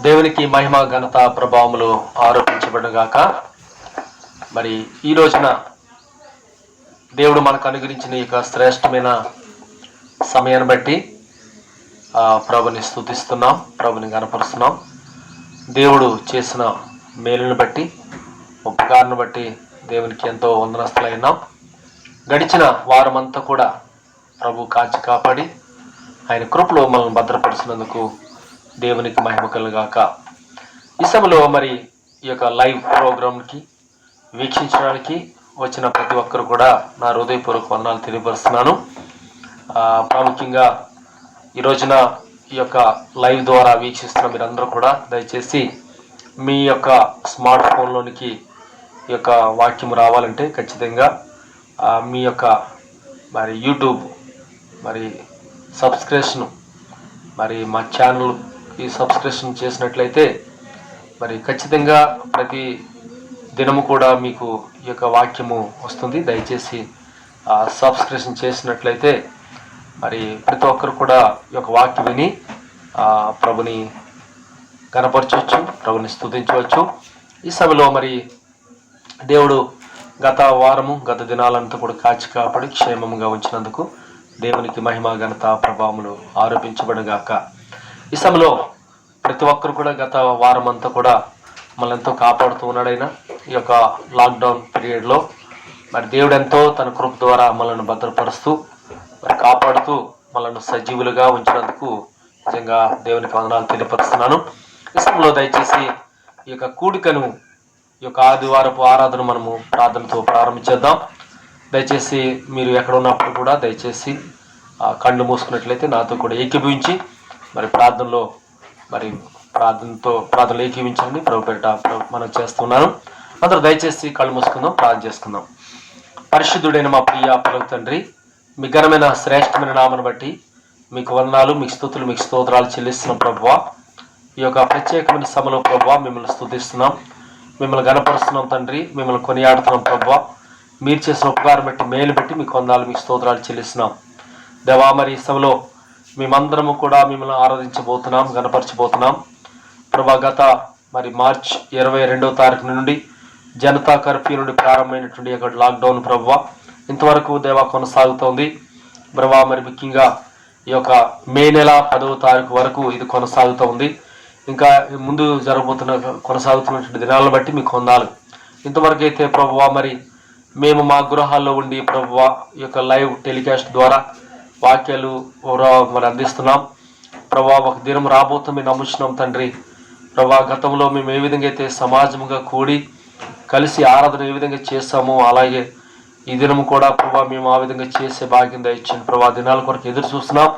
దేవునికి మహిమ ఘనత ప్రభావములు ఆరోపించబడుగాక. మరి ఈ రోజున దేవుడు మనకు అనుగ్రహించిన ఈ శ్రేష్టమైన సమయాన్ని బట్టి ప్రభుని స్తుతిస్తున్నాం, ప్రభుని గణపరుస్తున్నాం. దేవుడు చేసిన మేలును బట్టి, ఉపకారాన్ని బట్టి దేవునికి ఎంతో వందనస్తులైనాం. గడిచిన వారమంతా కూడా ప్రభు కాచి కాపాడి ఆయన కృపలో మనల్ని భద్రపరిచినందుకు దేవునికి మహిమ కలుగాక. ఈ సమయంలో మరి ఈ యొక్క లైవ్ ప్రోగ్రామ్కి వీక్షించడానికి వచ్చిన ప్రతి ఒక్కరు కూడా నా హృదయపూర్వక వందనాలు తెలియపరుస్తున్నాను. ప్రాముఖ్యంగా ఈ రోజున ఈ యొక్క లైవ్ ద్వారా వీక్షిస్తున్న మీరందరూ కూడా దయచేసి మీ యొక్క స్మార్ట్ ఫోన్లోనికి ఈ యొక్క వాక్యం రావాలంటే ఖచ్చితంగా మీ యొక్క మరి యూట్యూబ్ మరి సబ్స్క్రిప్షన్ మరి మా ఛానల్కి సబ్స్క్రిప్షన్ చేసినట్లయితే మరి ఖచ్చితంగా ప్రతి దినము కూడా మీకు ఈ యొక్క వాక్యము వస్తుంది. దయచేసి సబ్స్క్రిప్షన్ చేసినట్లయితే మరి ప్రతి ఒక్కరు కూడా ఈ యొక్క వాక్యం విని ప్రభుని కనపరచవచ్చు, ప్రభుని స్తుతించవచ్చు. ఈ సమయంలో మరి దేవుడు గత వారము గత దినాలంతా కూడా కాచి కాపాడి క్షేమంగా ఉంచినందుకు దేవునికి మహిమ ఘనత ప్రభావములు ఆరోపించబడుగాక. ఈ సమయంలో ప్రతి ఒక్కరు కూడా గత వారం అంతా కూడా మనల్ని ఎంతో కాపాడుతూ ఉన్నాడైనా ఈ యొక్క లాక్డౌన్ పీరియడ్లో మరి దేవుడు ఎంతో తన కృప ద్వారా మనల్ని భద్రపరుస్తూ మరి కాపాడుతూ మనల్ని సజీవులుగా ఉంచినందుకు నిజంగా దేవునికి వందనాలు తెలియపరుస్తున్నాను. ఈ సమయంలో దయచేసి ఈ యొక్క కూడికను, ఈ యొక్క ఆదివారపు ఆరాధన మనము ప్రార్థనతో ప్రారంభించేద్దాం. దయచేసి మీరు ఎక్కడ ఉన్నప్పుడు కూడా దయచేసి కళ్ళు మూసుకున్నట్లయితే నాతో కూడా ఏకీభవించి మరి ప్రార్థనలో ప్రార్థనలో ఏకీవించాలని ప్రభు పేరిట మనం చేస్తున్నాను. అందరూ దయచేసి కళ్ళు మూసుకుందాం, ప్రార్థన చేసుకుందాం. పరిశుద్ధుడైన మా ప్రియ పరమ తండ్రి, మీ ఘనమైన శ్రేష్టమైన నామను బట్టి మీకు వందనాలు, మీకు స్తుతులు, మీకు స్తోత్రాలు చెల్లిస్తున్నాం ప్రభువా. ఈ యొక్క ప్రత్యేకమైన సమయంలో ప్రభువా మిమ్మల్ని స్తుతిస్తున్నాం, మిమ్మల్ని గణపరుస్తున్నాం తండ్రి, మిమ్మల్ని కొనియాడుతున్నాం ప్రభువా. మీరు చేసిన ఉపకారం బట్టి, మేలు బట్టి మీకు వందనాలు, మీకు స్తోత్రాలు చెల్లిస్తున్నాం దేవా. మరి ఈ సమయంలో మేమందరము కూడా మిమ్మల్ని ఆరాధించబోతున్నాం, గణపరచబోతున్నాం ప్రభా. గత మరి మార్చ్ 22వ తారీఖు నుండి జనతా కర్ఫ్యూ నుండి ప్రారంభమైనటువంటి యొక్క లాక్డౌన్ ప్రభువా ఇంతవరకు దేవా కొనసాగుతోంది ప్రభా. మరి ముఖ్యంగా ఈ యొక్క మే నెల 10వ తారీఖు వరకు ఇది కొనసాగుతూ ఉంది. ఇంకా ముందు కొనసాగుతున్నటువంటి దినాలను బట్టి మీకు వందనాలు. ఇంతవరకు అయితే ప్రభువా మరి మేము మా గృహాల్లో ఉండి ప్రభువా ఈ యొక్క లైవ్ టెలికాస్ట్ ద్వారా వాక్యాలు మరి అందిస్తున్నాం ప్రభా. ఒక దినం రాబోతుంది నమ్ముచున్నాం తండ్రి ప్రభా. గతంలో మేము ఏ విధంగా అయితే సమాజముగా కూడి కలిసి ఆరాధన ఏ విధంగా చేస్తామో అలాగే ఈ దినం కూడా ప్రభా మేము ఆ విధంగా చేసే భాగ్యం దయచేయండి ప్రభా. దినాల కొరకు ఎదురు చూస్తున్నాం.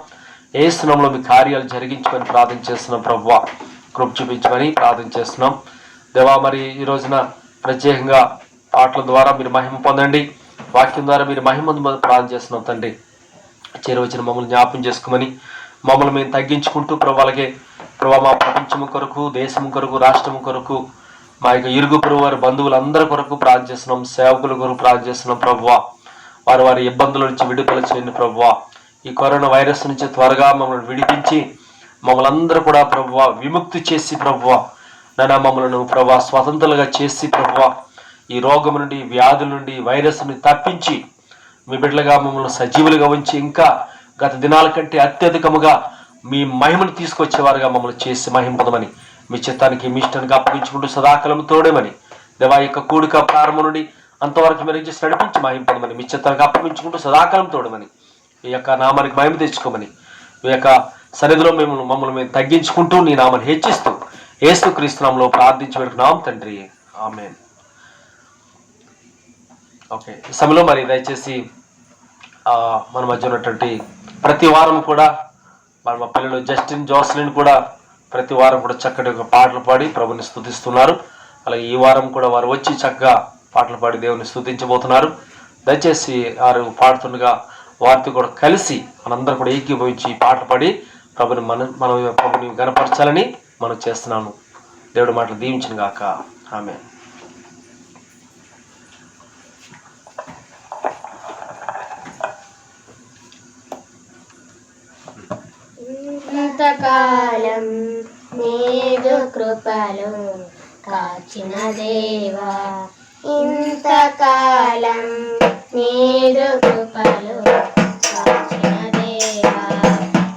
ఏ స్థలంలో మీ కార్యాలు జరిగించమని ప్రార్థన చేస్తున్నాం ప్రభువా. కృప చూపించమని ప్రార్థన చేస్తున్నాం దేవా. మరి ఈ రోజున ప్రత్యేకంగా పాటల ద్వారా మీరు మహిమ పొందండి, వాక్యం ద్వారా మీరు మహిమ ప్రార్థన చేస్తున్నాం తండ్రి. చేరవచ్చిన మమ్మల్ని జ్ఞాపకం చేసుకోమని మమ్మల్ని మేము తగ్గించుకుంటూ ప్రభు అలాగే ప్రభా మా ప్రపంచము కొరకు, దేశము కొరకు, రాష్ట్రము కొరకు, మా యొక్క ఇరుగు పొరుగు వారి బంధువులందరి కొరకు ప్రార్థన చేస్తున్నాం, సేవకుల కొరకు ప్రార్థన చేస్తున్నాం ప్రభువా. వారి ఇబ్బందుల నుంచి విడుదల చేయండి ప్రభువా. ఈ కరోనా వైరస్ నుంచి త్వరగా మమ్మల్ని విడిపించి మమ్మల్ని అందరూ కూడా ప్రభువా విముక్తి చేసి ప్రభువా నానా మమ్మల్ని ప్రభువా స్వతంత్రులుగా చేసి ప్రభువా ఈ రోగం నుండి, వ్యాధుల నుండి, వైరస్ నుండి తప్పించి మీ బిడ్డలుగా మమ్మల్ని సజీవులుగా ఉంచి ఇంకా గత దినాల కంటే అత్యధికముగా మీ మహిమను తీసుకొచ్చేవారుగా మమ్మల్ని చేసి మహింపదమని మీ చిత్తానికి మీ ఇష్టానికి అప్పగించుకుంటూ సదాకాలం తోడేమని దేవా. యొక్క కూడిక ప్రారంభం నుండి అంతవరకు మీరు చేసి నడిపించి మహింపదమని మీ చిత్తానికి అప్పగించుకుంటూ సదాకాలం తోడమని ఈ యొక్క నామానికి మహిమ తెచ్చుకోమని ఈ యొక్క సన్నిధిలో మమ్మల్ని మేము తగ్గించుకుంటూ నీ నామాన్ని హెచ్చిస్తూ యేసు క్రీస్తు నామములో ప్రార్థించి పెడుతున్నాం తండ్రి, ఆమేన్. ఓకే, ఈ సమయంలో మరి దయచేసి మన మధ్య ఉన్నటువంటి ప్రతి వారం కూడా మరి మా పిల్లలు జస్టిన్, జోస్లిన్ కూడా ప్రతి వారం కూడా చక్కటి ఒక పాటలు పాడి ప్రభుని స్తుతిస్తున్నారు. అలాగే ఈ వారం కూడా వారు వచ్చి చక్కగా పాటలు పాడి దేవుని స్తుతించబోతున్నారు. దయచేసి వారు పాడుతుండగా వారితో కూడా కలిసి మనందరూ కూడా ఏకీభవించి పాటలు పాడి ప్రభుని గణపరచాలని మనం చేస్తున్నాము. దేవుడి మాటలు దీవించును గాక, ఆమేన్. ఇంతకాలం నీదు కృప కృపలు కాచిన దేవా, ఇంతకాలం నీదు కృపలు కాచిన దేవా,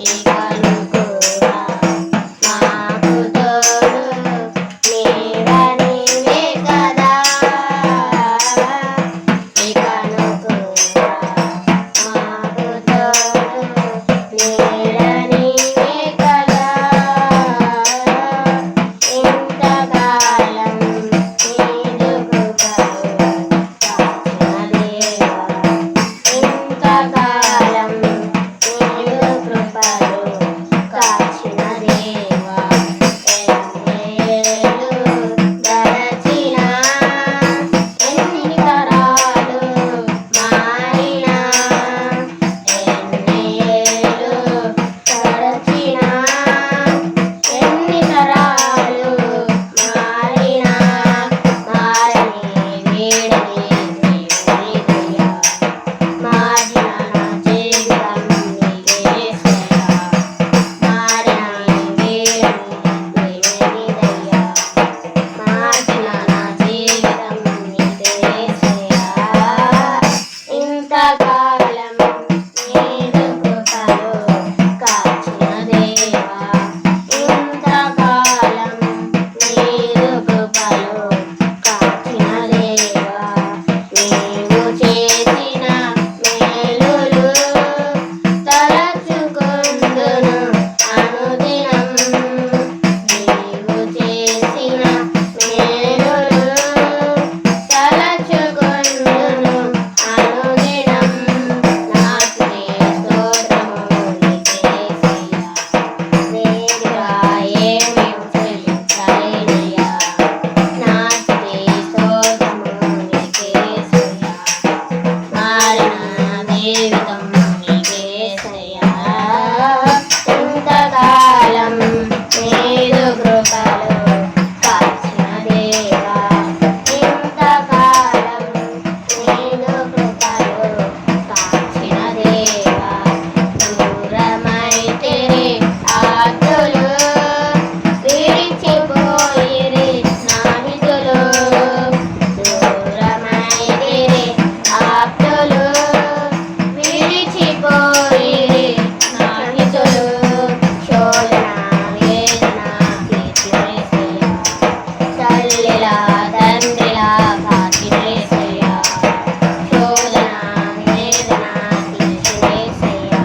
ఇకను కూడా మాకు తోడు నీడ నీవే కదా, ఇకను కూడా మాకు తోడు నీడ నీవే కదా, ఇంతకాలం నీదు కృపలు కాచిన దేవా, ఇంతకాలం నీదు కృపలు కాచిన దేవా, ఎన్నేళ్ళు గడచినా ఎన్ని తరాలు మారినా, ఎన్నేళ్ళు గడచినా ఎన్ని తరాలు మారినా, మారని వీడని దేవునిదయ్యా, మారిన నా జీవితం నీకేసయ్యా, మారని వీడని దేవునిదయ్యా, మారిన నా జీవితం నీకేసయ్యా, ఇంతకాలం నీదు కృపలు కాచిన దేవా, ఇంతకాలం నీదు కృపలు కాచిన దేవా, నీవు చేసిన మేలులు తలచుకొందును అనుదినం, నీవు చేసిన మేలులు తలచుకొందును అనుదినం, నాకునే స్తోత్రము నీకేసయ్యా, నేరుగా ఏమీ చెల్లించలేనయ్యా, నాకునే స్తోత్రము నీకేసయ్యా, మారిన జీవితం నీకేసయ్యా, ఇంతకాలం నీదు కృపలు కాచిన దేవా, ఇంతకాలం నీదు కృపలు కాచిన దేవా, దూరమైతిరి ఆప్తులు విడిచిపోయిరి స్నేహితులు, దూరమైతిరి ఆప్తులు విడిచిపోయిరి స్నేహితులు, శోధన వేదన తీర్చివేసయ్యా, తల్లిలా తండ్రిలా కాచివేసయ్యా, శోధన వేదన తీర్చివేసయ్యా,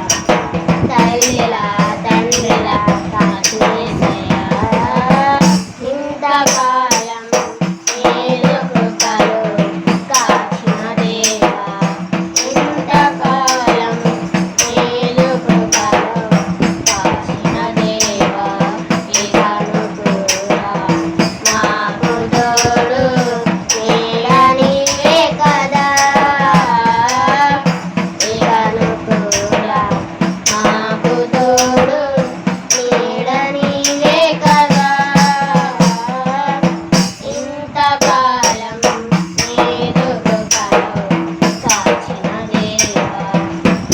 తల్లిలా తండ్రిలా కాచివేసయ్యా, ఇంతకాలం నీదు కృపలు కాచిన దేవా, ఇంతకాలం నీదు కృపలు కాచిన దేవా, ఇకను కూడా మాకు తోడు నీడ నీవే కదా, ఇకను కూడా మాకు తోడు నీడ నీవే కదా, ఇంతకాలం నీదు కృపలు కాచిన దేవా,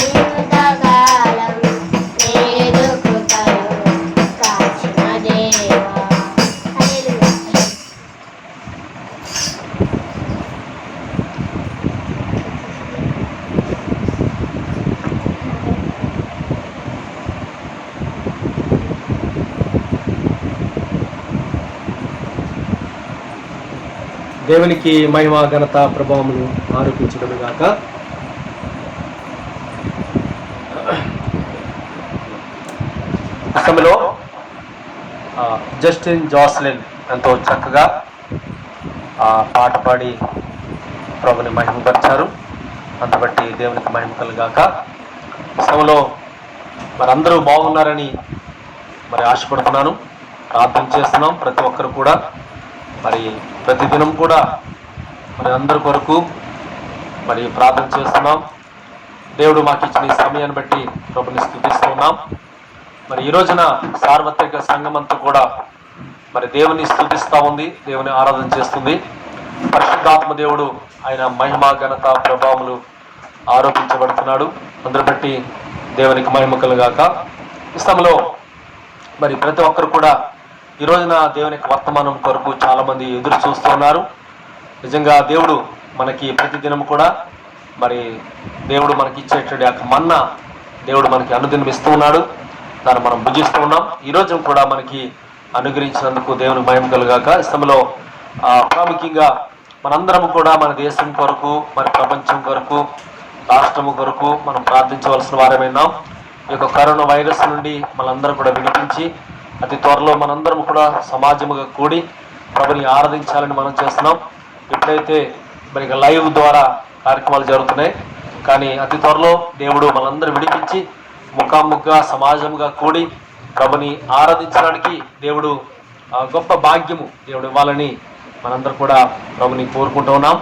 ఇంతకాలం నీదు కృపలు కాచిన దేవా, హల్లెలూయా. దేవునికి మహిమ ఘనత ప్రభావములు ఆరోపించడం గాక. సమయంలో జస్టిన్ జాస్లిన్ ఎంతో చక్కగా పాట పాడి ప్రభుని మహిమపరిచారు. అందుబట్టి దేవునికి మహిమ కలుగాక. సమయంలో మరందరూ బాగున్నారని ఆశపడుతున్నాను, ప్రార్థన చేస్తున్నాం. ప్రతి ఒక్కరు కూడా ప్రతిదినం కూడా అందరి కొరకు ప్రార్థన చేస్తున్నాం. దేవుడు మాకు ఇచ్చిన ఈ సమయాన్ని బట్టి ప్రభుని స్తుతిస్తున్నాం. ఈ రోజున సార్వత్రిక సంఘం అంతా కూడా దేవుని స్తుతిస్తూ ఉంది, దేవుని ఆరాధన చేస్తుంది. పరిశుద్ధాత్మ దేవుడు ఆయన మహిమ ఘనత ప్రభావములు ఆరోపించబడుతున్నాడు. అందరి బట్టి దేవునికి మహిమ కలుగాక. ఈ సమయంలో ప్రతి ఒక్కరు కూడా ఈ రోజున దేవుని యొక్క వర్తమానం కొరకు చాలా మంది ఎదురు చూస్తున్నారు. నిజంగా దేవుడు మనకి ప్రతిదినం కూడా మరి దేవుడు మనకి ఇచ్చేటువంటి యొక్క మన్నా దేవుడు మనకి అనుదినం ఇస్తూ ఉన్నాడు. దాన్ని మనం భుజిస్తూ ఉన్నాం. ఈ రోజు కూడా మనకి అనుగ్రహించినందుకు దేవుని మహిమ కలుగాక. ఇష్టంలో ప్రాముఖ్యంగా మనందరం కూడా మన దేశం కొరకు, మన ప్రపంచం కొరకు, రాష్ట్రము కొరకు మనం ప్రార్థించవలసిన వారమైనాం. ఈ యొక్క కరోనా వైరస్ నుండి మనందరం కూడా విడిపించి అతి త్వరలో మనందరం కూడా సమాజముగా కూడి ప్రభుని ఆరాధించాలని మనం చేస్తున్నాం. ఎప్పుడైతే మరి లైవ్ ద్వారా కార్యక్రమాలు జరుగుతున్నాయి, కానీ అతి త్వరలో దేవుడు మనందరూ విడిపించి ముఖాముఖిగా సమాజంగా కూడి ప్రభుని ఆరాధించడానికి దేవుడు గొప్ప భాగ్యము దేవుడు ఇవ్వాలని మనందరూ కూడా ప్రభుని కోరుకుంటూ ఉన్నాం.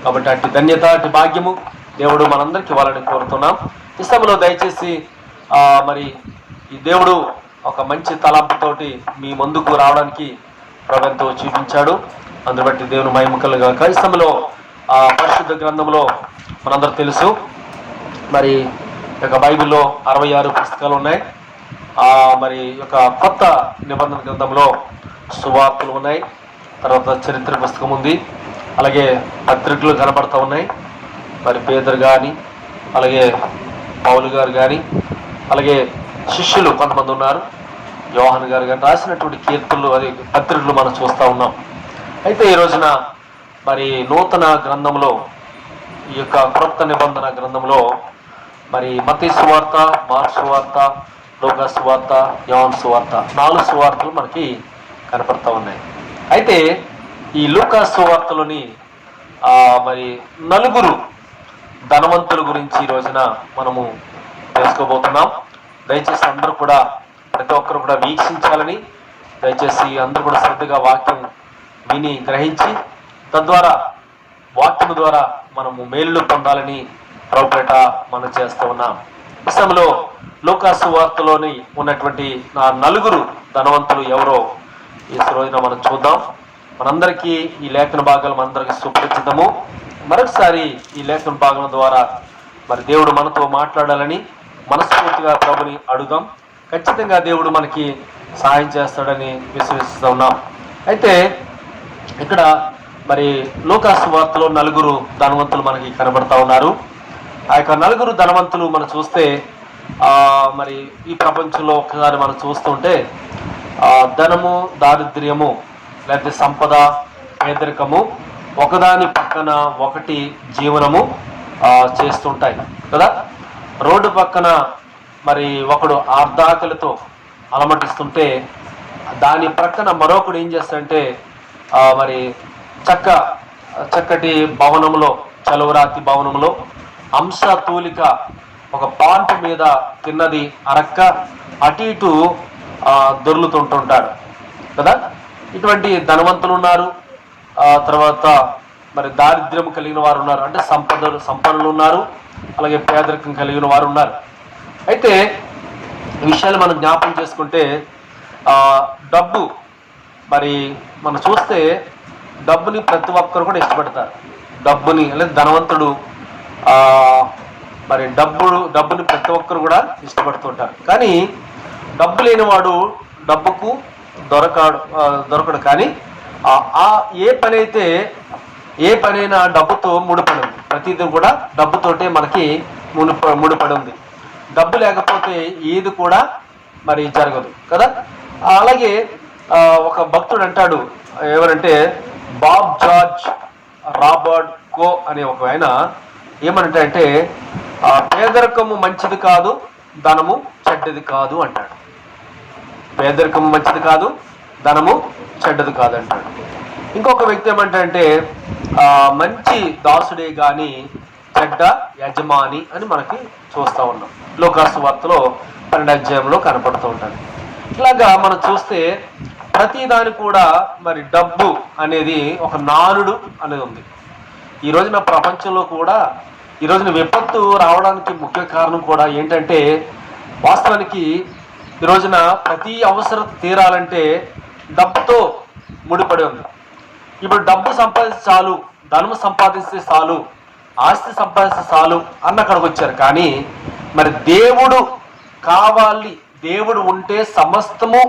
కాబట్టి అటు ధన్యత, అటు భాగ్యము దేవుడు మనందరికి ఇవ్వాలని కోరుతున్నాం. ఈ సమయంలో దయచేసి మరి ఈ దేవుడు ఒక మంచి తలంపుతోటి మీ ముందుకు రావడానికి ప్రభు ఎంతో చూపించాడు. అందుని బట్టి దేవుని మహిమ కలుగాక. ఈ సమయంలో పరిశుద్ధ గ్రంథంలో మనందరూ తెలుసు, మరి యొక్క బైబిల్లో 66 పుస్తకాలు ఉన్నాయి. మరి యొక్క కొత్త నిబంధన గ్రంథంలో సువార్తలు ఉన్నాయి, తర్వాత చరిత్ర పుస్తకం ఉంది, అలాగే పత్రికలు కనబడుతూ ఉన్నాయి. మరి పేదరు కానీ, అలాగే పౌలు గారు కానీ, అలాగే శిష్యులు కొంతమంది ఉన్నారు, యోహాను గారు కానీ రాసినటువంటి కీర్తనలు, అది పత్రికలు మనం చూస్తూ ఉన్నాం. అయితే ఈ రోజున మరి నూతన గ్రంథంలో, ఈ యొక్క క్రొత్త నిబంధన గ్రంథంలో మరి మత్తయి సువార్త, మార్కు సువార్త, లూకా సువార్త, యోహాను సువార్త 4 సువార్తలు మనకి కనపడుతూ ఉన్నాయి. అయితే ఈ లూకా సువార్తలోని మరి 4 ధనవంతుల గురించి ఈ రోజున మనము తెలుసుకోబోతున్నాం. దయచేసి అందరూ కూడా, ప్రతి ఒక్కరు కూడా వీక్షించాలని, దయచేసి అందరూ కూడా శ్రద్ధగా వాక్యం విని గ్రహించి తద్వారా వాక్యం ద్వారా మనము మేలు పొందాలని ప్రభుపేట మనం చేస్తూ ఉన్నాం. ఈ సమయంలో లూకా సువార్తలోని ఉన్నటువంటి 4 ధనవంతులు ఎవరో ఈ రోజున మనం చూద్దాం. మనందరికీ ఈ లేఖన భాగాలు మనందరికీ సుపరిచితము. మరొకసారి ఈ లేఖన భాగం ద్వారా మరి దేవుడు మనతో మాట్లాడాలని మనస్ఫూర్తిగా ప్రభుని అడుగుదాం. ఖచ్చితంగా దేవుడు మనకి సహాయం చేస్తాడని విశ్వసిస్తూ ఉన్నాం. అయితే ఇక్కడ మరి లూకా సువార్తలో 4 ధనవంతులు మనకి కనబడతా ఉన్నారు. ఆ యొక్క 4 ధనవంతులు మనం చూస్తే మరి ఈ ప్రపంచంలో ఒకసారి మనం చూస్తుంటే ధనము, దారిద్ర్యము, లేకపోతే సంపద, పేదరికము ఒకదాని పక్కన ఒకటి జీవనము చేస్తుంటాయి కదా. రోడ్డు పక్కన మరి ఒకడు ఆర్ధాకలతో అలమటిస్తుంటే దాని ప్రక్కన మరొకడు ఏం చేస్తాడంటే మరి చక్కటి భవనంలో, చలువరాతి భవనంలో అంశతూలిక ఒక పాంట్ మీద తిన్నది అరక్క అటు ఇటు దొర్లుతుంటుంటాడు కదా. ఇటువంటి ధనవంతులు ఉన్నారు, తర్వాత మరి దారిద్ర్యం కలిగిన వారు ఉన్నారు, అంటే సంపన్నులు ఉన్నారు, అలాగే పేదరికం కలిగిన వారు ఉన్నారు. అయితే ఈ విషయాలు మనం జ్ఞాపకం చేసుకుంటే డబ్బు మరి మనం చూస్తే డబ్బుని ప్రతి ఒక్కరు కూడా ఇష్టపడతారు. డబ్బుని లేదా ధనవంతుడు మరి డబ్బుని ప్రతి ఒక్కరు కూడా ఇష్టపడుతుంటారు. కానీ డబ్బు లేనివాడు డబ్బుకు దొరకడు. కానీ ఏ పనైనా డబ్బుతో ముడిపడి ఉంది. ప్రతిదీ కూడా డబ్బుతోటే మనకి ముడిపడి ఉంది. డబ్బు లేకపోతే ఏది కూడా మరి జరగదు కదా. అలాగే ఒక భక్తుడు అంటాడు, ఎవరంటే బాబ్ జార్జ్ రాబర్ట్ కో అనే ఒక ఆయన ఏమంటే పేదరికము మంచిది కాదు, ధనము చెడ్డది కాదు అంటాడు. పేదరికము మంచిది కాదు, ధనము చెడ్డది కాదు అంటాడు. ఇంకొక వ్యక్తి ఏమంటే మంచి దాసుడే గాని చెడ్డ యజమాని అని మనకి చూస్తూ ఉన్నాం. లూకా సువార్తలో 12వ అధ్యాయంలో కనపడుతూ ఉంటాడు. ఇలాగా మనం చూస్తే ప్రతిదాని కూడా మరి డబ్బు అనేది ఒక నానుడు అనేది ఉంది. ఈ రోజున ప్రపంచంలో కూడా ఈ రోజున విపత్తు రావడానికి ముఖ్య కారణం కూడా ఏంటంటే, వాస్తవానికి ఈ రోజున ప్రతి అవసరం తీరాలంటే డబ్బుతో ముడిపడి ఉంది. ఇప్పుడు డబ్బు సంపాదిస్తే చాలు, ధనము సంపాదిస్తే చాలు, ఆస్తి సంపాదిస్తే చాలు అక్కడికి వచ్చారు. కానీ మరి దేవుడు కావాలి, దేవుడు ఉంటే సమస్తము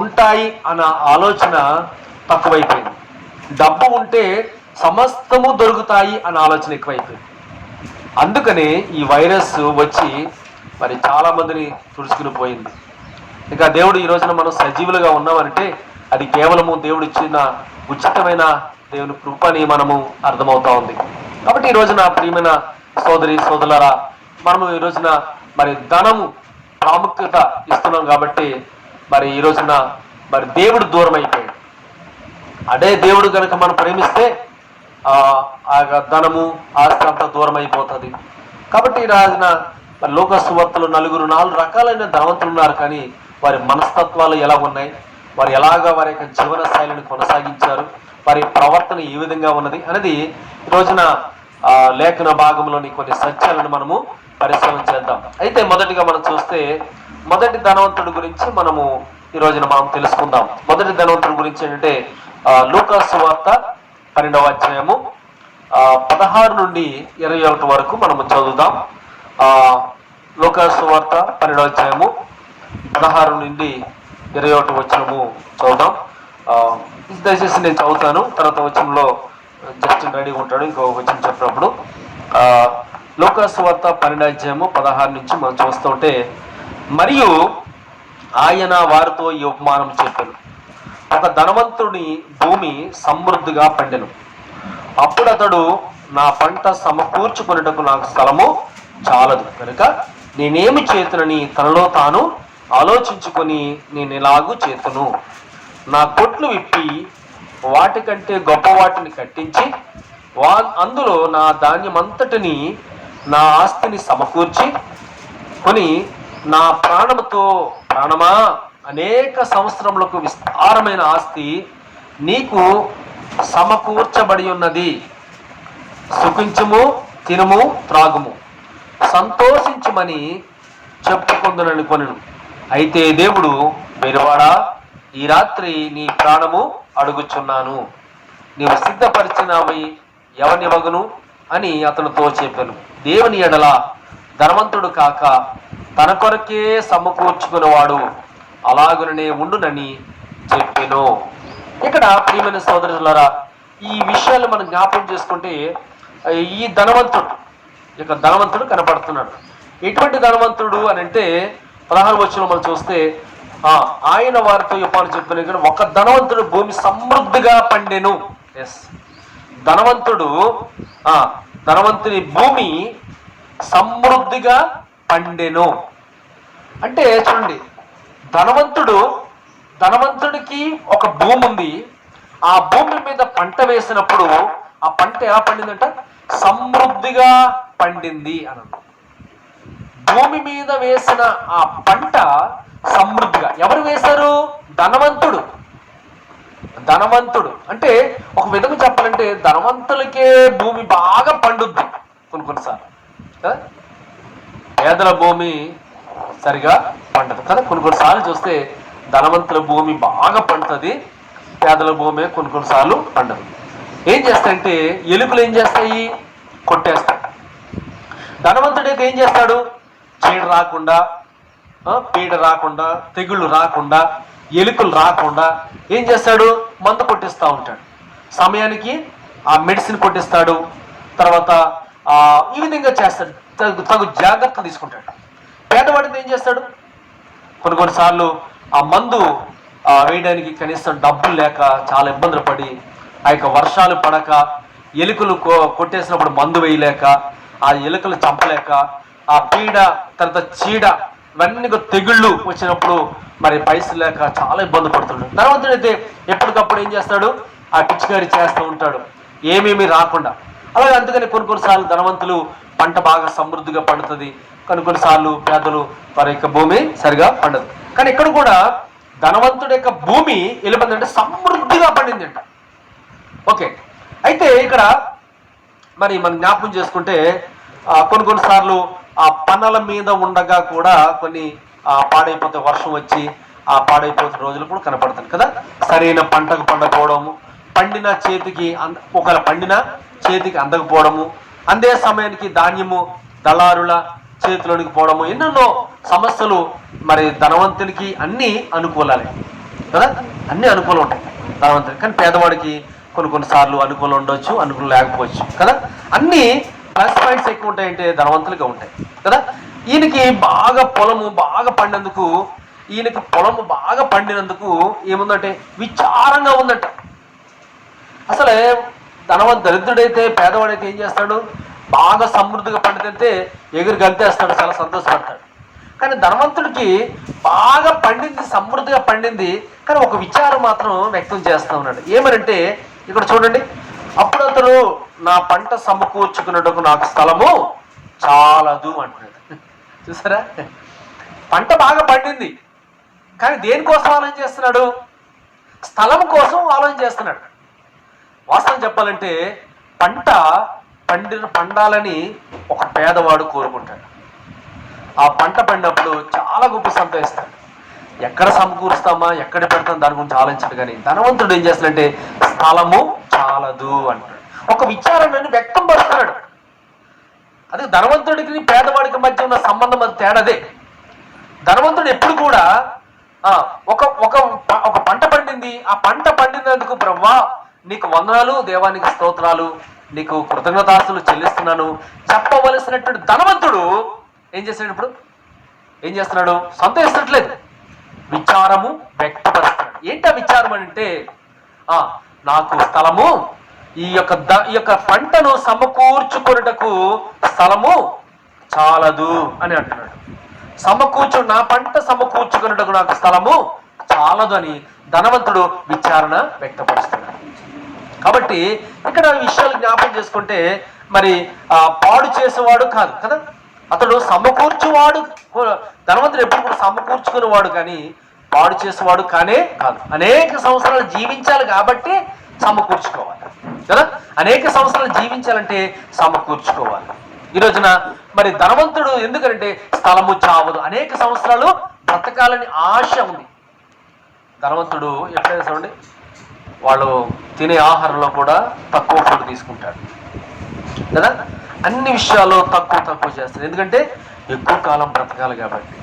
ఉంటాయి అన్న ఆలోచన తక్కువైపోయింది. డబ్బు ఉంటే సమస్తము దొరుకుతాయి అన్న ఆలోచన ఎక్కువైపోయింది. అందుకనే ఈ వైరస్ వచ్చి మరి చాలా మందిని తుడుచుకుని పోయింది. ఇక దేవుడు ఈ రోజున మనం సజీవులుగా ఉన్నామంటే అది కేవలము దేవుడు ఇచ్చిన ఉచితమైన దేవుని కృపని మనము అర్థమవుతా ఉంది. కాబట్టి ఈ రోజున ప్రియమైన సోదరి సోదరులారా, మనము ఈ రోజున మరి ధనము ప్రాముఖ్యత ఇస్తున్నాం కాబట్టి మరి ఈ రోజున మరి దేవుడు దూరం అయిపోయాడు. అదే దేవుడు కనుక మనం ప్రేమిస్తే ఆ ధనము ఆస్తి అంతా దూరం అయిపోతుంది. కాబట్టి ఈ రోజున మరి లోక సువార్తలు 4 రకాలైన ధనవంతులు ఉన్నారు. కానీ వారి మనస్తత్వాలు ఎలా ఉన్నాయి, వారు ఎలాగా వారి యొక్క జీవన శైలిని కొనసాగించారు, వారి ప్రవర్తన ఏ విధంగా ఉన్నది అనేది ఈ రోజున లేఖన భాగంలోని కొన్ని సత్యాలను మనము పరిశీలన చేద్దాం. అయితే మొదటిగా మనం చూస్తే మొదటి ధనవంతుడి గురించి మనము ఈ రోజున మనం తెలుసుకుందాం. మొదటి ధనవంతుడి గురించి ఏంటంటే లూకా సువార్త 12వ అధ్యాయము 16 నుండి 21 వరకు మనము చదువుదాం. లూకా సువార్త 12వ అధ్యాయము 16 నుండి 21 వచనము చదువుదాం. దయచేసి నేను చదువుతాను, తర్వాత వచనంలో జస్టిన్ రెడీగా ఉంటాడు ఇంకో వచనం చెప్పినప్పుడు. లూకా సువార్త 12వ అధ్యాయము 16 నుంచి మనం చూస్తుంటే, మరియు ఆయన వారితో ఈ ఉపమానం చెప్పాను. ఒక ధనవంతుడి భూమి సమృద్ధిగా పండెను. అప్పుడు అతడు, నా పంట సమకూర్చుకునేటకు నాకు స్థలము చాలదు కనుక నేనేమి చేతునని తనలో తాను ఆలోచించుకొని నేను ఇలాగూ చేతును, నా కొట్లు విప్పి వాటికంటే గొప్ప వాటిని కట్టించి అందులో నా ధాన్యమంతటిని నా ఆస్తిని సమకూర్చి కొని నా ప్రాణముతో, ప్రాణమా, అనేక సంవత్సరములకు విస్తారమైన ఆస్తి నీకు సమకూర్చబడి ఉన్నది. సుఖించుము, తినుము, త్రాగుము, సంతోషించుమని చెప్పుకుందునని కొనెను. అయితే దేవుడు, వెరువాడా, ఈ రాత్రి నీ ప్రాణము అడుగుచున్నాను, నీవు సిద్ధపరిచినవి ఎవనివగును అని అతనితో చెప్పాను. దేవుని ఎడల ధనవంతుడు కాక తన కొరకే సమకూర్చుకునేవాడు అలాగుననే ఉండునని చెప్పాను. ఇక్కడ ప్రియమైన సోదరులారా, ఈ విషయాలు మనం జ్ఞాపకం చేసుకుంటే ఈ ధనవంతుడు కనపడుతున్నాడు. ఎటువంటి ధనవంతుడు అని అంటే 16 వచనంలో మనం చూస్తే ఆయన వారితో చెప్పాలని చెప్పిన ఒక ధనవంతుడు భూమి సమృద్ధిగా పండెను. ఎస్, ధనవంతుని భూమి సమృద్ధిగా పండెను అంటే చూడండి, ధనవంతుడికి ఒక భూమి ఉంది. ఆ భూమి మీద పంట వేసినప్పుడు ఆ పంట ఎలా పండిందంట? సమృద్ధిగా పండింది అన్నది. భూమి మీద వేసిన ఆ పంట సమృద్ధిగా ఎవరు వేశారు? ధనవంతుడు అంటే ఒక విధంగా చెప్పాలంటే ధనవంతులకే భూమి బాగా పండుద్ది కొన్నిసార్లు. పేదల భూమి సరిగా పండదు కదా. కొన్నిసార్లు చూస్తే ధనవంతుల భూమి బాగా పండుతుంది, పేదల భూమి కొన్నిసార్లు పండదు. ఏం చేస్తాయంటే ఎలుకలు ఏం చేస్తాయి? కొట్టేస్తాయి. ధనవంతుడైతే ఏం చేస్తాడు? చీడ రాకుండా, పీడ రాకుండా, తెగుళ్ళు రాకుండా, ఎలుకలు రాకుండా ఏం చేస్తాడు? మందు కొట్టిస్తూ ఉంటాడు. సమయానికి ఆ మెడిసిన్ కొట్టిస్తాడు. తర్వాత ఈ విధంగా చేస్తాడు, తగు జాగ్రత్తలు తీసుకుంటాడు. పేదవాడిని ఏం చేస్తాడు? కొన్నిసార్లు ఆ మందు వేయడానికి కనీసం డబ్బులు లేక చాలా ఇబ్బందులు పడి, ఆ యొక్క వర్షాలు పడక, ఎలుకలు కొట్టేసినప్పుడు మందు వేయలేక, ఆ ఎలుకలు చంపలేక, ఆ పీడ తర్వాత చీడ ఇవన్నీ తెగుళ్ళు వచ్చినప్పుడు మరి పైసలు లేక చాలా ఇబ్బంది పడుతున్నాడు. ధనవంతుడైతే ఎప్పటికప్పుడు ఏం చేస్తాడు? ఆ పిచ్చికారి చేస్తూ ఉంటాడు, ఏమేమి రాకుండా. అలాగే అందుకని కొన్నిసార్లు ధనవంతులు పంట బాగా సమృద్ధిగా పండుతుంది, కొన్నిసార్లు పేదలు వారి యొక్క భూమి సరిగా పండదు. కానీ ఇక్కడ కూడా ధనవంతుడి యొక్క భూమి ఎలిపందంటే సమృద్ధిగా పండిందంట. ఓకే, అయితే ఇక్కడ మరి మనం జ్ఞాపకం చేసుకుంటే కొన్నిసార్లు ఆ పనుల మీద ఉండగా కూడా కొన్ని పాడైపోతే, వర్షం వచ్చి ఆ పాడైపోతున్న రోజులు కూడా కనపడుతుంది కదా. సరైన పంటకు పండకపోవడము, పండిన చేతికి ఒకవేళ పండిన చేతికి అందకపోవడము, అందే సమయానికి ధాన్యము దళారుల చేతిలోనికి పోవడము, ఎన్నెన్నో సమస్యలు మరి ధనవంతునికి అన్ని అనుకూలాలే. కదా, అన్ని అనుకూలం ఉంటాయి ధనవంతుడికి. కానీ పేదవాడికి కొన్నిసార్లు అనుకూలం ఉండొచ్చు, అనుకూలం లేకపోవచ్చు కదా. అన్ని ప్లస్ పాయింట్స్ ఎక్కువ ఉంటాయంటే ధనవంతులుగా ఉంటాయి కదా. ఈయనకి బాగా పొలము బాగా పండినందుకు, ఈయనకి పొలము బాగా పండినందుకు ఏముందంటే విచారంగా ఉందంట. అసలే దరిద్రుడైతే పేదవాడైతే ఏం చేస్తాడు, బాగా సమృద్ధిగా పండితే ఎగురు గంతేస్తాడు, చాలా సంతోషపడతాడు. కానీ ధనవంతుడికి బాగా పండింది, సమృద్ధిగా పండింది, కానీ ఒక విచారం మాత్రం వ్యక్తం చేస్తూ ఉన్నాడు. ఏమనంటే ఇక్కడ చూడండి, అప్పుడు అతడు నా పంట సమకూర్చుకున్నట్టుకు నాకు స్థలము చాలదు అంటున్నాడు. చూసారా, పంట బాగా పండింది కానీ దేనికోసం ఆలోచన చేస్తున్నాడు, స్థలం కోసం ఆలోచన చేస్తున్నాడు. వాస్తవం చెప్పాలంటే పంట పండాలని ఒక పేదవాడు కోరుకుంటాడు. ఆ పంట పండినప్పుడు చాలా గొప్ప సంతోషిస్తాడు. ఎక్కడ సమకూరుస్తామా, ఎక్కడ పెడతాం దాని గురించి ఆలోచించడు. కానీ ధనవంతుడు ఏం చేస్తాడంటే స్థలము చాలదు అంటాడు. ఒక విచారాన్ని వ్యక్తం పరుస్తున్నాడు. అదే ధనవంతుడికి పేదవాడికి మధ్య ఉన్న సంబంధం, అది తేడాదే. ధనవంతుడు ఎప్పుడు కూడా ఒక ఒక ఒక పంట పండింది, ఆ పంట పండినందుకు బ్రహ్మా నీకు వందనాలు, దేవానికి స్తోత్రాలు, నీకు కృతజ్ఞతాస్తులు చెల్లిస్తున్నాను చెప్పవలసినటువంటి ధనవంతుడు ఏం చేస్తున్నాడు, ఇప్పుడు ఏం చేస్తున్నాడు, సంతోషించట్లేదు, విచారము వ్యక్తపరుస్తున్నాడు. ఏంటి ఆ విచారం అంటే, నాకు స్థలము ఈ యొక్క పంటను సమకూర్చుకొనుటకు స్థలము చాలదు అని అంటున్నాడు. నా పంట సమకూర్చుకొనుటకు నాకు స్థలము చాలదు అని ధనవంతుడు విచారణ వ్యక్తపరుస్తున్నాడు. కాబట్టి ఇక్కడ విషయాలు జ్ఞాపకం చేసుకుంటే, మరి పాడు చేసేవాడు కాదు కదా, అతడు సమకూర్చువాడు. ధనవంతుడు ఎప్పుడు కూడా సమకూర్చుకునేవాడు కానీ పాడు చేసేవాడు కానే కాదు. అనేక సంవత్సరాలు జీవించాలి కాబట్టి సమకూర్చుకోవాలి కదా. అనేక సంవత్సరాలు జీవించాలంటే సమకూర్చుకోవాలి. ఈ రోజున మరి ధనవంతుడు ఎందుకంటే స్థలము చావదు, అనేక సంవత్సరాలు బ్రతకాలని ఆశ ఉంది. ధనవంతుడు ఎప్పుడైనా చూడండి, వాళ్ళు తినే ఆహారంలో కూడా తక్కువ ఫుడ్ తీసుకుంటాడు కదా. అన్ని విషయాల్లో తక్కువ చేస్తాడు, ఎందుకంటే ఎక్కువ కాలం బ్రతకాలి కాబట్టి.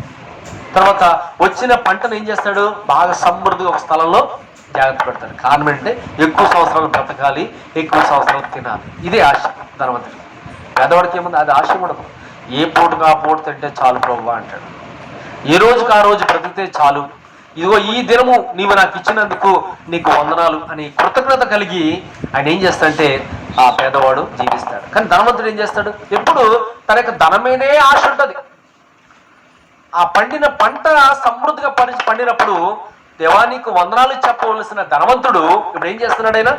తర్వాత వచ్చిన పంటను ఏం చేస్తాడు, బాగా సమృద్ధిగా ఒక స్థలంలో జాగ్రత్త పెడతాడు. కారణం ఏంటంటే ఎక్కువ సంవత్సరాలు బ్రతకాలి, ఎక్కువ సంవత్సరాలు తినాలి. ఇదే ఆశ ధనవంతుడికి. పేదవాడికి ఏముంది, అది ఆశ ఉండదు. ఏ పూటకు ఆ పూట తింటే చాలు ప్రభువా అంటాడు. ఏ రోజుకు ఆ రోజు బ్రతికితే చాలు, ఇదిగో ఈ దినము నీవు నాకు ఇచ్చినందుకు నీకు వందనాలు అని కృతజ్ఞత కలిగి ఆయన ఏం చేస్తాడంటే ఆ పేదవాడు జీవిస్తాడు. కానీ ధనవంతుడు ఏం చేస్తాడు, ఎప్పుడు తన యొక్క ధనమేనే ఆశ ఉంటుంది. ఆ పండిన పంట సమృద్ధిగా పండినప్పుడు దేవానికి వందనాలు చెప్పవలసిన ధనవంతుడు ఇప్పుడు ఏం చేస్తున్నాడు, ఆయన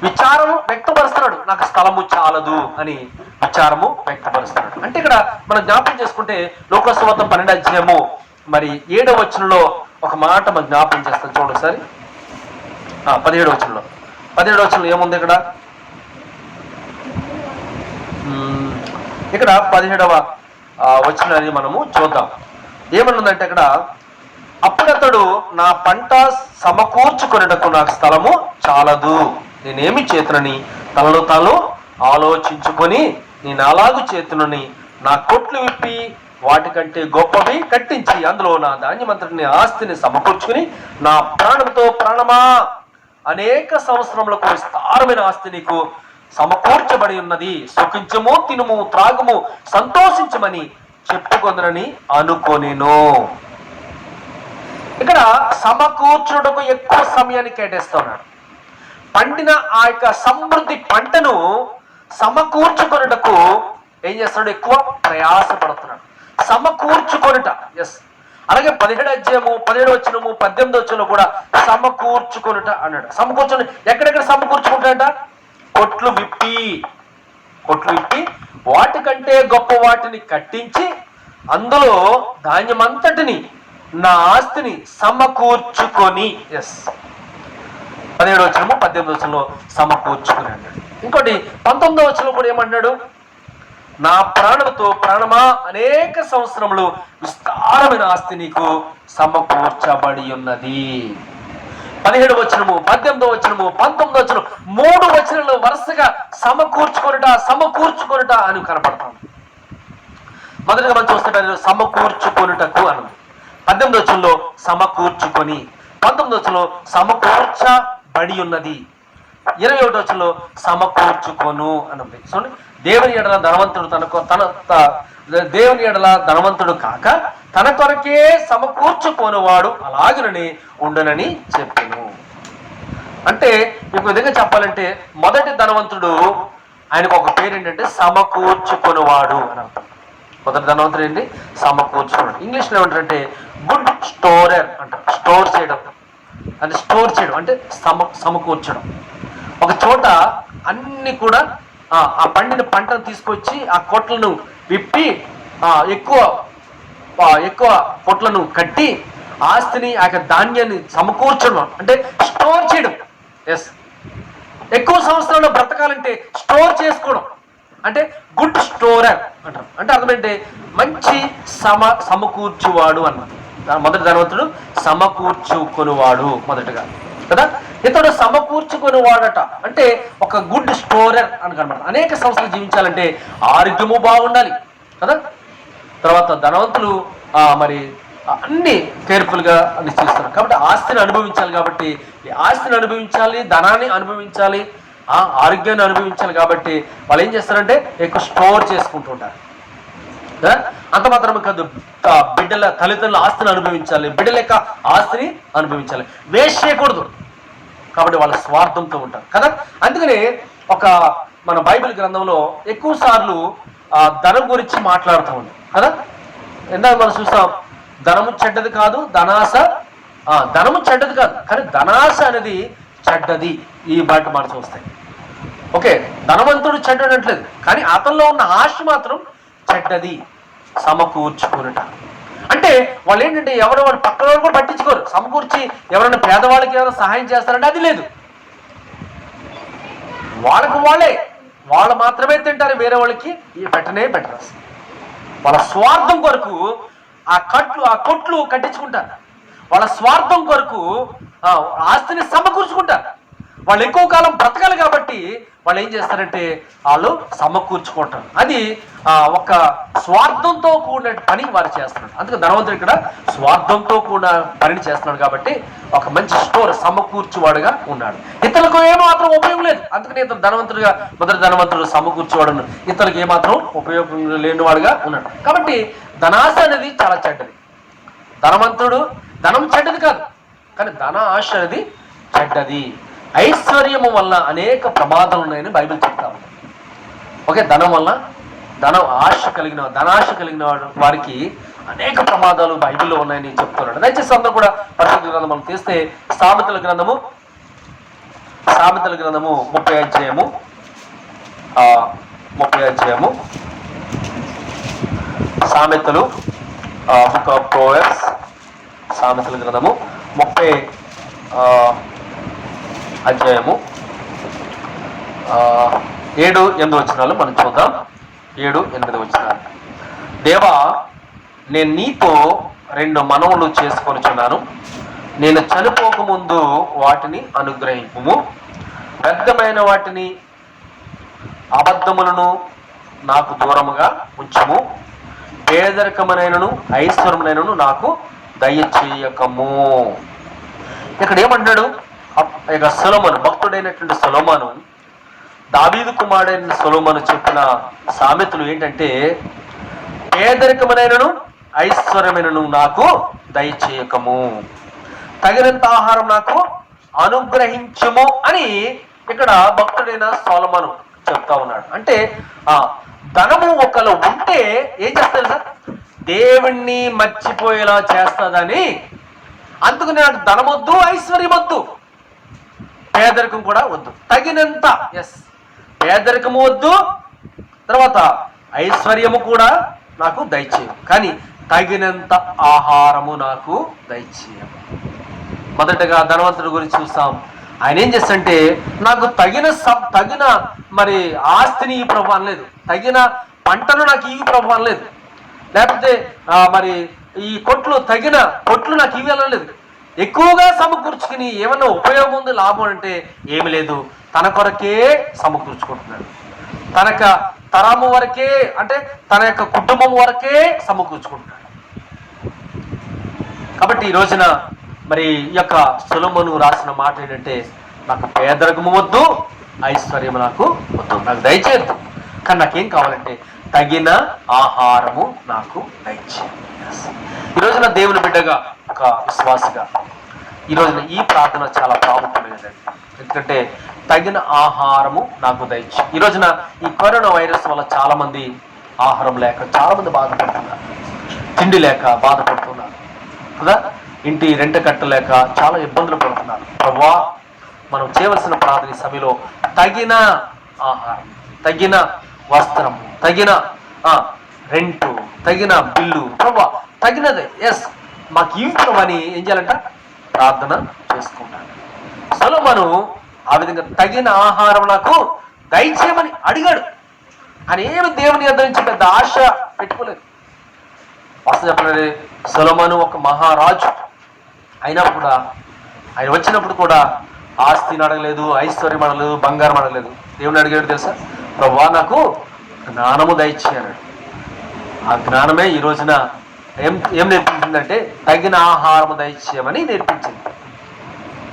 విచారము వ్యక్తపరుస్తున్నాడు, నాకు స్థలము చాలదు అని విచారము వ్యక్తపరుస్తున్నాడు. అంటే ఇక్కడ మనం జ్ఞాపకం చేసుకుంటే లోకసువార్త 12వ అధ్యాయము మరి 7వ వచనంలో ఒక మాట మనం జ్ఞాపకం చేస్తాం. చూడండి ఒకసారి 17వ వచనంలో ఏముంది, ఇక్కడ 17వ వచనాన్ని మనము చూద్దాం. ఏమనుందంటే అక్కడ, అప్పుడతడు నా పంట సమకూర్చుకొనుటకు నాకు స్థలము చాలదు, నేనేమి చేతునని తనలో తాను ఆలోచించుకొని నేను అలాగు చేతునని నా కొట్లు విప్పి వాటికంటే గొప్పవి కట్టించి అందులో నా ధాన్యమంతటిని ఆస్తిని సమకూర్చుకుని నా ప్రాణంతో ప్రాణమా అనేక సంవత్సరములకు విస్తారమైన ఆస్తి నీకు సమకూర్చబడి ఉన్నది, సుఖించము, తినుము, త్రాగుము, సంతోషించమని చెప్పుకొందనని అనుకొనిను. ఇక్కడ సమకూర్చుటకు ఎక్కువ సమయాన్ని కేటాయిస్తున్నాడు. పండిన ఆ యొక్క సమృద్ధి పంటను సమకూర్చుకొనుటకు ఏం చేస్తున్నాడు, ఎక్కువ ప్రయాసపడుతున్నాడు. సమకూర్చుకొనుట, ఎస్. అలాగే 17వ అధ్యాయము 17వ వచనము 18వ వచనంలో కూడా సమకూర్చుకొనుట అన్నాడు. సమకూర్చుని ఎక్కడెక్కడ సమకూర్చుకుంటాడట, కొట్లు విప్పి వాటికంటే గొప్ప వాటిని కట్టించి అందులో ధాన్యమంతటిని నా ఆస్తిని సమకూర్చుకొని, ఎస్. 17వ వచనము 18వ వచనంలో సమకూర్చుకుని అన్నాడు. ఇంకోటి 19వ వచనంలో కూడా ఏమన్నాడు, నా ప్రాణంతో ప్రాణమా అనేక సంవత్సరములు విస్తారమైన ఆస్తి నీకు సమకూర్చబడి ఉన్నది. 17వ వచనము 18వ వచనము 19వ వచనం 3 వచనాలు వరుసగా సమకూర్చుకొనుట అని కనపడతాం. మొదటిగా మనం చూస్తుంటే సమకూర్చుకొనుటకు అని, 18వ వచనంలో సమకూర్చుకొని, 19వ వచనంలో సమకూర్చబడి ఉన్నది. 21వ వచనంలో సమకూర్చుకొను అని ఉంది. చూడండి, దేవుని ఎడల ధనవంతుడు దేవుని ఎడల ధనవంతుడు కాక తన కొరకే సమకూర్చుకొనువాడు అలాగనని ఉండునని చెప్పాను. అంటే ఇంకో విధంగా చెప్పాలంటే మొదటి ధనవంతుడు, ఆయనకు ఒక పేరు ఏంటంటే సమకూర్చుకొనువాడు అని అర్థం. మొదటి ధనవంతుడు ఏంటి? సమకూర్చుకోవడం. ఇంగ్లీష్లో ఏమంటారంటే గుడ్ స్టోరర్ అంటారు. స్టోర్ చేయడం అంటే సమకూర్చడం. ఒక చోట అన్ని కూడా ఆ పండిన పంటను తీసుకొచ్చి ఆ కొట్లను విప్పి ఎక్కువ పొట్లను కట్టి ఆస్తిని ఆ ధాన్యాన్ని సమకూర్చడం అంటే స్టోర్ చేయడం. ఎస్, ఎక్కువ సంవత్సరాలు బ్రతకాలంటే స్టోర్ చేసుకోవడం అంటే గుడ్ స్టోరర్ అంటారు. అంటే అర్థమంటే మంచి సమకూర్చువాడు అన్నమాట. మొదటి ధనవంతుడు సమకూర్చుకొనివాడు మొదటిగా కదా. ఇతడు సమకూర్చుకొనివాడట అంటే ఒక గుడ్ స్టోరర్ అని కనబడతాడు. అనేక సంవత్సరాలు జీవించాలంటే ఆరోగ్యము బాగుండాలి కదా. తర్వాత ధనవంతులు మరి అన్ని కేర్ఫుల్గా నిశ్చయిస్తున్నారు కాబట్టి ఆస్తిని అనుభవించాలి. కాబట్టి ఆస్తిని అనుభవించాలి, ధనాన్ని అనుభవించాలి, ఆరోగ్యాన్ని అనుభవించాలి. కాబట్టి వాళ్ళు ఏం చేస్తారంటే ఎక్కువ స్టోర్ చేసుకుంటుంటారు. అంత మాత్రమే కాదు, బిడ్డల తల్లిదండ్రుల ఆస్తిని అనుభవించాలి, బిడ్డల యొక్క ఆస్తిని అనుభవించాలి, వేస్ట్ చేయకూడదు. కాబట్టి వాళ్ళ స్వార్థంతో ఉంటారు కదా. అందుకని మన బైబిల్ గ్రంథంలో ఎక్కువ సార్లు ధనం గురించి మాట్లాడుతూ ఉంది కదా. ఇందాక మనం చూస్తాం, ధనము చెడ్డది కాదు, ధనము చెడ్డది కాదు, కానీ ధనాశ అనేది చెడ్డది. ఈ బయట మనం చూస్తాయి. ఓకే, ధనవంతుడు చెడ్డడు అంటలేదు, కానీ అతనిలో ఉన్న ఆశ మాత్రం చెడ్డది. సమకూర్చుకునుట అంటే వాళ్ళు ఏంటంటే వాళ్ళు పక్కన వాళ్ళు కూడా పట్టించుకోరు. సమకూర్చి ఎవరైనా పేదవాళ్ళకి ఎవరైనా సహాయం చేస్తారంటే అది లేదు. వాళ్ళు మాత్రమే తింటారు, వేరే వాళ్ళకి పెట్టరు. వాళ్ళ స్వార్థం కొరకు ఆ కొట్లు కట్టించుకుంటారు. వాళ్ళ స్వార్థం కొరకు ఆస్తిని సమకూర్చుకుంటారు. వాళ్ళు ఎక్కువ కాలం బ్రతకాలి కాబట్టి వాళ్ళు ఏం చేస్తారంటే వాళ్ళు సమకూర్చుకుంటారు. అది ఒక స్వార్థంతో కూడిన పని వారు చేస్తున్నారు. అందుకే ధనవంతుడు ఇక్కడ స్వార్థంతో కూడిన పనిని చేస్తున్నాడు కాబట్టి ఒక మంచి స్టోర్ సమకూర్చువాడుగా ఉన్నాడు. ఇతరులకు ఏమాత్రం ఉపయోగం లేదు. అందుకని ఇతను ధనవంతుడిగా మొదటి ధనవంతుడు సమకూర్చువాడు, ఇతరులకు ఏమాత్రం ఉపయోగం లేనివాడుగా ఉన్నాడు. కాబట్టి ధనాశ అనేది చాలా చెడ్డది. ధనం చెడ్డది కాదు, కానీ ధన ఆశ అనేది చెడ్డది. ఐశ్వర్యము వల్ల అనేక ప్రమాదాలు ఉన్నాయని బైబిల్ చెప్తా ఉంది. ఓకే, ధనాశ కలిగిన వారికి అనేక ప్రమాదాలు బైబిల్లో ఉన్నాయని చెప్తున్నాడు. దయచేసి అందరూ కూడా పరిశుద్ధ గ్రంథం మనం తీస్తే సామెతల గ్రంథము 30 అధ్యాయము సామెతలు బుక్ ఆఫ్ ప్రోవర్బ్స్, సామెతల గ్రంథము 30 అధ్యాయము 7-8 వచనాలు మనం చూద్దాం. 7-8 వచనాలు. దేవా, నేను నీతో 2 మనవులు చేసుకొనుచున్నాను. నేను చనిపోకముందు వాటిని అనుగ్రహింపుము. వ్యర్థమైన వాటిని, అబద్ధములను నాకు దూరముగా ఉంచుము. పేదరికమునైనను ఐశ్వర్యమునైనను నాకు దయచేయకము. ఇక్కడ ఏమంటాడు? ఇక సొలొమోను, భక్తుడైనటువంటి సొలొమోను, దావీదు కుమారుడైన సొలొమోను చెప్పిన సామెతలు ఏంటంటే, పేదరికమునైనను ఐశ్వర్యమైనను నాకు దయచేయకము, తగినంత ఆహారం నాకు అనుగ్రహించుము అని ఇక్కడ భక్తుడైన సొలొమోను చెప్తా ఉన్నాడు. అంటే ధనము ఒకళ్ళు ఉంటే ఏం చేస్తారు సార్? దేవుణ్ణి మర్చిపోయేలా చేస్తుందని. అందుకని నాకు ధనం వద్దు, ఐశ్వర్యం వద్దు, పేదరికం కూడా వద్దు, తగినంత. పేదరికము వద్దు, తర్వాత ఐశ్వర్యము కూడా నాకు దయచేయము, కానీ తగినంత ఆహారము నాకు దయచేయము. మొదటగా ధనవంతుడి గురించి చూస్తాం. ఆయన ఏం చేస్తాడంటే, నాకు తగిన మరి ఆస్తిని ఈ ప్రభు అనలేదు, తగిన పంటను నాకు ఈ ప్రభు అనలేదు, లేకపోతే మరి ఈ తగిన కొట్లు నాకు ఇవి అనలేదు. ఎక్కువగా సమకూర్చుకుని ఏమన్నా ఉపయోగం ఉంది, లాభం అంటే ఏమి లేదు. తన కొరకే సమకూర్చుకుంటున్నాడు. తరము వరకే, అంటే తన యొక్క కుటుంబం వరకే సమకూర్చుకుంటున్నాడు. కాబట్టి ఈ రోజున మరి ఈ యొక్క సొలొమోను రాసిన మాట ఏంటంటే, నాకు పేదరికము వద్దు, ఐశ్వర్యం నాకు వద్దు, నాకు దయచేయద్దు, కానీ నాకేం కావాలంటే తగిన ఆహారము నాకు దయచేయండి. ఈ రోజున దేవుని బిడ్డగా, ఒక విశ్వాసిగా ఈ రోజున ఈ ప్రార్థన చాలా ప్రాముఖ్యమైనది. ఎందుకంటే తగిన ఆహారము నాకు దయచేయి. ఈ రోజున ఈ కరోనా వైరస్ వల్ల చాలా మంది ఆహారం లేక చాలా మంది బాధపడుతున్నారు, తిండి లేక బాధపడుతున్నారు కదా, ఇంటి రెంట కట్టలేక చాలా ఇబ్బందులు పడుతున్నారు. ప్రభువా, మనం చేయవలసిన ప్రార్థన ఈ సమయంలో తగిన ఆహారం, తగిన వస్త్రం, తగిన రెంటు, తగిన బిల్లు, ప్రభువా తగినదే, ఎస్ మాకు ఇవ్వమని ఏం చేయాలంట, ప్రార్థన చేసుకుంటాను. సొలొమోను ఆ విధంగా తగిన ఆహారం నాకు దయచేయమని అడిగాడు. ఆయన ఏమి దేవుని యొద్ద నుంచి పెద్ద ఆశ పెట్టుకోలేదు. వాస్తవం చెప్పలేదు, సొలొమోను ఒక మహారాజు అయినా కూడా, ఆయన వచ్చినప్పుడు కూడా ఆస్తిని అడగలేదు, ఐశ్వర్యం అడగలేదు, బంగారం అడగలేదు. దేవుని అడిగాడు తెలుసా, ప్రభువా నాకు జ్ఞానము దయచేయన్నాడు. ఆ జ్ఞానమే ఈ రోజున ఏం నేర్పించిందంటే తగిన ఆహారము దయచేయమని నేర్పించింది.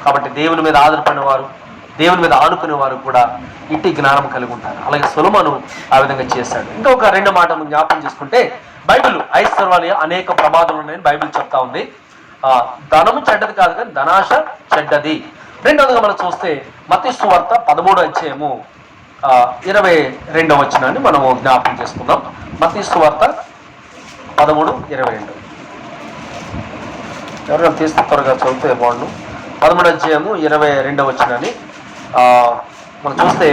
కాబట్టి దేవుని మీద ఆధారపడిన వారు, దేవుని మీద ఆనుకునే వారు కూడా ఇంటి జ్ఞానం కలిగి ఉంటారు. అలాగే సొలొమోను ఆ విధంగా చేశాడు. ఇంకొక రెండు మాటలు జ్ఞాపకం చేసుకుంటే, బైబిల్ ఐశ్వర్యాలు అనేక ప్రమాదాలు ఉన్నాయని బైబిల్ చెప్తా ఉంది. ధనము చెడ్డది కాదు, కానీ ధనాశ చెడ్డది. రెండవదిగా మనం చూస్తే మత్తయి సువార్త 13వ అధ్యాయము 22వ వచనాన్ని మనము జ్ఞాపకం చేసుకుందాం. మత్తయి సువార్త 13:22. ఎవరైనా తీస్తే త్వరగా చదివితే బాగుండు. 13వ అధ్యాయము 22వ వచనాన్ని మనం చూస్తే,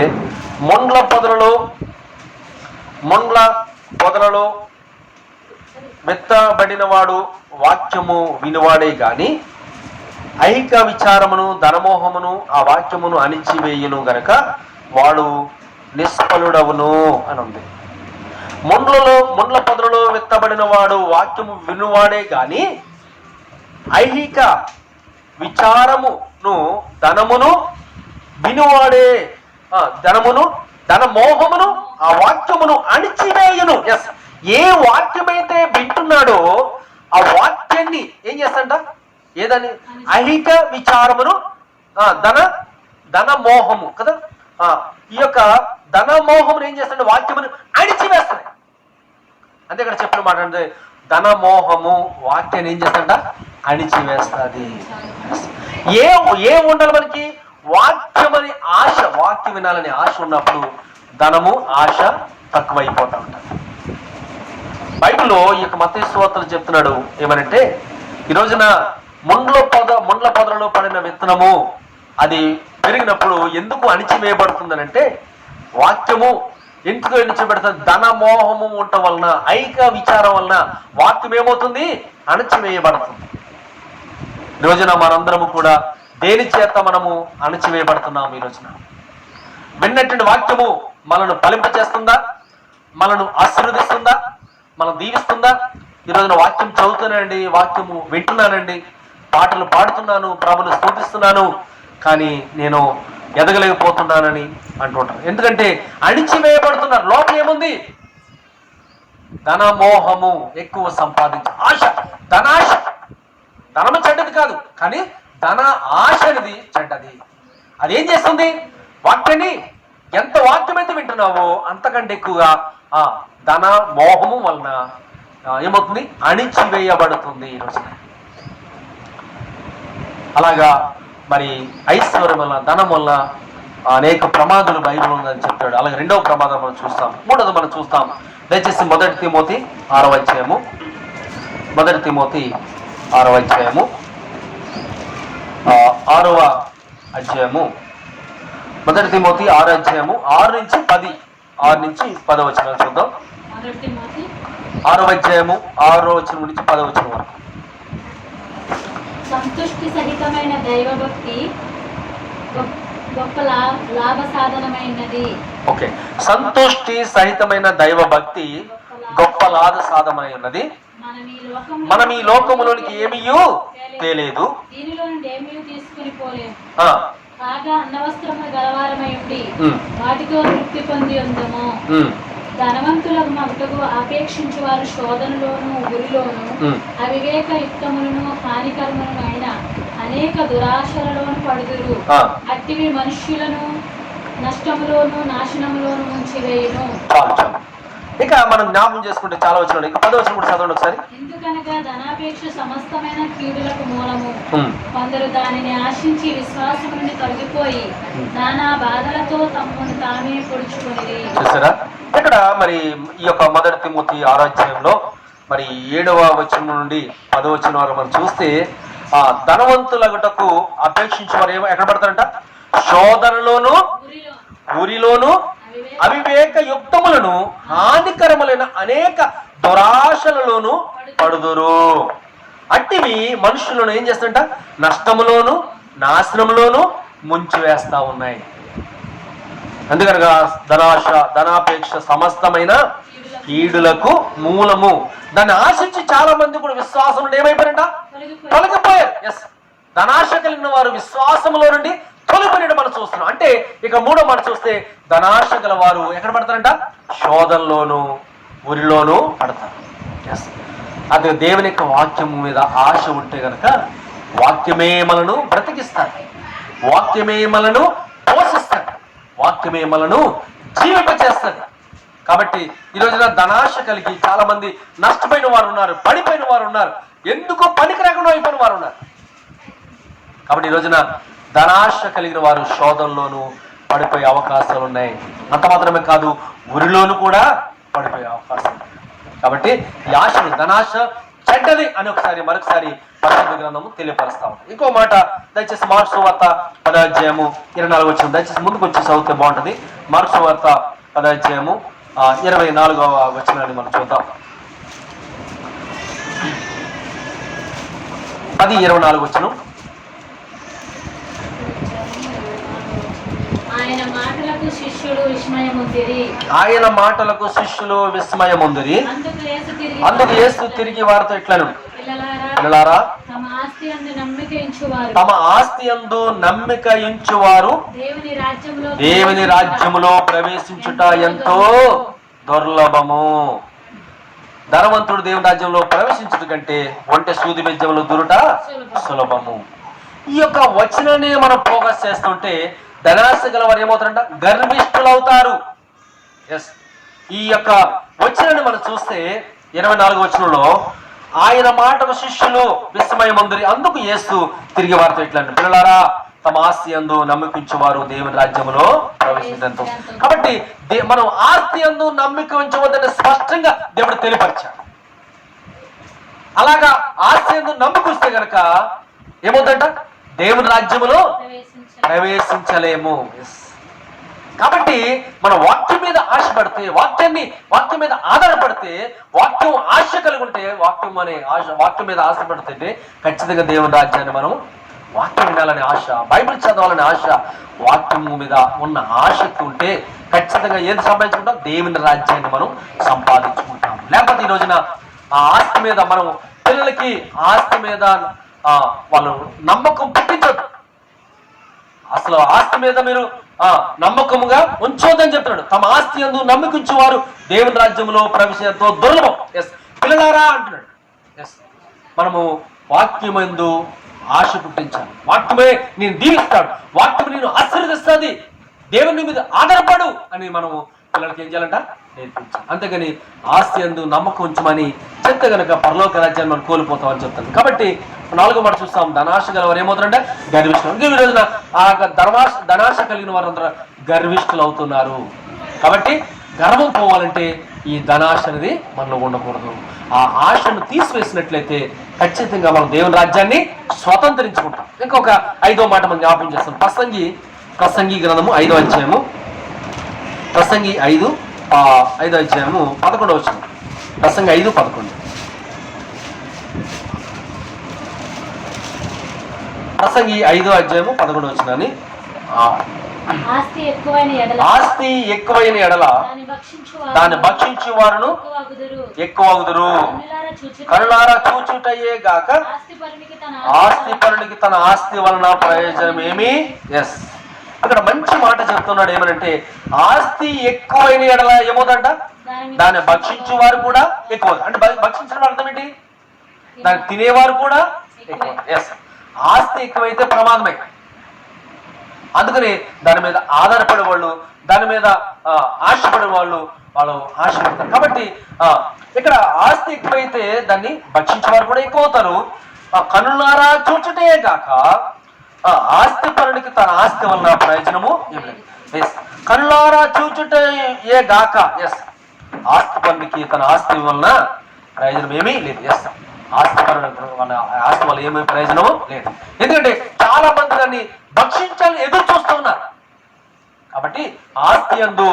మొండ్ల పొదలలో మెత్తబడినవాడు వాక్యము వినువాడే గాని ఐహిక విచారమును ధనమోహమును ఆ వాక్యమును అణిచివేయును గనక వాడు నిష్ఫలుడవును అని ఉంది. మొండ్ల పొదలలో మెత్తబడిన వాడు వాక్యము వినువాడే గాని ఐహిక విచారమును ధనమును వినువాడే, ధనమోహమును ఆ వాక్యమును అణిచివేయును. ఎస్, ఏ వాక్యమైతే వింటున్నాడో ఆ వాక్యాన్ని ఏం చేస్తాడ, ఏదని ఐహిక విచారమును ధనమోహము కదా, ఈ యొక్క ధనమోహమును ఏం చేస్తాడు, వాక్యమును అణిచివేస్తాడు. అంతే ఇక్కడ చెప్పిన మాట అంటే, ధనమోహము వాక్యాన్ని ఏం చేస్తాడ, అణిచివేస్తుంది. ఏ ఉండాలి మనకి, వాక్యమని ఆశ, వాక్యం వినాలని ఆశ ఉన్నప్పుడు ధనము ఆశ తక్కువైపోతా ఉంటుంది. బైబిల్లో ఈ యొక్క మత్తయి సువార్తలో చెప్తున్నాడు ఏమనంటే, ఈ రోజున ముండ్ల పొదలలో పడిన విత్తనము అది పెరిగినప్పుడు ఎందుకు అణిచివేయబడుతుందనంటే, వాక్యము ఎందుకు అణిచివేయబడుతుంది, ధనమోహము ఉండటం వలన, ఐక విచారం వలన వాక్యం ఏమవుతుంది, అణచివేయబడుతుంది. ఈ రోజున మనందరము కూడా దేని చేత మనము అణచివేయబడుతున్నాము? ఈ రోజున విన్నటువంటి వాక్యము మనను ఫలింపచేస్తుందా, మనను ఆశీర్వదిస్తుందా, మనం దీవిస్తుందా? ఈ రోజున వాక్యం చదువుతానండి, వాక్యము వింటున్నానండి, పాటలు పాడుతున్నాను, ప్రభును స్తుతిస్తున్నాను, కానీ నేను ఎదగలేకపోతున్నానని అంటుంటారు. ఎందుకంటే అణిచివేయబడుతున్నారు. లోపల ఏముంది, ధనమోహము, ఎక్కువ సంపాదించే ఆశ, ధనాశ. ధనము చెడ్డది కాదు, కానీ ధన ఆశ అనేది చెడ్డది. అదేం చేస్తుంది, వాక్యాన్ని ఎంత వాక్యమైతే వింటున్నావో అంతకంటే ఎక్కువగా ధన మోహము వలన ఏమవుతుంది, అణిచివేయబడుతుంది ఈ రోజున. అలాగా మరి ఐశ్వర్యం వల్ల, ధనం వల్ల అనేక ప్రమాదాలు బైబిల్ ఉందని చెప్పాడు. అలాగే రెండవ ప్రమాదం మనం చూస్తాం. మూడోది మనం చూస్తాం. దయచేసి 1 తిమోతి 6వ అధ్యాయము, 1 తిమోతి 6వ అధ్యాయము 6వ అధ్యాయము 1 తిమోతి 6వ అధ్యాయము 6 నుంచి 10 వచనాలు చూద్దాం. 6వ అధ్యాయము 6వ వచనం నుంచి 10వ వచనం వరకు. సంతుష్టి సహితమైన దైవభక్తి గొప్ప లాభ సాధనమైనది. ఓకే, సంతుష్టి సహితమైన దైవ భక్తి గొప్ప లాభ సాధనమైనది. మనం ఈ లోకములోనికి ఏమీయూ తేలేదు, దీనిలో నుండి ఏమీ తీసుకుని పోలేము. కాగా అన్నవస్త్రములు గలవారమై ఉండి వాటితో తృప్తి పొంది ఉందము. ధనవంతుల మటుకు ఆపేక్షించు వారు శోధనలోను, గురిలోను, అవివేక యుక్తములను, హానికరములను అయిన అనేక దురాశలలోను పడుదురు. ఆ, అట్టివి మనుష్యులను నష్టములోను నాశనములోను ఉంచివేయును. చాలు చాలు. ఇక మనం జ్ఞాపకం చేసుకుంటే చాలా వచ్చినాడు. ఇక 10వ వచనం కూడా చదవండి ఒకసారి. ఎందుకనగా ధనాపేక్ష సమస్తమైన కీడులకు మూలము. ఉమ్, కొందరు దానిని ఆశించి విశ్వాసం నుండి తొలగిపోయి నానా బాధలతో తమను తామే పొడుచుకొనిరి. చూసారా ఇక్కడ మరి ఈ యొక్క మొదటి తిమోతి 6వ అధ్యాయంలో మరి 7వ వచనం నుండి 10వ వచనం వరకు మనం చూస్తే ఆ ధనవంతులగుటకు అపేక్షించి వారు ఎక్కడ పడతారంట? శోధనలోను ఊరిలో ఊరిలోను అవివేక యుక్తములను హానికరములైన అనేక దురాశలలోను పడుదురు. అట్టివి మనుషులను ఏం చేస్తుంట? నష్టములోను నాశనములోను ముంచివేస్తా ఉన్నాయి. అందుకనగా ధనాపేక్ష సమస్తమైన కీడులకు మూలము. దాన్ని ఆశించి చాలా మంది కూడా విశ్వాసం నుండి ఏమైపోయారంట? తొలగిపోయారు. ఎస్, ధనాశ కలిగిన వారు విశ్వాసంలో నుండి తొలగిపోయినట్టు మనం చూస్తున్నాం. అంటే ఇక 3వ మాట చూస్తే ధనాశ గల వారు ఎక్కడ పడతారంట? శోధనలోను ఊరిలోను పడతారు. ఎస్, అది దేవుని యొక్క వాక్యం మీద ఆశ ఉంటే గనక వాక్యమే మనను బ్రతికిస్తారు, వాక్యమే మనను పోషిస్తారు, వాక్యమే మనను జీవింపచేస్తుంది. కాబట్టి ఈ రోజున ధనాశ కలిగి చాలా మంది నష్టపోయిన వారు ఉన్నారు, పడిపోయిన వారు ఉన్నారు, ఎందుకో పనికి రాకుండా అయిపోయిన వారు ఉన్నారు. కాబట్టి ఈ రోజున ధనాశ కలిగిన వారు శోధనలోను పడిపోయే అవకాశాలు ఉన్నాయి. అంత మాత్రమే కాదు, ఉరిలోను కూడా పడిపోయే అవకాశం ఉంది. కాబట్టి ఈ ఆశని, ధనాశ చెడ్డది అని మరొకసారి పరిశుద్ధ గ్రంథము తెలియపరుస్తా ఉంది. ఇంకో మాట దయచేసి మార్క్స్ సువార్త 10వ అధ్యాయము 24వ వచనం దయచేసి ముందుకు వచ్చి చదివితే బాగుంటుంది. మార్క్స్ సువార్త 10వ అధ్యాయము 24వ వచనాన్ని మనం చూద్దాం. 10:24 వచనం. ఆయన మాటలకు శిష్యులు విస్మయముందిరి. ఆయన మాటలకు శిష్యులు విస్మయముందిరి. అందుకు యేసు తిరిగి వారితో ఇట్లను, పిల్లలారా, తమ ఆస్తి యందు నమ్మిక ఇంచువారు దేవుని రాజ్యములో ప్రవేశించుట ఎంతో దుర్లభము. ధనవంతుడు దేవుని రాజ్యంలో ప్రవేశించుట కంటే ఒంటె సూది బెజ్జంలో దూరుట సులభము. ఈ యొక్క వచనాన్ని మనం ఫోకస్ చేస్తుంటే ధనాశ గల వారు ఏమవుతారంట? గర్విష్ఠులు అవుతారు. ఎస్, ఈ యొక్క వచనాన్ని మనం చూస్తే 24వ వచనంలో ఆయన మాటకు శిష్యులు విస్మయముందిరి. అందుకు యేసు తిరిగి వారితో ఇట్లా, పిల్లలారా, తమ ఆస్తి యందు నమ్మికించువారు దేవుని రాజ్యములో ప్రవేశించడంతో. కాబట్టి మనం ఆస్తి యందు నమ్మిక ఉంచవద్దని స్పష్టంగా దేవుడు తెలియపరిచాడు. అలాగా ఆస్తి యందు నమ్మికొస్తే గనక ఏమవుతుందంట? దేవుని రాజ్యములో ప్రవేశించలేము. కాబట్టి మన వాక్యం మీద ఆశపడితే, వాక్యం మీద ఆధారపడితే, వాక్యం ఆశ కలిగి ఉంటే, వాక్యం మీద ఆశపడితే ఖచ్చితంగా దేవుని రాజ్యాన్ని మనం వాక్యం వినాలనే ఆశ, బైబిల్ చదవాలనే ఆశ, వాక్యం మీద ఉన్న ఆసక్తి ఉంటే ఖచ్చితంగా ఏది సంపాదించుకుంటాం? దేవుని రాజ్యాన్ని మనం సంపాదించుకుంటాం. లేకపోతే ఈ రోజున ఆ ఆస్తి మీద మనం పిల్లలకి ఆస్తి మీద వాళ్ళు నమ్మకం పుట్టించొద్దు. అసలు ఆస్తి మీద మీరు నమ్మకముగా ఉంచొద్దని చెప్తున్నాడు. తమ ఆస్తి యందు నమ్మకించువారు దేవుని రాజ్యంలో ప్రవేశంతో దుర్లభం. ఎస్, పిల్లలారా అంటున్నాడు. ఎస్, మనము వాక్యమందు ఆశ పుట్టించాలి. వాక్యమే నేను దీవిస్తాడు, వాక్యం నేను ఆశీర్వదిస్తుంది, దేవుని మీద ఆధారపడు అని మనము పిల్లలకి ఏం చేయాలంట? నేర్పించాలి. అంతేగాని ఆస్తి యందు నమ్మకం ఉంచమని చెప్తే గనక పరలోక రాజ్యాన్ని మనం కోల్పోతామని చెప్తాను. కాబట్టి 4వ మాట చూస్తాం, ధనాశ గల వారు ఏమవుతారంటే గర్విష్ఠులు. ఈ రోజున ఆ ధనాశ కలిగిన వారందరూ గర్విష్ఠులు అవుతున్నారు. కాబట్టి గర్వం పోవాలంటే ఈ ధనాశ అనేది మనలో ఉండకూడదు. ఆ ఆశను తీసివేసినట్లయితే ఖచ్చితంగా మనం దేవుని రాజ్యాన్ని స్వతంత్రించుకుంటాం. ఇంకొక 5వ మాట మనం జ్ఞాపకం చేస్తాం. ప్రసంగి గ్రంథము 5వ అధ్యాయము, ప్రసంగి 5వ అధ్యాయము 11వ వచనం. ప్రసంగి 5:11. ప్రసంగి 5వ అధ్యాయము 11వ వచనాన్ని. ఆస్తి ఎక్కువైన ఎడల దాన్ని భక్షించు వారును ఎక్కువగుదురు. కనులారా చూచుటయే గాక ఆస్తిపరునికి తన ఆస్తి వలన ప్రయోజనం ఏమి? ఎస్, అక్కడ మంచి మాట చెప్తున్నాడు. ఏమనంటే ఆస్తి ఎక్కువైన ఎడల ఏమవుతుందంట? దాన్ని భక్షించు వారు కూడా ఎక్కువ. అంటే భక్షించడం అర్థం ఏంటి? దాన్ని తినేవారు కూడా ఎక్కువ. ఎస్, ఆస్తి ఎక్కువైతే ప్రమాదమే. అందుకని దాని మీద ఆధారపడే వాళ్ళు, దాని మీద ఆశపడే వాళ్ళు ఆశపడతారు. కాబట్టి ఇక్కడ ఆస్తి ఎక్కువైతే దాన్ని భక్షించే వారు కూడా ఎక్కువ అవుతారు. కనులారా చూచుటే గాక ఆస్తి పరునికి తన ఆస్తి వలన ప్రయోజనము ఏం లేదు. కనులారా చూచుటే గాక ఆస్తి పరునికి తన ఆస్తి వలన ప్రయోజనం ఏమీ లేదు. ఆస్తి వల్ల ఏమీ ప్రయోజనము లేదు. ఎందుకంటే చాలా మంది దాన్ని భక్షించాలని ఎదురు చూస్తూ ఉన్నారు. కాబట్టి ఆస్తి యందు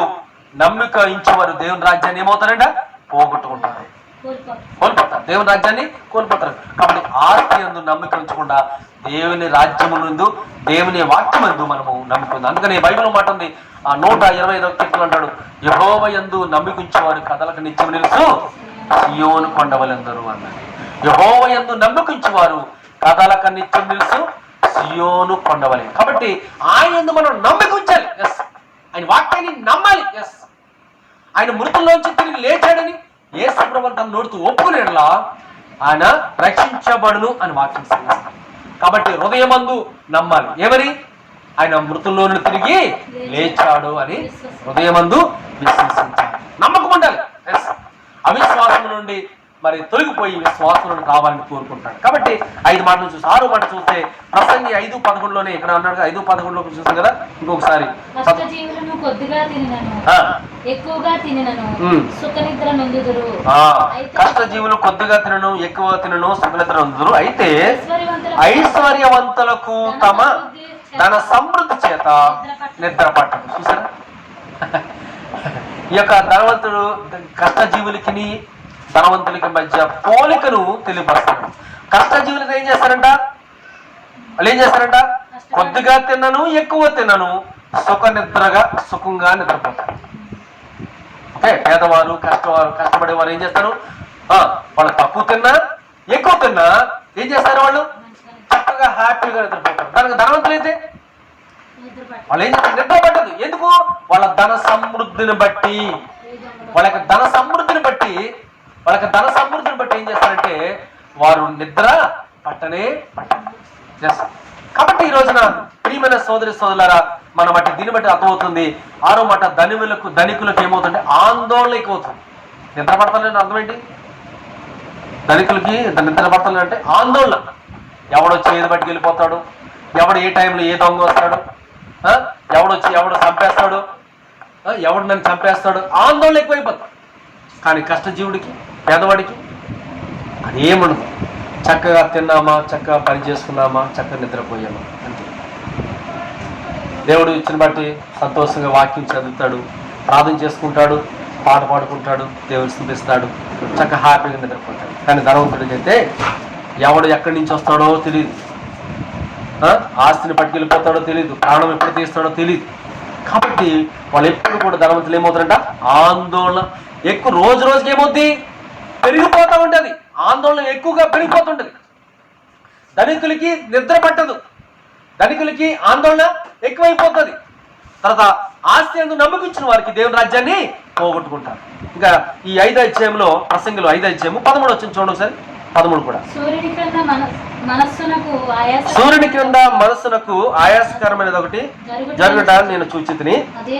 నమ్మిక ఉంచేవారు దేవుని రాజ్యాన్ని ఏమవుతారంట? పోగొట్టుకుంటారు, కోల్పోతారు. దేవుని రాజ్యాన్ని కోల్పోతారు. కాబట్టి ఆస్తి యందు నమ్మిక ఉంచకుండా దేవుని రాజ్యము నందు, దేవుని వాక్యమందు మనము నమ్ముకుందాం. అందుకని బైబిల్ మాట ఉంది, 125వ కీర్తన అంటాడు, యెహోవా యందు నమ్మిక ఉంచేవారు కదలకు నిత్యం నిలుసు సీయోను కొండవలెందరూ అన్నాడు. యెహోవా యందు నమ్మిక ఉంచేవారు కదలకు నిత్యం నిలుసు సీయోను కొండవలె. కాబట్టి ఆయన యందు మనం నమ్మిక ఉంచాలి. ఆయన వాక్యాన్ని నమ్మాలి. ఆయన మృతుల్లోంచి తిరిగి లేచాడని యేసు ప్రభువు తన నోటితో ఒప్పుకునేలా ఆయన రక్షించబడును అని వాక్యం సెలవిస్తాడు. కాబట్టి హృదయమందు నమ్మాలి. ఏమని? ఆయన మృతుల్లో నుండి తిరిగి లేచాడు అని హృదయమందు విశ్వసించాలి. నమ్మకం ఉండాలి. అవిశ్వాసం నుండి మరి తొలగిపోయి విశ్వాసం నుండి రావాలని కోరుకుంటాడు. కాబట్టి 5 మాటలు చూసి 6వ మాట చూస్తే ప్రసంగి 5:11 ఇక్కడ అన్నాడు. 5:11 చూసాం కదా. ఇంకొకసారి కష్టజీవులను కొద్దిగా తినినను ఎక్కువగా తినినను సుఖనిద్ర నొందుదురు. కష్టజీవులు కొద్దిగా తినను ఎక్కువ తినను సుఖనిద్ర నొందుదురు. అయితే ఐశ్వర్యవంతులకు తమ ధన సమృద్ధి చేత నిద్ర పట్టదు. చూసారా? ఈ యొక్క ధనవంతుడు కష్టజీవులకి ధనవంతులకి మధ్య పోలికను తెలియపరుస్తాడు. కష్టజీవులకు ఏం చేస్తారంట? వాళ్ళు ఏం చేస్తారంట? కొద్దిగా తిన్నను ఎక్కువ తిన్నను సుఖంగా నిద్రపోతారు. ఓకే, పేదవారు కష్టపడేవారు ఏం చేస్తారు? వాళ్ళు తక్కువ తిన్నా ఎక్కువ తిన్నా ఏం చేస్తారు? వాళ్ళు చక్కగా హ్యాపీగా నిద్రపోతారు. దానికి ధనవంతులైతే వాళ్ళు ఏం చేస్తారు? నిద్ర పట్టదు. ఎందుకు? వాళ్ళ ధన సమృద్ధిని బట్టి ఏం చేస్తారంటే వారు నిద్ర పట్టనే పట్టదు. కాబట్టి ఈ రోజున ప్రియమైన సోదరులారా, మన బట్టి దీన్ని బట్టి అర్థమవుతుంది. 6వ మాట, ధనికులకు ఏమవుతుంది? ఆందోళన ఎక్కువవుతుంది. నిద్ర పడతలేని అర్థం ఏంటి? ధనికులకి నిద్ర పడతలే అంటే ఆందోళన. ఎవడొచ్చి ఏది బట్టి వెళ్ళిపోతాడు, ఎవడు ఏ టైంలో ఏ దొంగ వస్తాడు, ఎవడొచ్చి ఎవడు చంపేస్తాడు, ఎవడు నన్ను చంపేస్తాడు, ఆందోళన ఎక్కువైపోతాడు. కానీ కష్టజీవుడికి, పేదవాడికి అదేముండదు. చక్కగా తిన్నామా, చక్కగా పని చేసుకున్నామా, చక్కగా నిద్రపోయామా, అంతే. దేవుడు ఇచ్చిన బట్టి సంతోషంగా వాక్యం చదువుతాడు, ప్రార్థన చేసుకుంటాడు, పాట పాడుకుంటాడు, దేవుడు స్తుతిస్తాడు, చక్కగా హ్యాపీగా నిద్రపోతాడు. కానీ ధనవంతుడికి అయితే ఎవడు ఎక్కడి నుంచి వస్తాడో తెలియదు, ఆస్తిని పట్టుకెళ్ళిపోతాడో తెలియదు, ప్రాణం ఎప్పుడు తీస్తాడో తెలియదు. కాబట్టి వాళ్ళు ఎప్పుడు కూడా ధనవంతులు ఏమవుతారంట? ఆందోళన ఎక్కువ, రోజు రోజుకి ఏమవుద్ది? పెరిగిపోతూ ఉంటుంది. ఆందోళన ఎక్కువగా పెరిగిపోతుంటది. ధనికులకి నిద్ర పట్టదు, ధనికులకి ఆందోళన ఎక్కువైపోతుంది. తర్వాత ఆస్తి యందు నమ్మకించిన వారికి దేవుని రాజ్యాన్ని పోగొట్టుకుంటారు. ఇంకా ఈ 5వ అధ్యాయంలో ప్రసంగిలో 5వ అధ్యాయము 13 వచ్చింది చూడండి ఒకసారి. 13 కూడా సూర్యుని క్రింద మనస్సునకు ఆయాసకరమైనది ఒకటి జరుగుట నేను చూచితిని.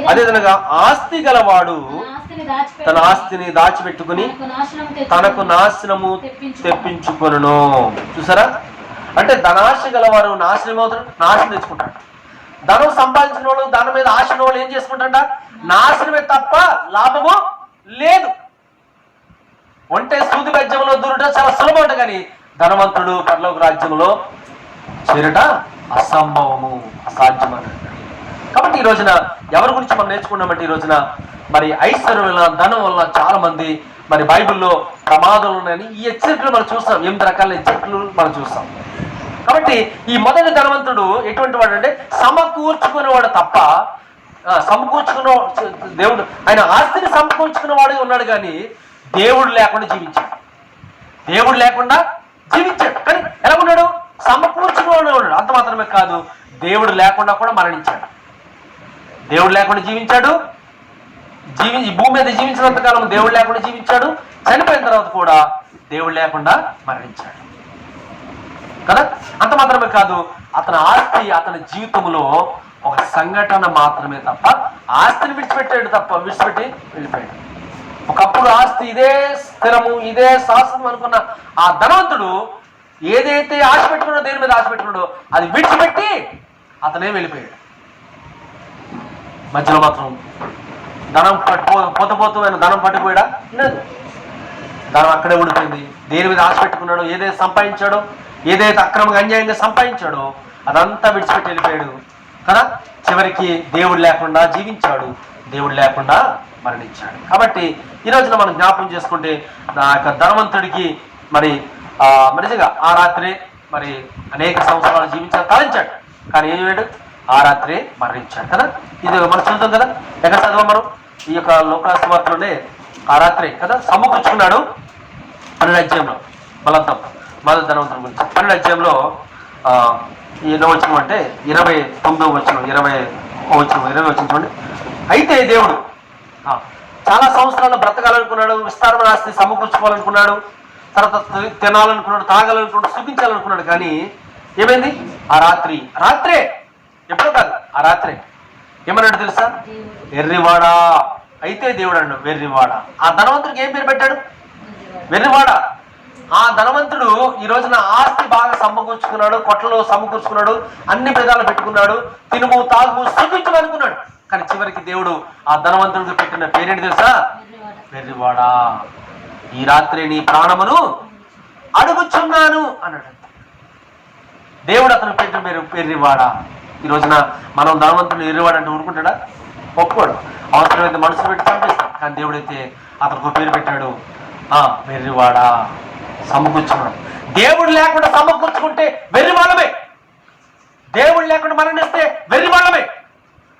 అదేవిధంగా ఆస్తి గలవాడు తన ఆస్తిని దాచిపెట్టుకుని తనకు నాశనము తెప్పించుకొనును. చూసారా? అంటే ధనాశ గలవారు నాశనం అవుతారు, నాశనం తెచ్చుకుంటాడు. ధనం సంపాదించిన వాళ్ళు, దాని మీద ఆశ వాళ్ళు ఏం చేసుకుంటాడ? నాశనమే తప్ప లాభము లేదు. ఒంటే సూది రాజ్యంలో దూరట చాలా సులభం, కానీ ధనవంతుడు పరలోక రాజ్యంలో చేరట అసంభవము, అసాధ్యమైన. కాబట్టి ఈ రోజున ఎవరి గురించి మనం నేర్చుకున్నామంటే, ఈ రోజున మరి ఐశ్వర్యం వల్ల, ధనం వల్ల చాలా మంది మరి బైబిల్లో ప్రమాదాలు ఉన్నాయని ఈ హెచ్చరికలు మనం చూస్తాం. 8 రకాల హెచ్చరికలు మనం చూస్తాం. కాబట్టి ఈ మొదటి ధనవంతుడు ఎటువంటి వాడు అంటే సమకూర్చుకునేవాడు తప్ప, సమకూర్చుకున్న దేవుడు ఆయన ఆస్తిని సమకూర్చుకునేవాడు ఉన్నాడు, కానీ దేవుడు లేకుండా జీవించాడు. కానీ ఎలా ఉన్నాడు? సమకూర్చుకునేవాడు ఉన్నాడు. అంత మాత్రమే కాదు, దేవుడు లేకుండా కూడా మరణించాడు. దేవుడు లేకుండా జీవించాడు, భూమి మీద జీవించినంత కాలం దేవుడు లేకుండా జీవించాడు. చనిపోయిన తర్వాత కూడా దేవుడు లేకుండా మరణించాడు. కదా. అంత మాత్రమే కాదు, అతని ఆస్తి అతని జీవితంలో ఒక సంఘటన మాత్రమే తప్ప ఆస్తిని విడిచిపెట్టి వెళ్ళిపోయాడు. ఒకప్పుడు ఆస్తి ఇదే స్థిరము, ఇదే శాశ్వతం అనుకున్న ఆ ధనవంతుడు ఏదైతే ఆశ పెట్టుకున్నాడో, దేని మీద ఆశ పెట్టుకున్నాడో అది విడిచిపెట్టి అతనే వెళ్ళిపోయాడు. మధ్యలో మాత్రం ధనం పోతూ ఆయన ధనం పట్టుకుపోయాడా? లేదు, ధనం అక్కడే ఉండిపోయింది. దేని మీద ఆశ పెట్టుకున్నాడో, ఏదైతే సంపాదించాడో, ఏదైతే అక్రమంగా అన్యాయంగా సంపాదించాడో అదంతా విడిచిపెట్టి వెళ్ళిపోయాడు కదా. చివరికి దేవుడు లేకుండా జీవించాడు, దేవుడు లేకుండా మరణించాడు. కాబట్టి ఈ రోజున మనం జ్ఞాపకం చేసుకుంటే ఆ యొక్క ధనవంతుడికి మరి నిజంగా ఆ రాత్రి మరి అనేక సంవత్సరాలు జీవించాడు, తలంచాడు. కానీ ఏం చేయడు, ఆ రాత్రి మరణించాడు కదా. ఇది మనం చూద్దాం కదా. ఎక్కడ చదవం మనం? ఈ యొక్క లోకాసు వార్తలోనే ఆ రాత్రి కదా సమకూర్చుకున్నాడు. 12వ అధ్యాయంలో బలద్దాం మొదటి ధనవంతుని గురించి 12వ అధ్యాయంలో ఎన్నో వచనం అంటే 29వ వచనం, 20వ వచనం చూడండి. అయితే దేవుడు చాలా సంవత్సరాలు బ్రతకాలనుకున్నాడు, విస్తారమైన ఆస్తి సమకూర్చుకోవాలనుకున్నాడు, తర్వాత తినాలనుకున్నాడు, తాగాలనుకున్నాడు, సుఖించాలనుకున్నాడు. కానీ ఏమైంది? ఆ రాత్రే ఎప్పుడు కాదు, ఆ రాత్రే ఏమన్నాడు తెలుసా? వెర్రివాడా. అయితే దేవుడు అన్నాడు వెర్రివాడా. ఆ ధనవంతుడికి ఏం పేరు పెట్టాడు? వెర్రివాడా. ఆ ధనవంతుడు ఈ రోజున ఆస్తి బాగా సమకూర్చుకున్నాడు, కొట్లలో సమకూర్చుకున్నాడు, అన్ని విధాలు పెట్టుకున్నాడు, తినుము తాగు సుఖించు అనుకున్నాడు. కానీ చివరికి దేవుడు ఆ ధనవంతుడికి పెట్టిన పేరేంటి తెలుసా? వెర్రివాడా, ఈ రాత్రి నీ ప్రాణమును అడుగుచున్నాను అన్నాడు. దేవుడు అతను పెట్టిన పేరు వెర్రివాడా. ఈ రోజున మనం ధనవంతుడు ఎర్రివాడు అంటే ఊరుకుంటాడా? ఒప్పుకోడు. అవసరమైతే మనసులో పెట్టి చంపేస్తాం. కానీ దేవుడైతే అతనికి పేరు పెట్టాడు, వెర్రివాడా, సమకూర్చున్నాడు. దేవుడు లేకుండా సమకూర్చుకుంటే వెర్రివాళ్ళమే, దేవుడు లేకుండా మరణిస్తే వెర్రివాళ్ళమే.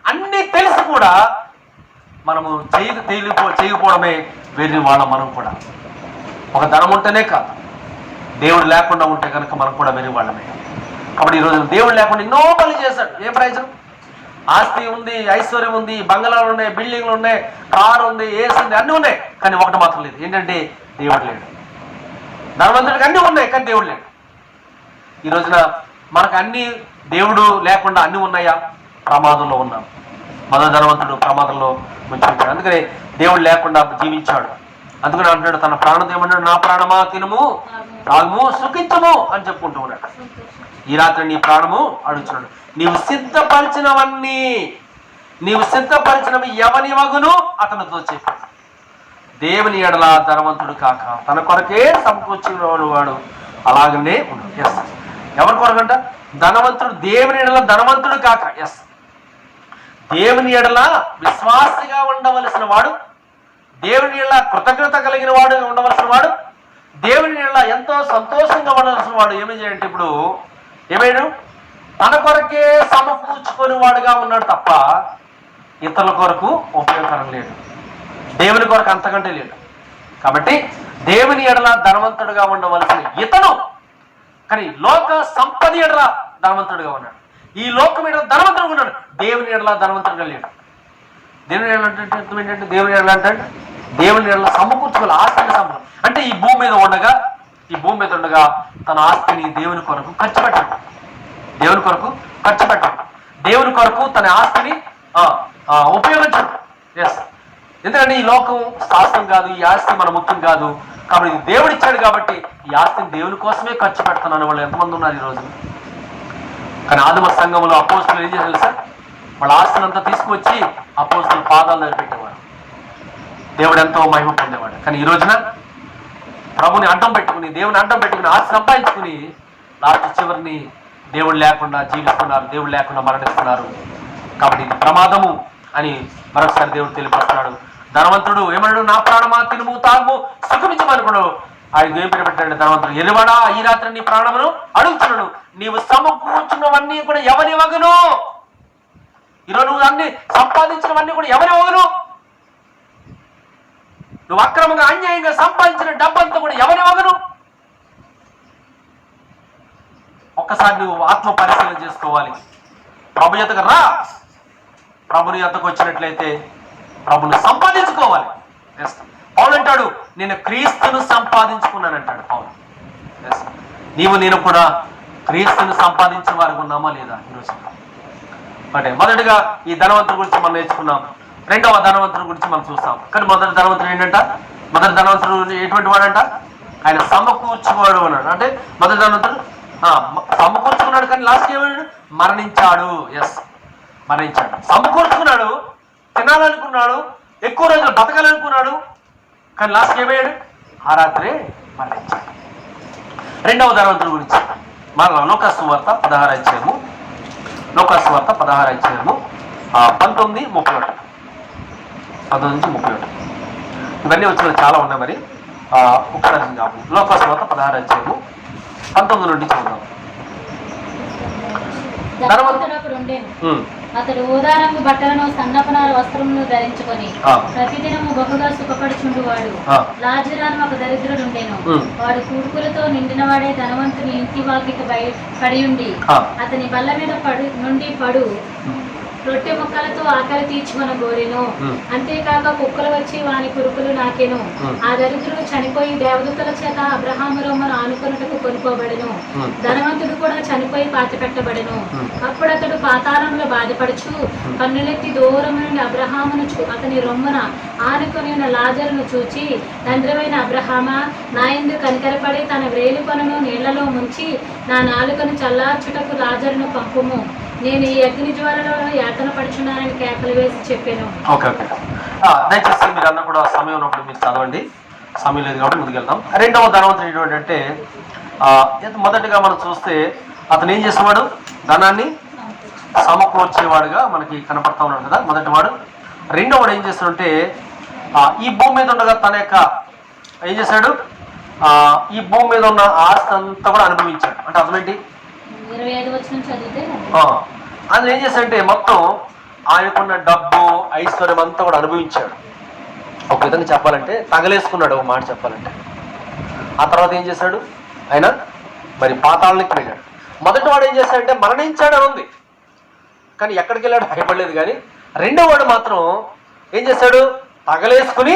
అన్నీ తెలిసి కూడా మనము చేయకపోవడమే వెర్రివాళ్ళం. మనం కూడా ఒక ధనం ఉంటేనే కాదు, దేవుడు లేకుండా ఉంటే కనుక మనం కూడా వెర్రివాళ్ళమే. కాబట్టి ఈరోజు దేవుడు లేకుండా ఎన్నో పనులు చేశాడు. ఏం ప్రయోజనం? ఆస్తి ఉంది, ఐశ్వర్యం ఉంది, బంగళాలు ఉన్నాయి, బిల్డింగ్లు ఉన్నాయి, కారు ఉంది, ఏసీ ఉంది, అన్నీ ఉన్నాయి. కానీ ఒకటి మాత్రం లేదు. ఏంటంటే దేవుడు లేడు. ధనవంతుడికి అన్నీ ఉన్నాయి కానీ దేవుడు లేడు. ఈ రోజున మనకు అన్ని దేవుడు లేకుండా అన్నీ ఉన్నాయా? ప్రమాదంలో ఉన్నాం. మొదటి ధనవంతుడు ప్రమాదంలో ముంచుకుంటాడు. అందుకని దేవుడు లేకుండా జీవించాడు. అందుకని అంటున్నాడు, తన ప్రాణం ఏమన్నాడు? నా ప్రాణమా తినుము తాగుము సుఖించము అని చెప్పుకుంటూ ఉన్నాడు. ఈ రాత్రి నీ ప్రాణము అడుగుతున్నాడు. నీవు సిద్ధపరిచినవి ఎవని వగును అతనితో చెప్పాడు. దేవుని ఎడల ధనవంతుడు కాక తన కొరకే సమకూర్చుకునేవాడు వాడు అలాగనే ఉన్నాడు. ఎస్, ఎవరి కొరకంట? ధనవంతుడు దేవుని ఎడల ధనవంతుడు కాక, ఎస్, దేవుని ఎడల విశ్వాసిగా ఉండవలసిన వాడు, దేవుని ఎడల కృతజ్ఞత కలిగిన వాడు ఉండవలసిన వాడు, దేవుని ఎడల ఎంతో సంతోషంగా ఉండవలసిన వాడు ఏమి చేయంటే ఇప్పుడు ఏమైనా తన కొరకే సమకూర్చుకొని వాడుగా ఉన్నాడు తప్ప ఇతరుల కొరకు ఉపయోగకరం లేడు. దేవుని కొరకు అంతకంటే లేడు. కాబట్టి దేవుని ఎడల ధనవంతుడుగా ఉండవలసిన ఇతను కానీ లోక సంపద ఎడల ధనవంతుడుగా ఉన్నాడు. ఈ లోకం ఎడల ధనవంతుడుగా ఉన్నాడు, దేవుని ఎడల ధనవంతుడుగా లేడు. దేవుని ఎడల అంటే అర్థం ఏంటంటే, దేవుని ఎడల అంటే దేవుని ఎడల సమకూర్చుకోవాలి. ఆస్తిని సంపద అంటే ఈ భూమి మీద ఉండగా తన ఆస్తిని దేవుని కొరకు ఖర్చు పెట్టాడు. దేవుని కొరకు తన ఆస్తిని ఉపయోగించాడు. ఎస్, ఎందుకంటే ఈ లోకం శాస్త్రం కాదు, ఈ ఆస్తి మన ముఖ్యం కాదు. కాబట్టి ఇది దేవుడు ఇచ్చాడు కాబట్టి ఈ ఆస్తిని దేవుని కోసమే ఖర్చు పెడుతున్నాను వాళ్ళు ఎంతమంది ఉన్నారు ఈరోజు. కానీ ఆదిమ సంఘంలో అపోస్తులు ఏం చేశారు సార్? వాళ్ళ ఆస్తిని అంతా తీసుకువచ్చి అపోస్తుల పాదాల దగ్గర పెట్టేవాడు. దేవుడు ఎంతో మహిమ పొందేవాడు. కానీ ఈ రోజున ప్రభుని అడ్డం పెట్టుకుని, దేవుని అడ్డం పెట్టుకుని ఆస్తి సంపాదించుకుని లాస్ట్ చివరిని దేవుడు లేకుండా జీవిస్తున్నారు, దేవుడు లేకుండా మరణిస్తున్నారు. కాబట్టి ఇది ప్రమాదము అని మరొకసారి దేవుడు తెలియపరుస్తున్నాడు. ధనవంతుడు ఏమన్నాడు? నా ప్రాణమా తినుము తాగుము సుఖమించమనుకున్నాడు. ఆయన ఏం పేరు పెట్టాడు? ధనవంతుడు ఎరువాడా, ఈ రాత్రి నీ ప్రాణమును అడుగుతున్నాడు. నీవు సమకూర్చున్నవన్నీ కూడా ఎవరి వగను? ఈరోజు నువ్వు అన్ని సంపాదించినవన్నీ కూడా ఎవరి వగను? నువ్వు అక్రమంగా అన్యాయంగా సంపాదించిన డబ్బంతా కూడా ఎవరి వగను? ఒక్కసారి నువ్వు ఆత్మ పరిశీలన చేసుకోవాలి. ప్రభు యొద్దకు రా. ప్రభుని యొద్దకు వచ్చినట్లయితే ప్రభుని సంపాదించుకోవాలి. పౌలు అంటాడు, నేను క్రీస్తును సంపాదించుకున్నానంటాడు పౌలు. నేను కూడా క్రీస్తుని సంపాదించిన వారికి ఉన్నామా లేదా ఈరోజు? అంటే మొదటిగా ఈ ధనవంతుడి గురించి మనం నేర్చుకున్నాం. రెండవ ధనవంతుడి గురించి మనం చూస్తాం. కానీ మొదటి ధనవంతుడు ఏంటంట? మొదటి ధనవంతుడు ఎటువంటి వాడంట? ఆయన సమకూర్చుకోవడం అన్నాడు. అంటే మొదటి ధనవంతుడు సమకూర్చుకున్నాడు, కానీ లాస్ట్ ఏమైనాడు? మరణించాడు. ఎస్, మరణించాడు. సమకూర్చుకున్నాడు, తినాలనుకున్నాడు, ఎక్కువ రోజులు బతకాలనుకున్నాడు, కానీ లాస్ట్ ఏమయ్యాడు? ఆ రాత్రే మరణించాడు. రెండవ ధనవంతుడి గురించి మరలా లోకాసు వార్త 16వ అధ్యాయము, లోకాసు వార్త 16వ అధ్యాయము 19:31 నుంచి 31. ఇవన్నీ వచ్చిన చాలా ఉన్నాయి. మరి ఒకసారి లోకాసు వార్త 16వ అధ్యాయము 19 నుండి చూద్దాం. అతడు ఊదా రంగు బట్టలను సన్నపనార వస్త్రమును ధరించుకొని ప్రతిదినము బహుగా సుఖపడుచుండువాడు. లాజరు ఒక దరిద్రుడు ఉండేను. వాడు కూడుకులతో నిండిన వాడే ధనవంతుని ఇంటి వాకిట పడియుండి అతని బల్ల మీద పడు రొట్టె ముక్కలతో ఆకలి తీర్చుమన గోరెను. అంతేకాక కుక్కలు వచ్చి వాని కురుకులు నాకెను. ఆ దరిద్రుడు చనిపోయి దేవదూతల చేత అబ్రహాము రొమ్మను ఆనుకొనుటకు కొనుకోబడెను. ధనవంతుడు కూడా చనిపోయి పాతిపెట్టబడెను. అప్పుడు అతడు పాతాళంలో బాధపడుచు కన్నులెత్తి దూరం నుండి అబ్రహామును అతని రొమ్మన ఆనుకొని ఉన్న లాజరును చూచి, తండ్రివైన అబ్రహామా, నా యందు కనికరపడి తన వ్రేలి కొనను నీళ్లలో ముంచి నా నాలుకను చల్లార్చుటకు లాజరును పంపుము. నేను ఈ అగ్ని జ్వాలలో యాతన పడుచున్నానని కేకలు వేసి చెప్పాను. ఓకే ఓకే, దయచేసి మీరు అన్న కూడా సమయం ఉన్నప్పుడు మీరు చదవండి. సమయం లేదు కాబట్టి ముందుకెళ్తాం. రెండవ ధనవంతుడు ఏంటంటే మొదటిగా మనం చూస్తే అతను ఏం చేసేవాడు? ధనాన్ని సమకూర్చేవాడుగా మనకి కనపడతా ఉన్నాడు కదా మొదటి వాడు. రెండో వాడు ఏం చేస్తాడంటే ఈ భూమి మీద ఉండగా తన యొక్క ఏం చేశాడు? ఈ భూమి మీద ఉన్న ఆస్తి అంతా కూడా అనుభవించాడు. అంటే అర్థమేంటి? 25 వచనం చదివితే అందులో ఏం చేశాడంటే మొత్తం ఆయనకున్న డబ్బు ఐశ్వర్యం అంతా కూడా అనుభవించాడు. ఒక విధంగా చెప్పాలంటే తగలేసుకున్నాడు, ఒక మాట చెప్పాలంటే. ఆ తర్వాత ఏం చేశాడు? ఆయన మరి పాతాళానికి వెళ్ళాడు. మొదటి వాడు ఏం చేశాడంటే మరణించాడు అని ఉంది, కానీ ఎక్కడికి వెళ్ళాడు భయపడలేదు. కానీ రెండో వాడు మాత్రం ఏం చేశాడు? తగలేసుకుని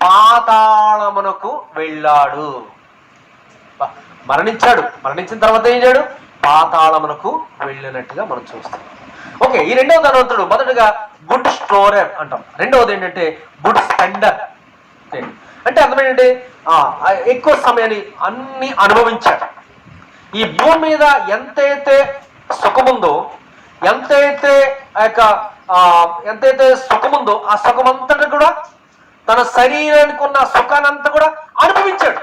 పాతాళమునకు వెళ్ళాడు. మరణించాడు. మరణించిన తర్వాత ఏం చేశాడు? పాతాళమునకు వెళ్ళినట్టుగా మనం చూస్తాం. ఓకే, ఈ రెండవ ధనవంతుడు మొదటగా గుడ్ స్టోరర్ అంటాం. రెండవది ఏంటంటే గుడ్ స్పెండర్. అంటే అర్థమేంటంటే ఎక్కువ సమయాన్ని అన్ని అనుభవించాడు. ఈ భూమి మీద ఎంతైతే సుఖముందో, ఎంతైతే సుఖముందో ఆ సుఖమంతటి కూడా తన శరీరానికి ఉన్న సుఖానంతా కూడా అనుభవించాడు.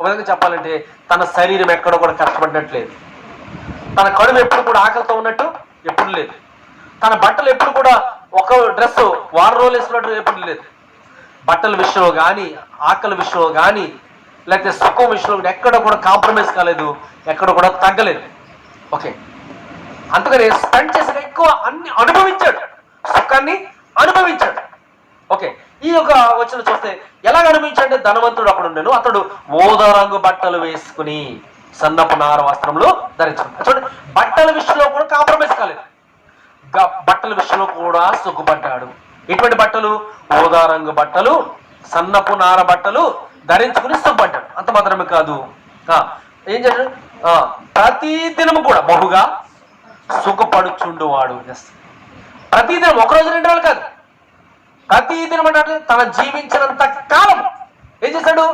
ఒక విధంగా చెప్పాలంటే తన శరీరం ఎక్కడ కూడా కష్టపడినట్లేదు. తన కడుపు ఎప్పుడు కూడా ఆకలితో ఉన్నట్టు ఎప్పుడు లేదు. తన బట్టలు ఎప్పుడు కూడా ఒక డ్రెస్ వారం రోజులు వేసుకున్నట్టు ఎప్పుడు లేదు. బట్టల విషయంలో కానీ, ఆకలి విషయంలో కానీ, లేకపోతే సుఖం విషయంలో ఎక్కడ కూడా కాంప్రమైజ్ కాలేదు, ఎక్కడ కూడా తగ్గలేదు. ఓకే, అందుకని స్పెండ్ చేసిన ఎక్కువ అన్ని అనుభవించాడు, సుఖాన్ని అనుభవించాడు. ఓకే, ఈ యొక్క వచ్చిన చూస్తే ఎలాగ అనుభవించాడంటే ధనవంతుడు అక్కడ ఉండేను. అతడు ఊదా రంగు బట్టలు వేసుకుని సన్నపు నార వస్త్రంలో ధరించుకుంటాడు. చూడండి, బట్టల విషయంలో కూడా కాంప్రమైజ్ కాలేదు, బట్టల విషయంలో కూడా సుఖపడ్డాడు. ఎటువంటి బట్టలు? ఊదా రంగు బట్టలు, సన్నపు నార బట్టలు ధరించుకుని సుఖపడ్డాడు. అంత మాత్రమే కాదు, ఏం చేశాడు? ప్రతి దినము కూడా బహుగా సుఖపడుచుండువాడు. ప్రతిదినం, ఒకరోజు 2 రోజులు కాదు, ప్రతిదినం అంటే తన జీవించినంత కాలం ఏం చేశాడు?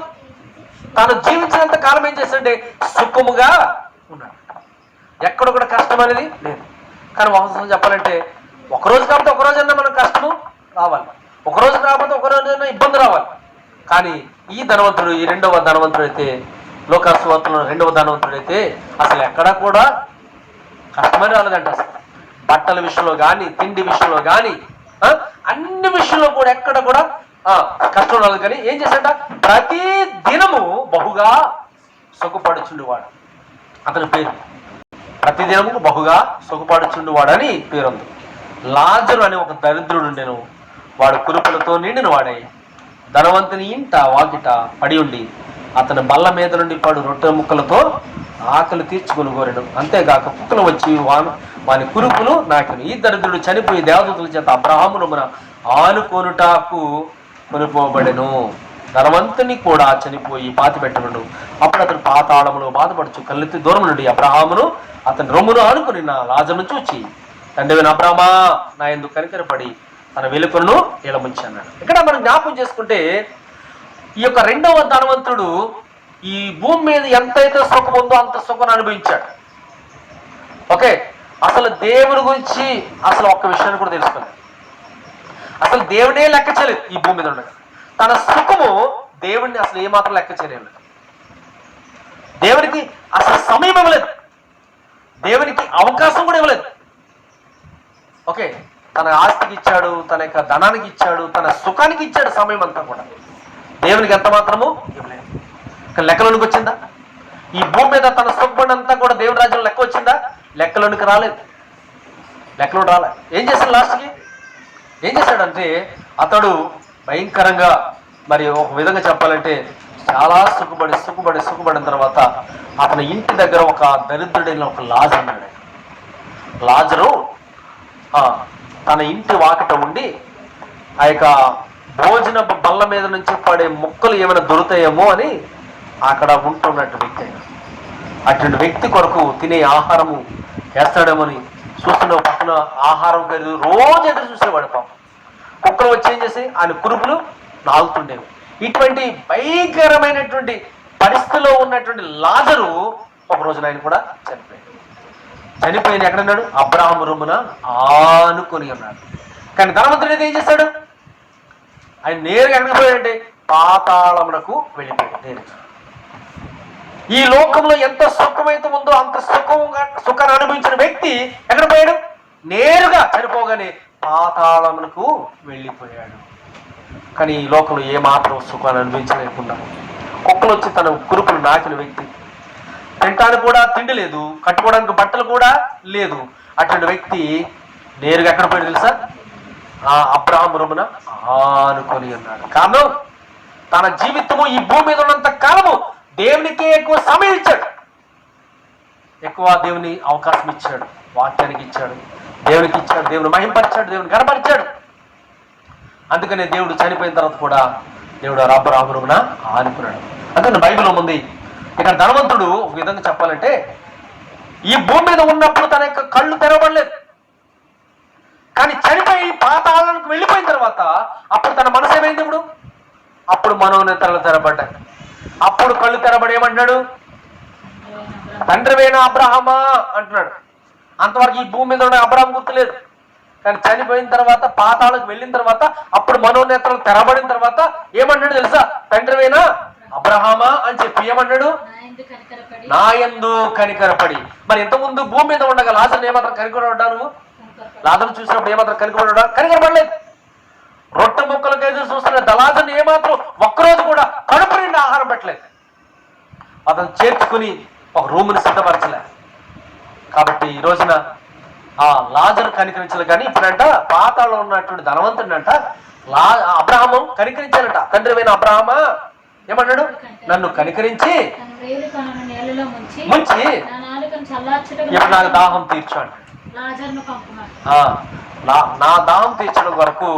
తాను జీవించినంత కాలం ఏం చేశాడంటే సుఖముగా ఉన్నాడు. ఎక్కడ కూడా కష్టం అనేది లేదు. కానీ వాస్తవం చెప్పాలంటే ఒకరోజు కాకపోతే ఒకరోజైనా మనం కష్టము రావాలి, ఒకరోజు కాకపోతే ఒకరోజైనా ఇబ్బంది రావాలి. కానీ ఈ ధనవంతుడు, ఈ రెండవ ధనవంతుడు అయితే, లోకాసు వార్తలో రెండవ ధనవంతుడు అయితే అసలు ఎక్కడా కూడా కష్టమని రాలేదంట. అసలు బట్టల విషయంలో కానీ, తిండి విషయంలో కానీ, అన్ని విషయంలో కూడా ఎక్కడ కూడా కష్టం రాలేదు. కానీ ఏం చేశాడ? ప్రతి దినము బహుగా సుఖపడుచుండువాడు. అతని పేరు ప్రతి దినము బహుగా సుఖపడుచుండువాడు అని పేరుంది. లాజరు అని ఒక దరిద్రుడు ఉండెను. వాడు కురుపులతో నిండిన వాడై ధనవంతుని ఇంట వాకిట పడి ఉండి అతని బల్ల మీద నుండి పడు రొట్టె ముక్కలతో ఆకలి తీర్చుకుని కోరెను. అంతేగాక కుక్కలు వచ్చి వాని కురుపులు నాకెను. ఈ దరిద్రుడు చనిపోయి దేవదూతల చేత అబ్రహామును ఆనుకొనుటకు కొనుకోబడెను. ధనవంతుని కూడా చనిపోయి పాతి పెట్టబడు. అప్పుడు అతను పాతాళములో బాధపడుచు కళ్ళెత్తి దూరం నుండి అబ్రహామును అతని రొమ్మును ఆనుకుని నా లాజరును చూచి, తండ్రివైన అబ్రహామా, నా యందు కనికరపడి తన వెలుకను ఇలముంచి అన్నాడు. ఇక్కడ మనం జ్ఞాపకం చేసుకుంటే ఈ యొక్క రెండవ ధనవంతుడు ఈ భూమి మీద ఎంతైతే సుఖం ఉందో అంత సుఖం అనుభవించాడు. ఓకే, అసలు దేవుని గురించి అసలు ఒక్క విషయాన్ని కూడా తెలుసుకోలేదు. అసలు దేవునే లెక్క చేయలేదు ఈ భూమి మీద ఉండగా. తన సుఖము దేవుడిని అసలు ఏమాత్రం లెక్క చేయలేదు. దేవునికి అసలు సమయం ఇవ్వలేదు, దేవునికి అవకాశం కూడా ఇవ్వలేదు. ఓకే, తన ఆస్తికి ఇచ్చాడు, తన యొక్క ధనానికి ఇచ్చాడు, తన సుఖానికి ఇచ్చాడు సమయం అంతా కూడా. దేవునికి ఎంత మాత్రము ఇవ్వలేదు. లెక్కలోనికి వచ్చిందా? ఈ భూమి మీద తన సుఖపడినంతా కూడా దేవుని రాజ్యంలో లెక్క వచ్చిందా? లెక్కలోనికి రాలేదు, లెక్కలో రాలేదు. ఏం చేశాడు లాస్ట్కి? ఏం చేశాడంటే అతడు భయంకరంగా, మరి ఒక విధంగా చెప్పాలంటే చాలా సుఖపడిన తర్వాత అతని ఇంటి దగ్గర ఒక దరిద్రుడైన ఒక లాజరు అన్నాడు. లాజరు తన ఇంటి వాకిట ఉండి ఆ యొక్క భోజన బల్ల మీద నుంచి పడే ముక్కలు ఏమైనా దొరుకుతాయేమో అని అక్కడ ఉంటున్నట్టు వ్యక్తి. అటువంటి వ్యక్తి కొరకు తినే ఆహారము వేస్తాడేమోని చూస్తున్న పక్కన ఆహారం ఖరీదు రోజు ఎదురు చూసేవాడు. పాపం కుక్కలు వచ్చి ఏం చేసి ఆయన కురుపులు నాగుతుండేవి. ఇటువంటి భయంకరమైనటువంటి పరిస్థితిలో ఉన్నటువంటి లాజరు ఒక రోజున ఆయన కూడా చనిపోయిన ఎక్కడన్నాడు? అబ్రహాము రొమ్మున ఆనుకొని ఉన్నాడు. కానీ ధనవంతుడు ఏం చేశాడు? ఆయన నేరుగా ఎక్కడికి పోయాడంటే పాతాళమునకు వెళ్ళిపోయాడు. ఈ లోకంలో ఎంత సుఖమైతే ఉందో అంత సుఖాన్ని అనుభవించిన వ్యక్తి ఎక్కడ పోయాడు? నేరుగా చనిపోగానే పాతాళమునకు వెళ్ళిపోయాడు. కానీ ఈ లోకంలో ఏమాత్రం సుఖాన్ని అనుభవించలేకుండా కుక్కలు వచ్చి తన కురుపులు నాకిన వ్యక్తి, తింటానికి కూడా తిండి లేదు, కట్టుకోవడానికి బట్టలు కూడా లేదు. అటువంటి వ్యక్తి నేరుగా ఎక్కడ పోయాడు తెలుసా? అబ్రహాము రొమ్మున ఆనుకొని ఉన్నాడు. కారణం తన జీవితము ఈ భూమి మీద ఉన్నంత కాలము దేవునికి ఎక్కువ సమయం ఇచ్చాడు, ఎక్కువ దేవుని అవకాశం ఇచ్చాడు, వాక్యానికి ఇచ్చాడు, దేవునికి ఇచ్చాడు, దేవుని మహింపరిచాడు, దేవుని కనపరిచాడు. అందుకనే దేవుడు చనిపోయిన తర్వాత కూడా దేవుడు అబ్రహాము రొమ్మున ఆనుకున్నాడు. అందుకని బైబిల్లో ఉంది. ఇక్కడ ధనవంతుడు ఒక విధంగా చెప్పాలంటే ఈ భూమి మీద ఉన్నప్పుడు తన యొక్క కళ్ళు తెరవబడలేదు. కానీ చనిపోయి పాతాళానికి వెళ్ళిపోయిన తర్వాత అప్పుడు తన మనసు ఏమైంది? అప్పుడు మనోనేత్రాలు తెరబడ్డాయి. అప్పుడు కళ్ళు తెరబడి ఏమంటున్నాడు? తండ్రివైన అబ్రహామా అంటున్నాడు. అంతవరకు ఈ భూమి మీద ఉన్న అబ్రహాం గుర్తులేదు. కానీ చనిపోయిన తర్వాత పాతాళానికి వెళ్ళిన తర్వాత అప్పుడు మనోనేత్రాలు తెరబడిన తర్వాత ఏమంటాడు తెలుసా? తండ్రివైన అబ్రహామా అని చెప్పి ఏమన్నాడు? నా యందు కనికరపడి. మరి ఇంతకుముందు భూమి మీద ఉండగా లాజరుని ఏమాత్రం కనికరపడ్డా? నువ్వు లాజరుని చూసినప్పుడు ఏమాత్రం కనికరపడలేదు. రొట్టె ముక్కలకి ఎదురు చూస్తున్న లాజరుని ఏమాత్రం ఒక్కరోజు కూడా కడుపు నిండా ఆహారం పెట్టలేదు. అతను చేర్చుకుని ఒక రూముని సిద్ధపరచలే. కాబట్టి ఈ రోజున ఆ లాజరు కనికరించలే. కానీ ఇప్పుడంట పాతాళంలో ఉన్నటువంటి ధనవంతుడంట అబ్రహాము కనికరించాలంట. తండ్రివైన అబ్రహామా ఏమన్నాడు? నన్ను కనికరించి ముంచి ఇప్పుడు నాకు దాహం తీర్చాడు. నా దాహం తీర్చడం వరకు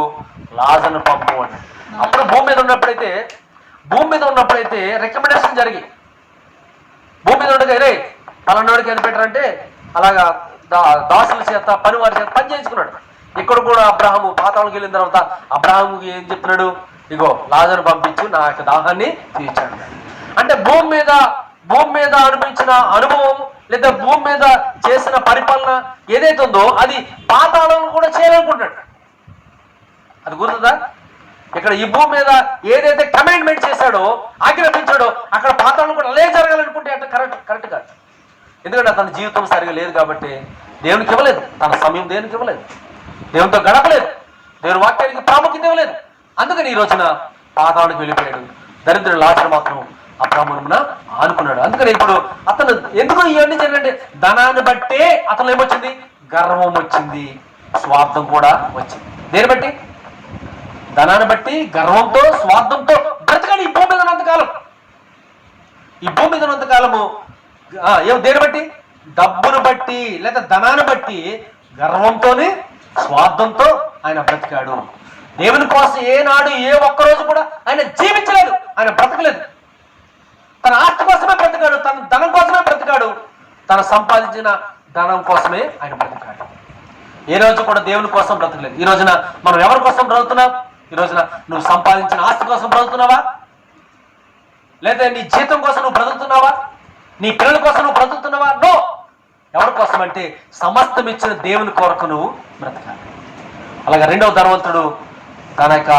లాజరును పంపు అన్నాడు. అప్పుడు భూమి మీద ఉన్నప్పుడైతే రికమెండేషన్ జరిగి భూమి మీద ఉండగా రే పలానాడికి ఎంత పెట్టారంటే అలాగా దాసుల చేత పనివారి చేత పని చేయించుకున్నాడు. ఇక్కడ కూడా అబ్రహాము పాతాళంకి వెళ్ళిన తర్వాత అబ్రహాముకి ఏం చెప్తున్నాడు? ఇగో లాజరును పంపించు, నా యొక్క దాహాన్ని తీర్చాడు. అంటే భూమి మీద అనిపించిన అనుభవం లేదా భూమి మీద చేసిన పరిపాలన ఏదైతే ఉందో అది పాతాళంలో కూడా చేయాలనుకుంటున్నాడు. అది గుర్తుందా? ఇక్కడ ఈ భూమి మీద ఏదైతే కమాండ్మెంట్ చేశాడో, ఆజ్ఞాపించాడో అక్కడ పాతాళం కూడా అలే జరగాలనుకుంటే అంటే కరెక్ట్ కాదు. ఎందుకంటే తన జీవితం సరిగా లేదు కాబట్టి దేవునికి ఇవ్వలేదు, తన సమయం దేవునికి ఇవ్వలేదు, దేవునితో గడపలేదు, దేవుని వాక్యానికి ప్రాముఖ్యత ఇవ్వలేదు. అందుకని ఈ రోజున పాతాళానికి వెళ్ళిపోయాడు. దరిద్రుడు లాజరు మాత్రం అబ్రహాము రొమ్మున ఆనుకున్నాడు. అందుకని ఇప్పుడు అతను ఎందుకు ఇవన్నీ చేయాలంటే ధనాన్ని బట్టే అతను ఏమొచ్చింది? గర్వం వచ్చింది, స్వార్థం కూడా వచ్చింది. దేని బట్టి? ధనాన్ని బట్టి గర్వంతో స్వార్థంతో బ్రతకాలి ఈ భూమి మీద ఉన్నంతకాలం. ఈ భూమి మీద ఉన్నంతకాలము దేని బట్టి? డబ్బును బట్టి లేదా ధనాన్ని బట్టి గర్వంతోనే స్వార్థంతో ఆయన బ్రతికాడు. దేవుని కోసం ఏనాడు ఏ ఒక్కరోజు కూడా ఆయన జీవించలేదు, ఆయన బ్రతకలేదు. తన ఆస్తి కోసమే బ్రతికాడు, తన ధనం కోసమే బ్రతికాడు, తను సంపాదించిన ధనం కోసమే ఆయన బ్రతికాడు. ఏ రోజు కూడా దేవుని కోసం బ్రతకలేదు. ఈ రోజున మనం ఎవరి కోసం బ్రతుకుతున్నాం? ఈ రోజున నువ్వు సంపాదించిన ఆస్తి కోసం బ్రతుకుతున్నావా? లేదా నీ జీతం కోసం నువ్వు బ్రతుకుతున్నావా? నీ పిల్లల కోసం నువ్వు బ్రతుకుతున్నావా? నో. ఎవరి కోసం అంటే సమస్తం ఇచ్చిన దేవుని కొరకు నువ్వు బ్రతకాలి. అలాగే రెండవ ధనవంతుడు తన యొక్క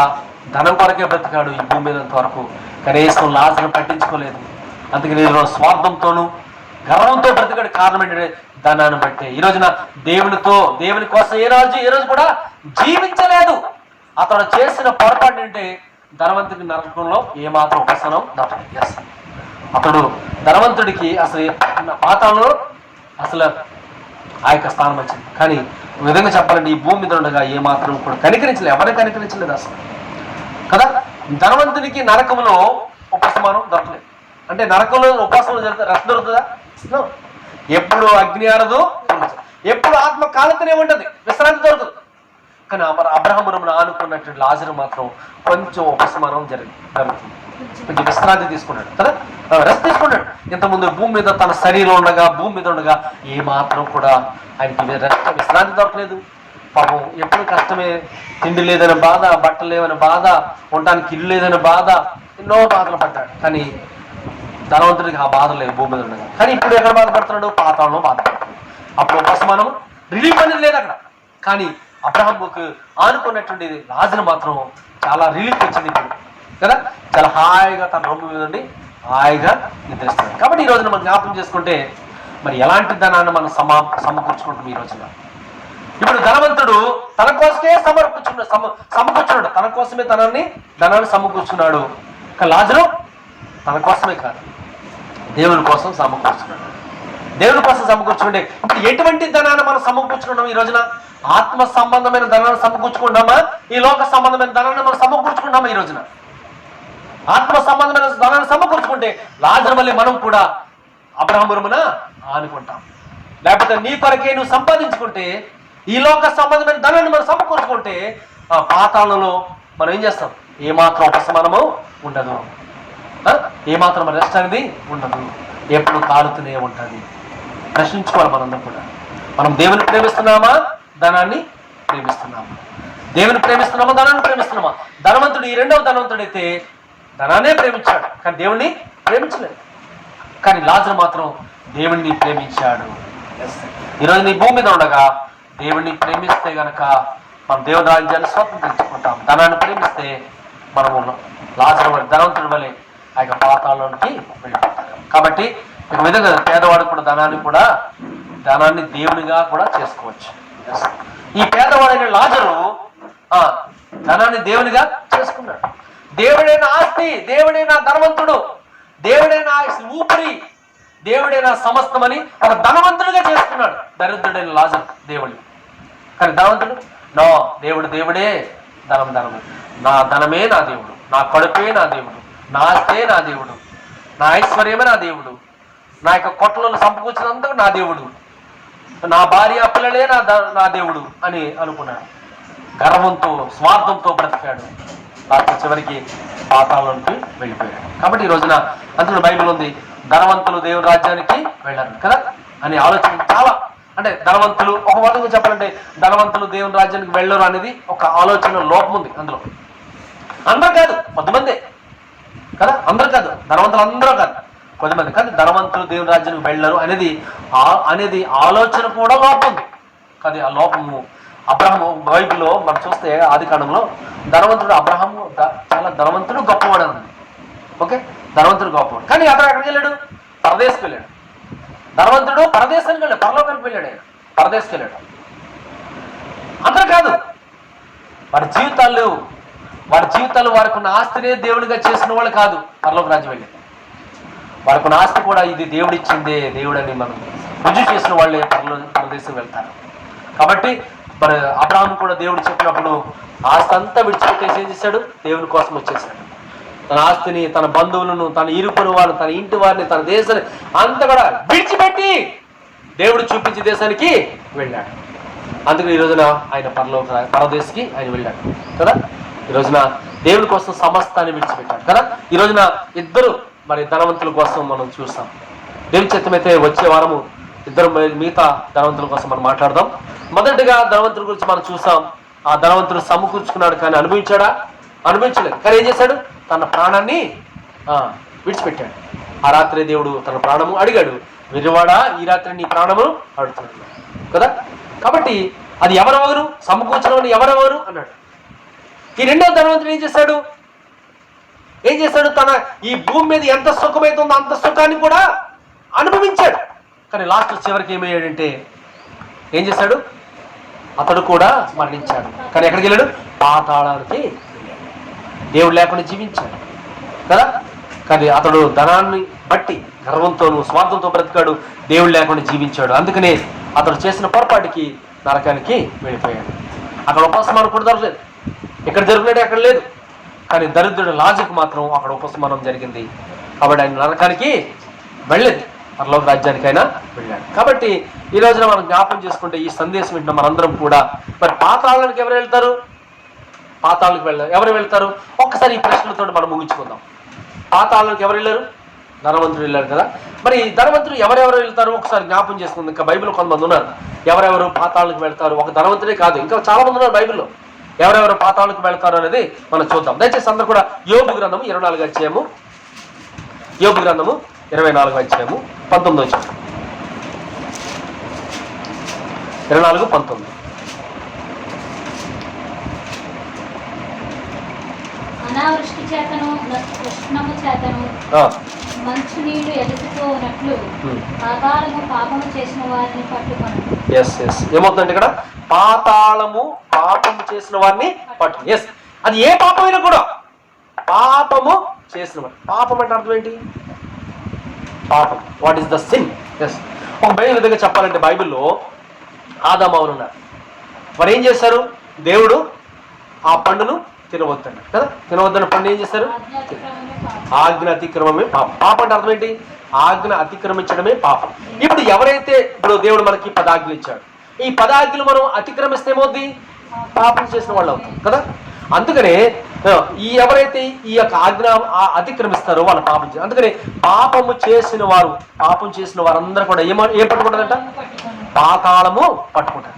ధనం కొరకే బ్రతికాడు ఈ భూమి మీద వరకు. కనీసం లాజరును పట్టించుకోలేదు. అందుకే నేను స్వార్థంతోనూ గర్వంతో బ్రతికాడు. కారణం ఏంటంటే ధనాన్ని బట్టే. ఈ రోజున దేవుని కోసం ఏ రోజు కూడా జీవించలేదు. అతడు చేసిన పొరపాటు అంటే ధనవంతుడికి నరకంలో ఏమాత్రం ఉపశమనం దొరకలేదు. అతడు ధనవంతుడికి అసలు పాతాళంలో అసలు ఆ యొక్క స్థానం వచ్చింది. కానీ ఒక విధంగా చెప్పాలంటే ఈ భూమి మీద ఉండగా ఏమాత్రం కూడా కనికరించలేదు, ఎవరిని కనికరించలేదు అసలు కదా. ధనవంతునికి నరకంలో ఉపశమనం దొరకలేదు. అంటే నరకంలో ఉపశమనం జరుగుతుంది, రక్షణ దొరుకుతుందా? ఎప్పుడు అగ్ని ఆరదు, ఎప్పుడు ఆత్మ కాలుతూనే ఉంటుంది, విశ్రాంతి దొరకదు. కానీ అబ్రహామును ఆనుకున్నటువంటి లాజరు మాత్రం కొంచెం ఉపశమనం జరుగుతుంది, కొంచెం విశ్రాంతి తీసుకున్నాడు కదా, రెస్ట్ తీసుకున్నాడు. ఇంతకుముందు భూమి మీద తన శరీరం ఉండగా, భూమి మీద ఉండగా ఏమాత్రం కూడా ఆయనకి విశ్రాంతి దొరకలేదు. పాపం ఎప్పుడు కష్టమే, తిండి లేదని బాధ, బట్టలు లేవని బాధ, ఉండటానికి ఇల్లు లేదని బాధ, ఎన్నో బాధలు పడ్డాడు. కానీ ధనవంతుడికి ఆ బాధ లేదు భూమి మీద ఉండగా. కానీ ఇప్పుడు ఎక్కడ బాధపడుతున్నాడు? పాతాళంలో బాధపడుతున్నాడు. అప్పుడు ఉపశమనం రిలీఫ్ అనేది లేదు అక్కడ. కానీ అబ్రహాముకు ఆనుకున్నటువంటి లాజరు మాత్రం చాలా రిలీఫ్ వచ్చింది ఇప్పుడు కదా. చాలా హాయిగా తన రొమ్ము మీద ఉండి హాయిగా నిద్రిస్తున్నాడు. కాబట్టి ఈ రోజున మనం జ్ఞాపకం చేసుకుంటే మరి ఎలాంటి ధనాన్ని మనం సమకూర్చుకుంటాం ఈ రోజున. ఇప్పుడు ధనవంతుడు తన కోసమే సమకూర్చున్నాడు, తన కోసమే ధనాన్ని సమకూర్చున్నాడు. కానీ లాజరు తన కోసమే కాదు, దేవుని కోసం సమకూర్చున్నాడు. దేవుని కోసం సమకూర్చుకుంటే ఇప్పుడు ఎటువంటి ధనాన్ని మనం సమకూర్చుకున్నాం ఈ రోజున? ఆత్మ సంబంధమైన ధనాన్ని సమకూర్చుకుంటామా? ఈ లోక సంబంధమైన ధనాన్ని మనం సమకూర్చుకుంటామా ఈ రోజున? ఆత్మ సంబంధమైన ధనాన్ని సమకూర్చుకుంటే లాజరు వల్లే మనం కూడా అబ్రహామున ఆనుకుంటాం. లేకపోతే నీ కొరకే నువ్వు సంపాదించుకుంటే, ఈ లోక సంబంధమైన ధనాన్ని మనం సమకూర్చుకుంటే ఆ పాతాళంలో మనం ఏం చేస్తాం? ఏమాత్రం ఉపశమనము ఉండదు, ఏమాత్రం రెస్ట్ అనేది ఉండదు, ఎప్పుడు కాలుతూనే ఉంటుంది. ప్రశ్నించుకోవాలి మనందరం కూడా. మనం దేవుని ప్రేమిస్తున్నామా, ధనాన్ని ప్రేమిస్తున్నామా? దేవుని ప్రేమిస్తున్నామా, ధనాన్ని ప్రేమిస్తున్నామా? ధనవంతుడు, ఈ రెండవ ధనవంతుడైతే ధనాన్నే ప్రేమించాడు, కానీ దేవుణ్ణి ప్రేమించలేదు. కానీ లాజరు మాత్రం దేవుణ్ణి ప్రేమించాడు. ఈరోజు నీ భూమి మీద ఉండగా దేవుణ్ణి ప్రేమిస్తే గనక మనం దేవుని రాజ్యాన్ని స్వతంత్రించుకుంటాం. ధనాన్ని ప్రేమిస్తే మనము లాజరు ధనవంతుడి వలె ఆ యొక్క పాతాళంలోకి వెళ్ళిపోతాం. కాబట్టి ఒక విధంగా పేదవాడు కూడా ధనాన్ని దేవునిగా కూడా చేసుకోవచ్చు. ఈ పేదవాడైన లాజరు ధనాన్ని దేవునిగా చేసుకున్నాడు. దేవుడైన ఆస్తి, దేవుడైన ధనవంతుడు, దేవుడైన ఊపిరి, దేవుడైన సమస్తమని ఒక ధనవంతుడిగా చేసుకున్నాడు దరిద్రుడైన లాజరు దేవుడు. కానీ ధనవంతుడు నా దేవుడే, ధనమే, నా ధనమే నా దేవుడు, నా కడుపే నా దేవుడు, నా ఆస్తే నా దేవుడు, నా ఐశ్వర్యమే నా దేవుడు, నా యొక్క కొట్లను సంపూర్చినంత నా దేవుడు, నా భార్య పిల్లలే నా దేవుడు అని అనుకున్నాడు. గర్వంతో, స్వార్థంతో బ్రతికాడు. చివరికి పాతాళంలోకి వెళ్ళిపోయాడు. కాబట్టి ఈ రోజున అందులో బైబిల్ ఉంది, ధనవంతులు దేవుని రాజ్యానికి వెళ్ళారు కదా అని ఆలోచన. చాలా అంటే ధనవంతులు, ఒక విధంగా చెప్పాలంటే ధనవంతులు దేవుని రాజ్యానికి వెళ్ళరు అనేది ఒక ఆలోచన లోపం ఉంది అందులో. అందరూ కాదు, కొంతమందే కదా, అందరూ కాదు, ధనవంతులు అందరూ కాదు, కొంతమంది. కానీ ధనవంతులు దేవుని రాజ్యానికి వెళ్ళరు అనేది ఆలోచన కూడా లోపం ఉంది. కానీ ఆ లోపము అబ్రహాము బైబిల్లో మనం చూస్తే ఆది కాండంలో ధనవంతుడు అబ్రహాము చాలా ధనవంతుడు గొప్పవాడు అని. ఓకే, ధనవంతుడు గొప్పవాడు. కానీ అతను ఎక్కడికి వెళ్ళాడు? పరదేశకు వెళ్ళాడు. ధనవంతుడు పరదేశానికి వెళ్ళాడు, పరలోకానికి వెళ్ళాడు, ఆయన పరదేశకు వెళ్ళాడు. అందరూ కాదు, వారి జీవితాలు వారికి ఉన్న ఆస్తినే దేవుడిగా చేసిన వాళ్ళు కాదు పరలోక రాజ్యం వెళ్ళాడు. వారికి ఉన్న ఆస్తి కూడా ఇది దేవుడిచ్చిందే, దేవుడని మనం రుజువు చేసిన వాళ్ళే పరదేశం వెళ్తారు. కాబట్టి మరి అబ్రహాము కూడా దేవుడు చెప్పినప్పుడు ఆస్తి అంతా విడిచిపెట్టేసి ఏం చేశాడు? దేవుని కోసం వచ్చేసాడు. తన ఆస్తిని, తన బంధువులను, తన ఇరుకుని వారు, తన ఇంటి వారిని, తన దేశాన్ని అంతా కూడా విడిచిపెట్టి దేవుడు చూపించే దేశానికి వెళ్ళాడు. అందుకని ఈ రోజున ఆయన పరదేశికి ఆయన వెళ్ళాడు కదా. ఈ రోజున దేవుని కోసం సమస్తాన్ని విడిచిపెట్టాడు కదా. ఈ రోజున ఇద్దరు మరి ధనవంతుల కోసం మనం చూస్తాం. దేవుని చిత్తమైతే వచ్చే వారము ఇద్దరు మిగతా ధనవంతుల కోసం మనం మాట్లాడదాం. మొదటిగా ధనవంతుల గురించి మనం చూసాం. ఆ ధనవంతుడు సమకూర్చుకున్నాడు, కానీ అనుభవించాడా? అనుభవించలేదు. కానీ ఏం చేశాడు? తన ప్రాణాన్ని విడిచిపెట్టాడు. ఆ రాత్రి దేవుడు తన ప్రాణము అడిగాడు, విరివాడా ఈ రాత్రి నీ ప్రాణము అడుగుతున్నాడు కదా. కాబట్టి అది ఎవరెవరు సమకూర్చడం ఎవరెవరు అన్నాడు. ఈ రెండవ ధనవంతుడు ఏం చేశాడు? తన ఈ భూమి మీద ఎంత సుఖమైతుందో అంత సుఖాన్ని కూడా అనుభవించాడు. కానీ లాస్ట్ చివరికి ఏమయ్యాడంటే ఏం చేశాడు? అతడు కూడా మరణించాడు. కానీ ఎక్కడికి వెళ్ళాడు? పాతాళానికి వెళ్ళాడు. దేవుడు లేకుండా జీవించాడు కదా. కానీ అతడు ధనాన్ని బట్టి గర్వంతోనూ స్వార్థంతో బ్రతికాడు, దేవుడు లేకుండా జీవించాడు. అందుకనే అతడు చేసిన పొరపాటుకి నరకానికి వెళ్ళిపోయాడు. అక్కడ ఉపశమనం కూడా దొరకలేదు. ఎక్కడ జరుగుతున్నాడు అక్కడ లేదు. కానీ దరిద్రుడు లాజర్కు మాత్రం అక్కడ ఉపశమనం జరిగింది. కాబట్టి ఆయన నరకానికి వెళ్ళలేదు, పరలోక రాజ్యానికైనా వెళ్ళాడు. కాబట్టి ఈ రోజున మనం జ్ఞాపకం చేసుకుంటే ఈ సందేశం వింటున్న మనందరం కూడా మరి పాతాళానికి ఎవరు వెళ్తారు? ఎవరు వెళ్తారు? ఒక్కసారి ఈ ప్రశ్నలతో మనం ముగించుకుందాం. పాతాళానికి ఎవరు వెళ్ళారు? ధనవంతుడు వెళ్ళారు కదా. మరి ధనవంతుడు ఎవరెవరు వెళ్తారు ఒకసారి జ్ఞాపకం చేసుకుంది. ఇంకా బైబిల్ కొంతమంది ఉన్నారు ఎవరెవరు పాతాళానికి వెళ్తారు. ఒక ధనవంతుడే కాదు, ఇంకా చాలా మంది ఉన్నారు బైబిల్లో ఎవరెవరు పాతాళానికి వెళ్తారు అనేది మనం చూద్దాం. దయచేసి అందరూ కూడా యోబు గ్రంథము 24 అధ్యాయము, యోబు గ్రంథము 24 అధ్యాయము 19 వచ్చాము. 24:19. అనావృష్టి చేతను ఉష్ణము చేతను మంచు నీళ్లు ఎలిసిపోనట్లు పాతాళము పాపము చేసిన వారిని పట్టుకొను. ఏమవుతుందంటే ఇక్కడ పాతాళము పాపము చేసిన వారిని పట్టు. అది ఏ పాపమైనా కూడా పాపము చేసిన వారు. పాపం అంటే అర్థం ఏంటి? పాపం, వాట్ ఈస్ ద సిన్? ఒక బైబిల్ విధంగా చెప్పాలంటే బైబిల్లో ఆదాము అవ్వలు ఉన్నారు. వారు ఏం చేశారు? దేవుడు ఆ పండును తినవద్దన్నాడు కదా. తినవద్దన్న పండు ఏం చేశారు? ఆజ్ఞ అతిక్రమమే పాపం. పాపం అంటే అర్థం ఏంటి? ఆజ్ఞ అతిక్రమించడమే పాపం. ఇప్పుడు ఎవరైతే దేవుడు మనకి 10 ఆజ్ఞలు ఇచ్చాడు, ఈ 10 ఆజ్ఞలు మనం అతిక్రమిస్తే ఏమవుద్ది? పాపం చేసిన వాళ్ళు అవుతాం కదా. అందుకనే ఎవరైతే ఈ యొక్క ఆజ్ఞ అతిక్రమిస్తారో వాళ్ళు పాపం చేస్తారు. అందుకని పాపం చేసిన వారందరూ కూడా ఏం పట్టుకుంటారంట? పాతాళము పట్టుకుంటారు.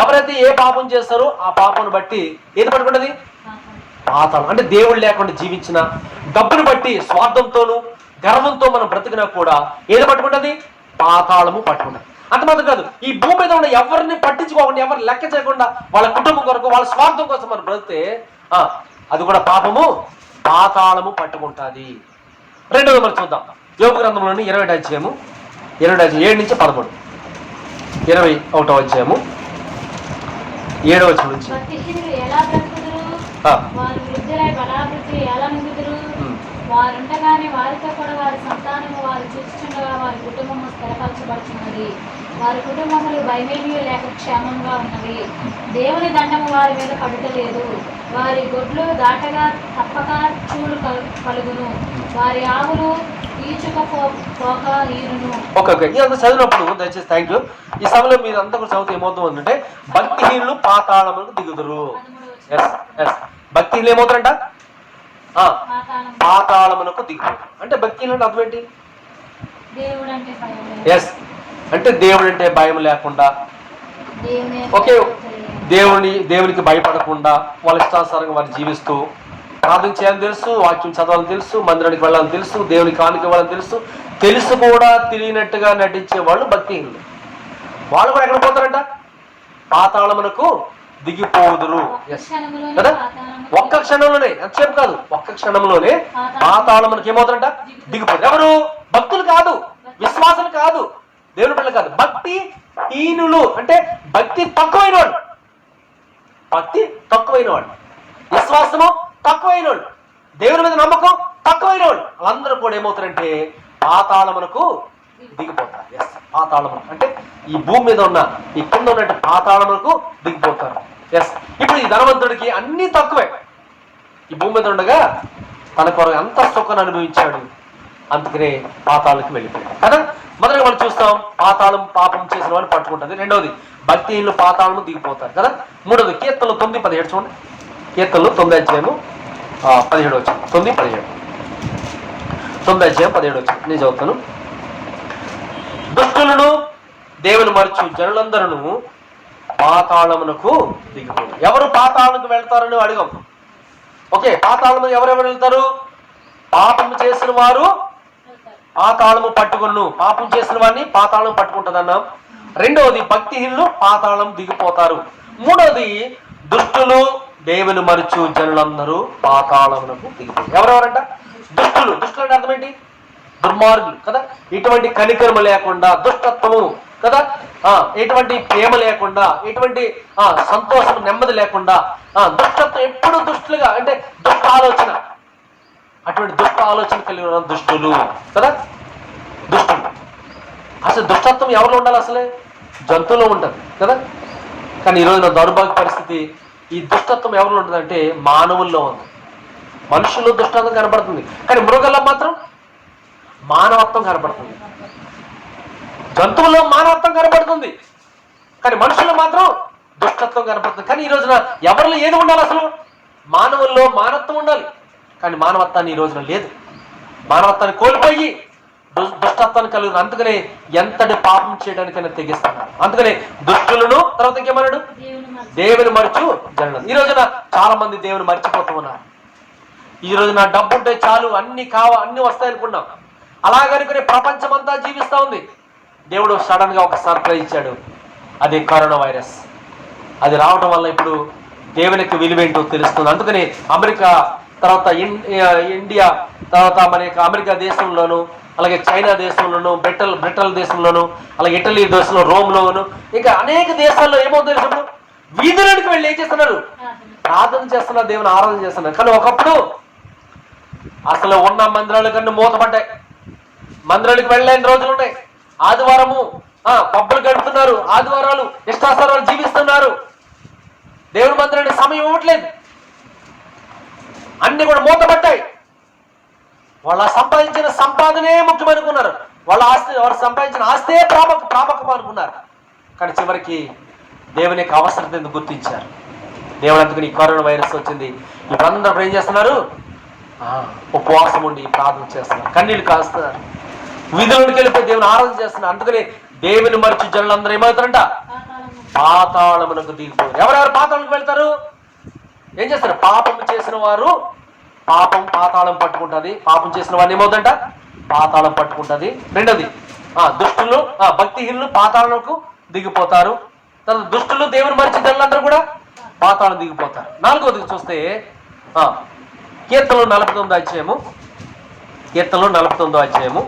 ఎవరైతే ఏ పాపం చేస్తారో ఆ పాపం బట్టి ఏది పట్టుకుంటుంది? పాతాళం. అంటే దేవుడు లేకుండా జీవించిన, డబ్బును బట్టి స్వార్థంతోనూ గర్వంతో మనం బ్రతికినా కూడా ఏది పట్టుకుంటుంది? పాతాళము పట్టుకుంటుంది. అంత మాత్రం కాదు, ఈ భూమి మీద ఉన్న ఎవరిని పట్టించుకోకుండా, ఎవరిని లెక్క చేయకుండా వాళ్ళ కుటుంబం కొరకు, వాళ్ళ స్వార్థం కోసం మనం బ్రతికితే అది కూడా పాపము పాతాళము పట్టుకుంటుంది. రెండోది మనం చూద్దాం. యోబు గ్రంథంలోని 20 అధ్యాయము 7 నుంచి 13, 21వ అధ్యాయము 7వ వచనం నుంచి. వారుండగానే వారితో కూడా వారి సంతానము వారు చూస్తుండగా వారి కుటుంబము స్థిరపరచబడుతున్నది. వారి కుటుంబములు భయమేమీ లేక క్షేమంగా ఉన్నవి. దేవుని దండము వారి మీద పడుటలేదు. వారి గొడ్లు దాటగా తప్పక చూలు కలుగును. వారి ఆవులు ఈచుక పోక ఈరును. ఇదంతా చదివినప్పుడు దయచేసి థ్యాంక్ యూ. ఈ సమయంలో మీరు అంతా కూడా చదివితే ఏమవుతుంది అంటే భక్తిహీనులు పాతాళములకు దిగుదురు. భక్తిహీనులు ఏమవుతారంట? పాతాళమునకు దిగుతారు. అంటే భక్తిహీనులు అంటే అర్థం ఏంటి? అంటే దేవుడు అంటే భయం లేకుండా, ఓకే, దేవునికి భయపడకుండా వాళ్ళ ఇష్టానుసారంగా వారు జీవిస్తూ ప్రార్థన చేయాలని తెలుసు, వాక్యం చదవాలని తెలుసు, మందిరానికి వెళ్ళాలని తెలుసు, దేవునికి కానుక ఇవ్వాలని తెలుసు కూడా తెలియనట్టుగా నటించే వాళ్ళు భక్తిహీనులు. వాళ్ళు కూడా ఎక్కడ పోతారంట? పాతాళమునకు దిగిపోదురు కదా. ఒక్క క్షణంలోనే, ఎంతసేపు కాదు, ఒక్క క్షణంలోనే పాతాళమునకు ఏమవుతారంట? దిగిపోతారు. ఎవరు? భక్తులు కాదు, విశ్వాసులు కాదు, దేవుని పిల్లలు కాదు, భక్తి హీనులు. అంటే భక్తి తక్కువైన వాళ్ళు, విశ్వాసము తక్కువైన వాళ్ళు, దేవుని మీద నమ్మకం తక్కువైన వాళ్ళు, వాళ్ళందరూ కూడా ఏమవుతారంటే పాతాళమునకు దిగిపోతారు. పాతాళము అంటే ఈ భూమి మీద ఉన్న, ఈ కింద ఉన్నట్టు పాతాళమునకు దిగిపోతారు. ఇప్పుడు ఈ ధనవంతుడికి అన్ని తక్కువే. ఈ భూమి మీద ఉండగా తన కొరకు ఎంత సుఖాన్ని అనుభవించాడు, అందుకనే పాతాళానికి వెళ్ళిపోయాడు కదా. మొదటిగా మనం చూస్తాం, పాతాళం పాపం చేసిన వాడిని పట్టుకుంటుంది. రెండవది భక్తిహీనులు పాతాళము దిగిపోతారు కదా. మూడవది కీర్తనలు 9:17 చూడండి. కీర్తనలు 9 అధ్యాయము 17 వచ్చి 9-17. 9 అధ్యాయం 17 వచ్చి నేను చదువుతాను. దుష్టులను దేవుని మరచు జనులందరూ పాతాళమునకు దిగిపోయి. ఎవరు పాతాళముకు వెళ్తారని అడిగాం. ఓకే, పాతాళము ఎవరెవరు వెళ్తారు? పాపము చేసిన వారు పాతాళము పట్టుకును. పాపం చేసిన వారిని పాతాళం పట్టుకుంటుంది అన్నాం. రెండవది భక్తిహీనులు పాతాళం దిగిపోతారు. మూడవది దుష్టులు దేవుని మరచు జనులందరూ పాతాళమునకు దిగిపోతారు. ఎవరెవరంట? దుష్టులు. దుష్టులు అంటే అర్థం ఏంటి? దుర్మార్గులు కదా. ఎటువంటి కనికరము లేకుండా దుష్టత్వము కదా, ఎటువంటి ప్రేమ లేకుండా, ఎటువంటి సంతోషం నెమ్మది లేకుండా, దుష్టత్వం ఎప్పుడు దుష్టులుగా అంటే దుష్ట ఆలోచన, అటువంటి దుష్ట ఆలోచన కలిగి ఉన్న దుష్టులు కదా. దుష్టులు. అసలు దుష్టత్వం ఎవరిలో ఉండాలి? అసలే జంతువులో ఉంటుంది కదా. కానీ ఈరోజు నా దౌర్భాగ్య పరిస్థితి, ఈ దుష్టత్వం ఎవరిలో ఉంటుందంటే మానవుల్లో ఉంది. మనుషుల్లో దుష్టత్వం కనబడుతుంది, కానీ మృగాల్లో మాత్రం మానవత్వం కనబడుతుంది. జంతువుల్లో మానవత్వం కనబడుతుంది, కానీ మనుషుల్లో మాత్రం దుష్టత్వం కనబడుతుంది. కానీ ఈ రోజున ఎవరిలో ఏది ఉండాలి? అసలు మానవుల్లో మానవత్వం ఉండాలి, కానీ మానవత్వాన్ని ఈ రోజున లేదు. మానవత్వాన్ని కోల్పోయి దుష్టత్వాన్ని కలిగి, అందుకనే ఎంతటి పాపం చేయడానికైనా తెగిస్తున్నారు. అందుకనే దుష్టులను, తర్వాత ఇంకేమన్నాడు? దేవుని మరచు జనులను. ఈ రోజున చాలా మంది దేవుని మర్చిపోతూ ఉన్నారు. ఈ రోజున డబ్బు ఉంటే చాలు, అన్ని వస్తాయనుకున్నాం. అలాగనుకునే ప్రపంచం అంతా జీవిస్తూ ఉంది. దేవుడు సడన్ గా ఒక సర్ప్రైజ్ ఇచ్చాడు. అది కరోనా వైరస్. అది రావడం వల్ల ఇప్పుడు దేవునికి విలువేంటో తెలుస్తుంది. అందుకని అమెరికా, తర్వాత ఇండియా, తర్వాత మన అమెరికా దేశంలోను, అలాగే చైనా దేశంలోను, బ్రిటన్ దేశంలోను, అలాగే ఇటలీ దేశంలో, రోమ్లోను, ఇంకా అనేక దేశాల్లో ఏమవుతుందో తెలుసు, వీధులకు వెళ్ళి ఏం చేస్తున్నారు? ప్రార్థన చేస్తున్నారు, దేవుని ఆరాధన చేస్తున్నారు. కానీ ఒకప్పుడు అసలు ఉన్న మందిరాలు కన్నా మూతపడ్డాయి. మందిరాలకు వెళ్ళలేని రోజులు ఉన్నాయి. ఆదివారము పబ్బులు గడుపుతున్నారు, ఆదివారాలు ఇష్టాసారాలు జీవిస్తున్నారు. దేవుని మందిరానికి సమయం ఇవ్వట్లేదు. అన్ని కూడా మూతపడ్డాయి. వాళ్ళ సంపాదించిన సంపాదనే ముఖ్యమనుకున్నారు. వారు సంపాదించిన ఆస్తే ప్రాముఖ్యం అనుకున్నారు. కానీ చివరికి దేవుని యొక్క అవసరం ఎందుకు గుర్తించారు. దేవుడు అందుకని ఈ కరోనా వైరస్ వచ్చింది. ఇప్పుడందరూ ఏం చేస్తున్నారు? ఉపవాసం ఉండి ప్రార్థన చేస్తున్నారు, కన్నీళ్ళు కాస్తున్నారు, వీధులకు వెళ్ళిపోయి దేవుని ఆరాధన చేస్తున్నారు. అందుకని దేవుని మరచి జనులందరూ ఏమవుతారంట? పాతాళమునకు దిగిపోయారు. ఎవరెవరు పాతాళంకి వెళ్తారు? ఏం చేస్తారు? పాపం చేసిన వారు పాతాళం పట్టుకుంటుంది. పాపం చేసిన వారిని ఏమవుతుందంట? పాతాళం పట్టుకుంటుంది. రెండోది దుష్టులు, భక్తిహీనులు పాతాళంకు దిగిపోతారు. తర్వాత దుష్టులు దేవుని మరిచి జనులందరూ కూడా పాతాళం దిగిపోతారు. నాలుగోది చూస్తే కీర్తనలు 49 అధ్యాయము, కీర్తనలు 49 అధ్యాయము,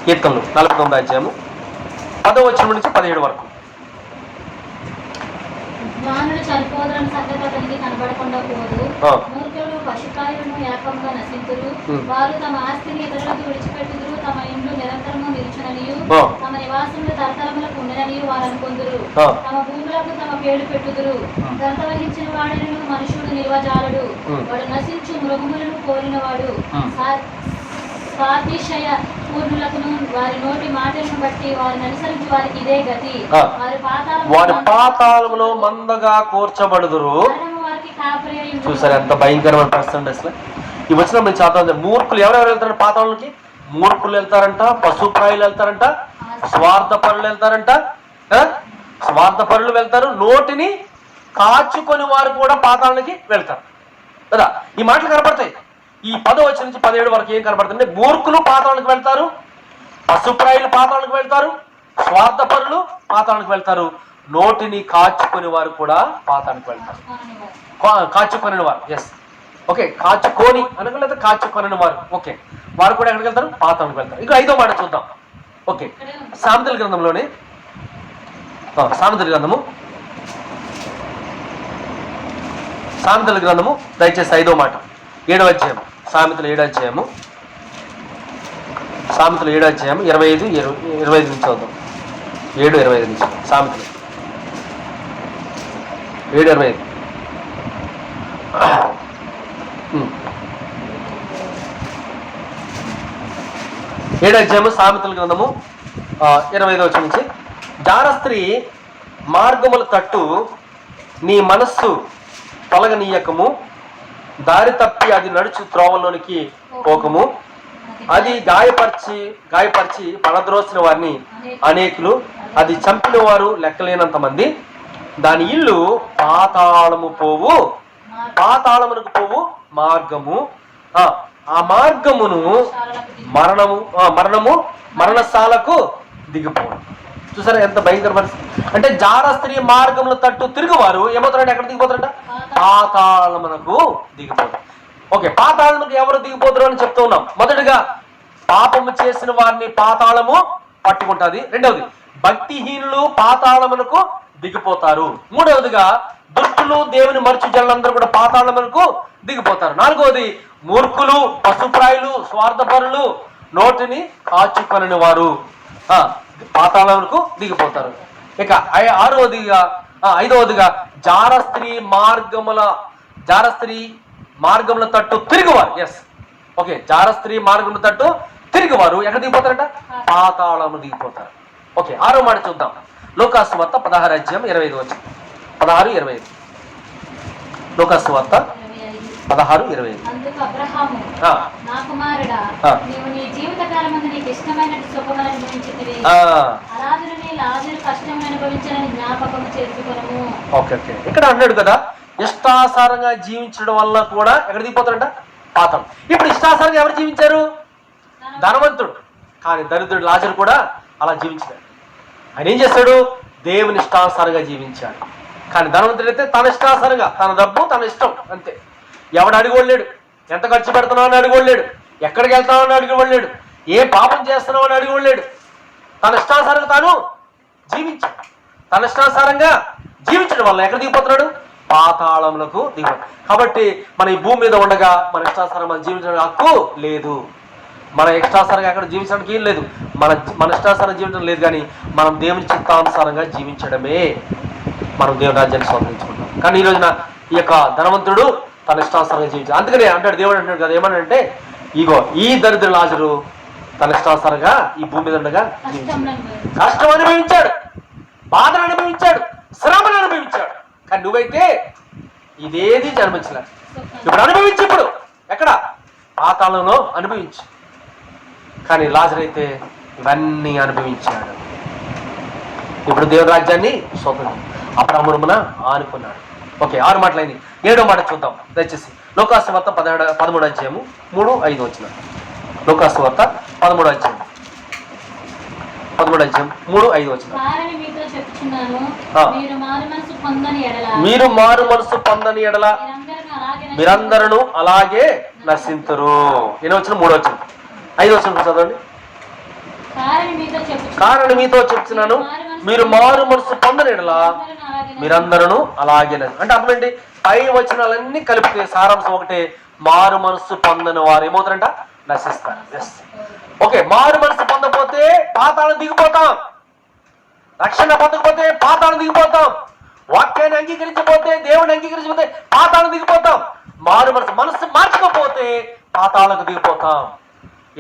కీర్తనలు 49 అధ్యాయము 10వ వచనం నుంచి 17 వరకు. జ్ఞానులు చనిపోదరని సంగతి అతనికి కనబడకుండా పోదు. మూర్ఖులు పశుప్రాయులను ఏకంగా నశింతురు. వారు తమ ఆస్తిని ఇతరులకు విడిచిపెట్టుదురు. తమ ఇండ్లు నిరంతరము నిలుచుననియు తమ నివాసములు తరతరములకు ఉండననియు వారు అనుకొందురు. తమ భూములకు తమ పేరు పెట్టుదురు. ఘనత వహించిన వాడను మనుషుడు నిర్వజాలుడు. వాడు నశించు మృగములను కోరినవాడు. సాతిశయ పూర్ణులకును వారి నోటి మాటలను బట్టి వారిని అనుసరించి వారికి ఇదే గతి. వారి పాతాళములో మందగా కూర్చబడుదురు. చూసారు ఎంత భయంకరమైన పరిస్థితి అసలు. ఈ వచ్చిన మేము చదువు. మూర్ఖులు ఎవరెవరు వెళ్తారంట పాతాళంలోకి? మూర్ఖులు వెళ్తారంట, పశుప్రాయులు వెళ్తారంట, స్వార్థపరులు వెళ్తారంట. స్వార్థపరులు వెళ్తారు, నోటిని కాచుకొని వారు కూడా పాతాళానికి వెళ్తారు కదా. ఈ మాటలు కనపడతాయి. ఈ 10వ వచనం నుంచి 17 వరకు ఏం కనబడుతుంది? మూర్ఖులు పాతాళానికి వెళ్తారు, పశుప్రాయులు పాతాళానికి వెళ్తారు, స్వార్థపరులు పాతాళానికి వెళ్తారు, నోటిని కాచుకొని వారు కూడా పాతాళానికి వెళ్తారు. కాచుకొని వారు, ఎస్ ఓకే, కాచుకొని అనగా లేదా కాచుకొని వారు, ఓకే, వారు కూడా ఎక్కడికి వెళ్తారు? పాతాళానికి వెళ్తారు. ఇంకా 5వ మాట చూద్దాం. ఓకే, సామెతల గ్రంథంలోనే, సామెతల గ్రంథము దయచేసి 5వ మాట, 7వ అధ్యాయం, సామెతలు 7వ అధ్యాయము, సామెతలు 7వ అధ్యాయం 25 నుంచి చదువుతాం. 7:25 నుంచి సామెతలు 7:25. 7వ అధ్యాయము సామెతల గ్రంథము 25వ వచనం నుంచి, జారస్త్రీ మార్గముల తట్టు నీ మనస్సు తొలగనీయకము, దారి తప్పి అది నడుచు త్రోవలోనికి పోకము. అది గాయపరిచి పడద్రోసిన వారిని అనేకులు, అది చంపిన వారు లెక్కలేనంత మంది. దాని ఇల్లు పాతాళమునకు పోవు మార్గము. ఆ మార్గమును మరణశాలకు దిగిపోవడం. చూసారా ఎంత భయంకర పరిస్థితి. అంటే జార స్త్రీ మార్గంలో తట్టు తిరుగువారు ఏమవుతారంటే ఎక్కడ దిగిపోతారంట? పాతాళమునకు దిగిపోతారు. ఓకే, పాతాళమునకు ఎవరు దిగిపోతారు అని చెప్తూ ఉన్నాం. మొదటిగా పాపము చేసిన వారిని పాతాళము పట్టుకుంటుంది. రెండవది భక్తిహీనులు పాతాళమునకు దిగిపోతారు. మూడవదిగా దుష్టులు దేవుని మరచు జనులందరూ కూడా పాతాళమునకు దిగిపోతారు. నాలుగవది మూర్ఖులు, పశుప్రాయులు, స్వార్థపరులు, నోటిని కాచుకొనని వారు పాతాళమునకు దిగిపోతారు. ఇక ఐదవదిగా జార స్త్రీ మార్గముల తట్టు తిరుగువారు. ఎస్, ఓకే, జార స్త్రీ మార్గముల తట్టు తిరుగువారు ఎక్కడ దిగిపోతారంట? పాతాళము దిగిపోతారు. ఓకే, 6వ మాట చూద్దాం. లూకాసు వార్త 16:25 16:25. లూకాసు వార్త 16:25. అందుకు అబ్రహాము, నా కుమారుడా, నీవు నీ జీవితకాలమందు నీకు ఇష్టమైనట్టు సుఖమును అనుభవించితివి. లాజరు కష్టమును అనుభవించాలని జ్ఞాపకము చేసుకొనుము. ఓకే, ఇక్కడ అన్నాడు కదా, ఇష్టాసారంగా జీవించడం వల్ల కూడా ఎక్కడ దిగిపోతాడంట? పాతాళం. ఇప్పుడు ఇష్టాసారంగా ఎవరు జీవించారు? ధనవంతుడు. కానీ దరిద్రుడు లాజరు కూడా అలా జీవించాడు. ఆయన ఏం చేశాడు? దేవుని ఇష్టానుసారంగా జీవించాడు. కానీ ధనవంతుడు అయితే తన ఇష్టానుసారంగా, తన డబ్బు తన ఇష్టం అంతే. ఎవడు అడిగోలేడు, ఎంత ఖర్చు పెడుతున్నావు అని అడిగోలేడు, ఎక్కడికి వెళ్తావు అని అడిగోలేడు, ఏ పాపం చేస్తున్నావు అని అడిగోలేడు. తన ఇష్టానుసారంగా తాను జీవించాడు. తన ఇష్టానుసారంగా జీవించడం వల్ల ఎక్కడ దిగిపోతున్నాడు? పాతాళములకు దిగిపోతాడు. కాబట్టి మన ఈ భూమి మీద ఉండగా మన ఇష్టానుసారం మనం జీవించడానికి హక్కు లేదు. మన ఇష్టానుసారంగా అక్కడ జీవించడానికి ఏం లేదు. మన ఇష్టానుసారం జీవించడం లేదు. కానీ మనం దేవుని చిత్తానుసారంగా జీవించడమే మనం దేవుని రాజ్యాన్ని స్వాధీనించుకుంటాం. కానీ ఈ రోజున ఈ యొక్క ధనవంతుడు తన ఇష్టానుసారంగా జీవించాడు. అందుకనే అంటాడు, దేవుడు అంటాడు కదా, ఏమనంటే, ఇగో ఈ దరిద్ర లాజరు తన ఇష్టానుసారంగా ఈ భూమి మీద ఉండగా కష్టం అనుభవించాడు, బాధను అనుభవించాడు, శ్రమను అనుభవించాడు. కానీ నువ్వైతే ఇదేది జన్మించలేదు. ఇప్పుడు అనుభవించి, ఇప్పుడు ఎక్కడ? పాతాళంలో అనుభవించు. కానీ లాజరు అయితే ఇవన్నీ అనుభవించాడు. ఇప్పుడు దేవుని రాజ్యాన్ని స్వతంత్రం అబ్రాహ్మణమున ఆనుకున్నాడు. ఓకే, 6 మాటలైంది. 7వ మాట చూద్దాం దయచేసి. లూకాసు వార్త 13:3-5. లూకాసు వార్త 13:3-5. మీరు మారు మనసు పొందని ఎడల మీరందరూ అలాగే నశింతురు. 3 5 చదవండి. కారణం మీతో చెప్తున్నాను, మీరు మారు మనసు పొందని ఎడల మీరందరూ అలాగే. అంటే అర్థమేంటి? పై వచనాలన్నీ కలిపితే సారాంశం ఒకటే, మారు మనసు పొందని వారు ఏమవుతారంట? నశిస్తారు. Yes, okay. మారు మనసు పొందకపోతే పాతాళం దిగిపోతాం. రక్షణ పొందకపోతే పాతాళం దిగిపోతాం. వాక్యాన్ని అంగీకరించకపోతే, దేవుని అంగీకరించకపోతే పాతాళం దిగిపోతాం. మారు మనసు మార్చుకోకపోతే పాతాళకు దిగిపోతాం.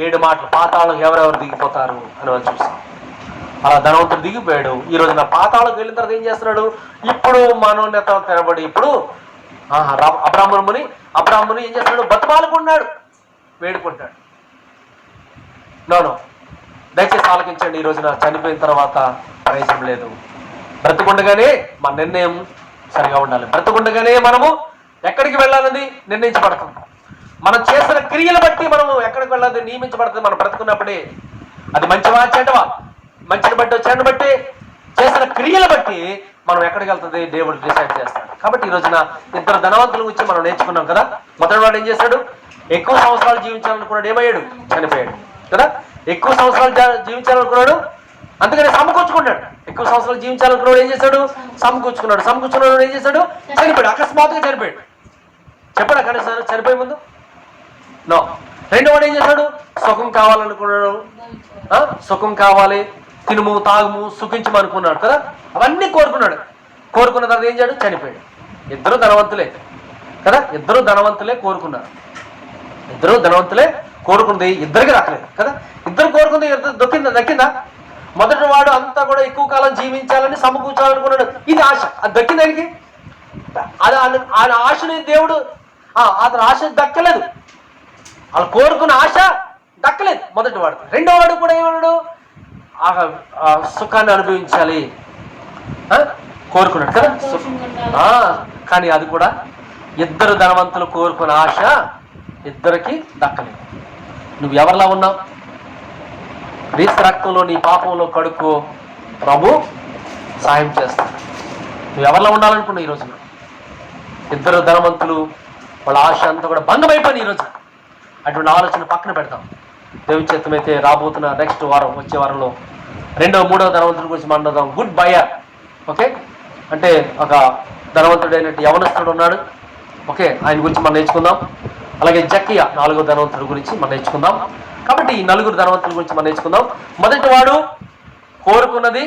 7 మాటలు పాతాళం ఎవరెవరు దిగిపోతారు అని మనం చూస్తాం. అలా ధనవంతుడు దిగిపోయాడు. ఈ రోజు నా పాతాళకు వెళ్ళిన తర్వాత ఏం చేస్తున్నాడు? ఇప్పుడు మనోన్నత తెరబడి ఇప్పుడు అబ్రాహ్మణుని ఏం చేస్తున్నాడు? బతిమాలుకున్నాడు, వేడుకుంటాడు. నో, దయచేసి ఆలోచించండి. ఈ రోజున చనిపోయిన తర్వాత ప్రయోజనం లేదు. బ్రతుకుండగానే మన నిర్ణయం సరిగా ఉండాలి. బ్రతుకుండగానే మనము ఎక్కడికి వెళ్ళాలని నిర్ణయించబడుతుంది. మనం చేసిన క్రియలు బట్టి మనము ఎక్కడికి వెళ్ళాలని నియమించబడుతుంది. మనం బ్రతుకున్నప్పుడే అది మంచివా చెడ్డవా, మంచిని బట్టి చెడ్డను బట్టి చేసిన క్రియలు బట్టి మనం ఎక్కడికి వెళ్తుంది దేవుడు డిసైడ్ చేస్తాడు. కాబట్టి ఈ రోజున 2 ధనవంతుల గురించి మనం నేర్చుకున్నాం కదా. మొదటి వాడు ఏం చేశాడు? ఎక్కువ సంవత్సరాలు జీవించాలనుకున్నాడు, ఏమయ్యాడు? చనిపోయాడు కదా. ఎక్కువ సంవత్సరాలు జీవించాలనుకున్నాడు, అందుకని సమకూర్చుకున్నాడు. ఎక్కువ సంవత్సరాలు జీవించాలనుకున్నాడు, ఏం చేశాడు? సమకూర్చుకున్నాడు ఏం చేశాడు? చనిపోయాడు. అకస్మాత్తుగా చనిపోయాడు. చెప్పాడు అక్కడ చనిపోయే ముందు? నో. రెండో వాడు ఏం చేశాడు? సుఖం కావాలనుకున్నాడు. సుఖం కావాలి, తినుము తాగుము సుఖించమనుకున్నాడు కదా. అవన్నీ కోరుకున్నాడు. కోరుకున్న తర్వాత ఏం చేయడు? చనిపోయాడు. 2 ధనవంతులే కదా. 2 ధనవంతులే కోరుకున్నారు. 2 ధనవంతులే కోరుకుంది, 2కి రాకలేదు కదా. 2 కోరుకుంది, 2 దక్కిందా? మొదటి వాడు అంతా కూడా ఎక్కువ కాలం జీవించాలని సమకూర్చాలనుకున్నాడు. ఇది ఆశ. అది దక్కింది ఆయనకి? అది ఆయన ఆశని దేవుడు అతని ఆశ దక్కలేదు, వాళ్ళు కోరుకున్న ఆశ దక్కలేదు మొదటి వాడు. రెండో వాడు కూడా ఏమన్నాడు, సుఖాన్ని అనుభవించాలి కోరుకున్నాడు కదా. కానీ అది కూడా ఇద్దరు ధనవంతులు కోరుకున్న ఆశ ఇద్దరికి దక్కలేదు. నువ్వు ఎవరిలా ఉన్నావు? క్రీస్తు రక్తంలో నీ పాపంలో కడుక్కో, ప్రభు సాయం చేస్తాడు. నువ్వు ఎవరిలా ఉండాలనుకున్నావు? ఈ రోజున ఇద్దరు ధనవంతులు వాళ్ళ ఆశ అంతా కూడా భంగమైపోయింది. ఈరోజు అటువంటి ఆలోచన పక్కన పెడతాం. దేవుని చిత్తమైతే రాబోతున్న నెక్స్ట్ వారం, వచ్చే వారంలో రెండవ మూడవ ధనవంతుడి గురించి మాట్లాడదాం. Good buyer. ఓకే, అంటే ఒక ధనవంతుడైనట్టు యవనస్తుడు ఉన్నాడు. ఓకే, ఆయన గురించి మనం నేర్చుకుందాం. అలాగే జక్కియా నాలుగో ధనవంతుడి గురించి మనం నేర్చుకుందాం. కాబట్టి ఈ నలుగురు ధనవంతుల గురించి మనం నేర్చుకుందాం. మొదటి వాడు కోరుకున్నది,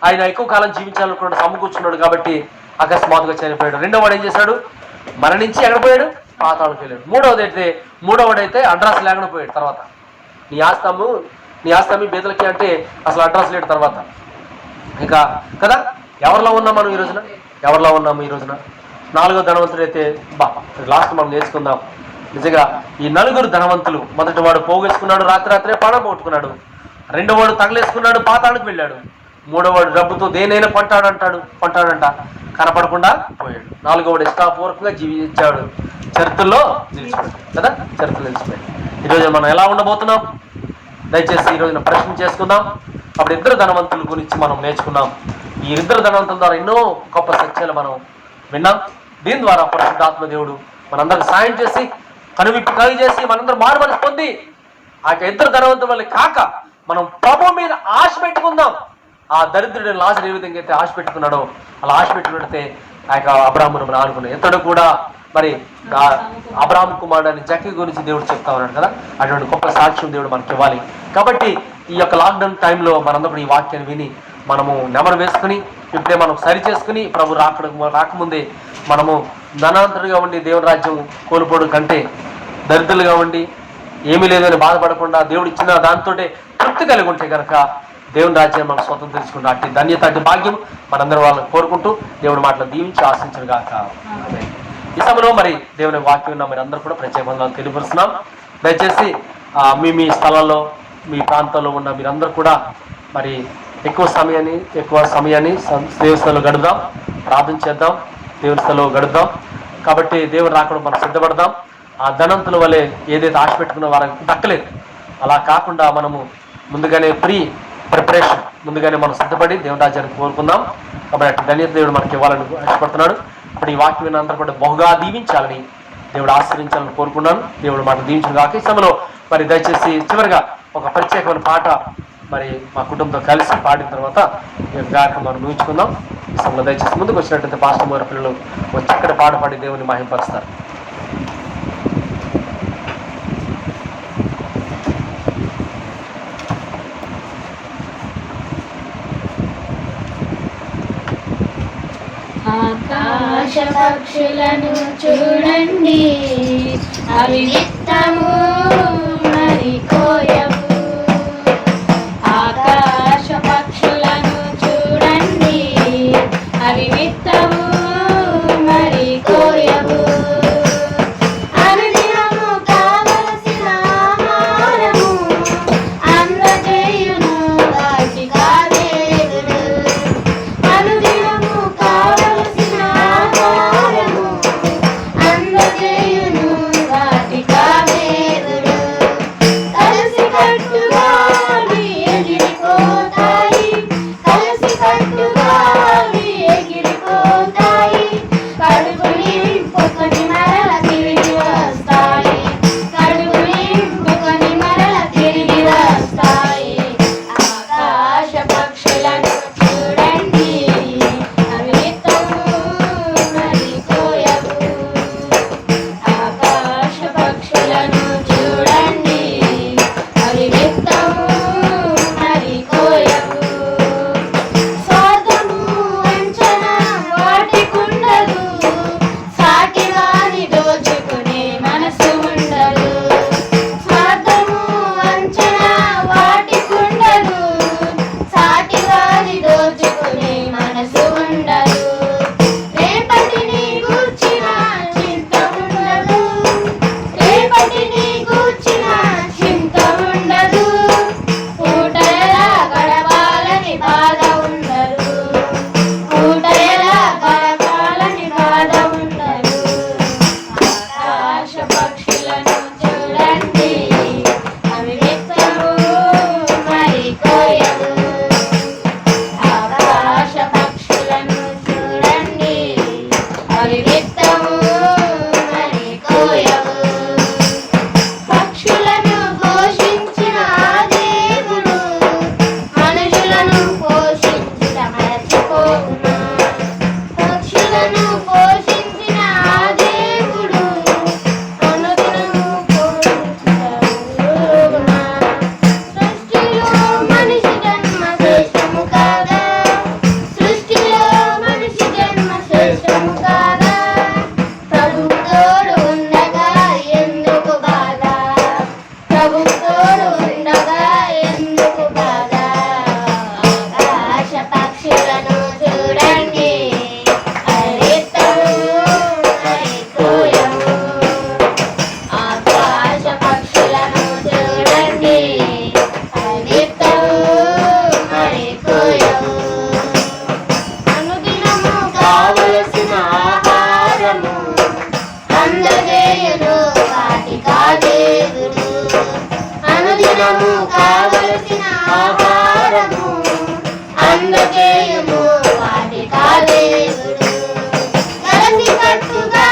ఆయన ఎక్కువ కాలం జీవించాలనుకున్నాడు, సమకూర్చున్నాడు కాబట్టి అకస్మాత్తుగా చనిపోయాడు. రెండో వాడు ఏం చేశాడు? మరణించి ఎక్కడిపోయాడు? పాతాళానికి వెళ్ళాడు. మూడోవాడైతే అడ్రస్ లేకుండా పోయాడు. తర్వాత నీ ఆస్తమి బేదలకి అంటే అసలు అడ్రస్ లేడు తర్వాత. ఇంకా కదా ఎవరిలో ఉన్నాం మనం ఈ రోజున? ఎవరిలో ఉన్నాము ఈ రోజున? నాలుగో ధనవంతుడైతే లాస్ట్ మనం నేర్చుకుందాం. నిజంగా ఈ నలుగురు ధనవంతులు, మొదటి వాడు పోగేసుకున్నాడు, రాత్రే ప్రాణం పోగొట్టుకున్నాడు. రెండో వాడు తగలేసుకున్నాడు, పాతాళానికి వెళ్ళాడు. మూడో వాడు డబ్బుతో దేనైనా కొంటాడంట, కనపడకుండా పోయాడు. నాలుగో వాడు ఇష్టాపూర్వకంగా జీవించాడు, చరిత్రలో నిలిచిపోయాడు కదా, చరిత్రలో నిలిచిపోయాడు. ఈరోజు మనం ఎలా ఉండబోతున్నాం? దయచేసి ఈరోజున ప్రశ్న చేసుకుందాం. అప్పుడు ఇద్దరు ధనవంతుల గురించి మనం నేర్చుకున్నాం. ఈ ఇద్దరు ధనవంతుల ద్వారా ఎన్నో గొప్ప సత్యాలు మనం విన్నాం. దీని ద్వారా పరిశుద్ధాత్మ దేవుడు మనందరికి సాయం చేసి, కనువిప్పు కలిగజేసి, మనందరూ మారుమనసు పొంది ఆ ఇద్దరు ధనవంతుల వల్ల కాక మనం ప్రభు మీద ఆశ పెట్టుకుందాం. ఆ దరిద్రుడు లాజరు ఏ విధంగా అయితే ఆశ పెట్టుకున్నాడో అలా ఆశ పెట్టుకున్నట్టే ఆ యొక్క అబ్రాహామును ఆనుకున్నాడు. ఇతడు కూడా మరి అబ్రాహాము కుమారుడు అని జక్కీ గురించి దేవుడు చెప్తా ఉన్నాడు కదా. అటువంటి గొప్ప సాక్ష్యం దేవుడు మనకి ఇవ్వాలి. కాబట్టి ఈ యొక్క లాక్డౌన్ టైంలో మనందరూ ఈ వాక్యాన్ని విని మనము నెమరు వేసుకుని ఇప్పుడే మనం సరి చేసుకుని ప్రభు రాకముందే మనము ధనాంతరుగా ఉండి దేవుని రాజ్యం కోల్పోవడం కంటే దరిద్రులుగా ఉండి ఏమీ లేదని బాధపడకుండా దేవుడు ఇచ్చిన దాంతో తృప్తి కలిగి ఉంటే కనుక దేవుని రాజ్యాన్ని మనం స్వతంత్రించుకుంటాం. అట్టి ధన్యత, అట్టి భాగ్యం మనందరూ వాళ్ళని కోరుకుంటూ దేవుని మాటలు దీవించి ఆశించను గాక. ఈ సమయంలో మరి దేవుని వాక్యం ఉన్న మరి అందరూ కూడా ప్రత్యేక వందనాలు తెలియపరుస్తున్నాం. దయచేసి మీ స్థలాల్లో, మీ ప్రాంతాల్లో ఉన్న మీరందరూ కూడా మరి ఎక్కువ సమయాన్ని దేవుని స్థలంలో గడుపుదాం, ప్రార్థన చేద్దాం, దేవుని స్థలంలో గడుపుదాం. కాబట్టి దేవుని రాకుండా మనం సిద్ధపడదాం. ఆ ధనంతుల వలె ఏదైతే ఆశ పెట్టుకున్న వారికి దక్కలేదు, అలా కాకుండా మనము ముందుగానే ప్రిపరేషన్ ముందుగానే మనం సిద్ధపడి దేవుని రాజ్యాన్ని కోరుకుందాం. కాబట్టి అటు ధన్యత దేవుడు మనకి ఇవ్వాలని ఆశపడుతున్నాడు. ఇప్పుడు ఈ వాక్యం అందరూ కూడా బహుగా దీవించాలని, దేవుడు ఆశ్రయించాలని కోరుకున్నాను. దేవుడు మాట దీవించిన కాక ఈ సమయంలో మరి దయచేసి చివరిగా ఒక ప్రత్యేకమైన పాట మరి మా కుటుంబంతో కలిసి పాడిన తర్వాత ఈ కార్యక్రమాన్ని ముగించుకుందాం. ఈ సమయంలో దయచేసి ముందుకు వచ్చినట్టయితే పాస్టర్ గారి పిల్లలు వచ్చి అక్కడ పాట పాడి దేవుని మహింపరుస్తారు. ఆకాశ పక్షులను చూడండి, అవి విత్తము మరి కోయవు. ఆకాశ పక్షులను చూడండి, అవి విత్తము మరి కోయవు. అనుదినము కావలసిన ఆహారము అందజేయును వాటికి దేవుడు. అనుదినము కావలసిన ఆహారము అందజేయును వాటికి దేవుడు. కలిసి అందజేయుము వాటికా దేవుడు. కలిసి కట్టుగా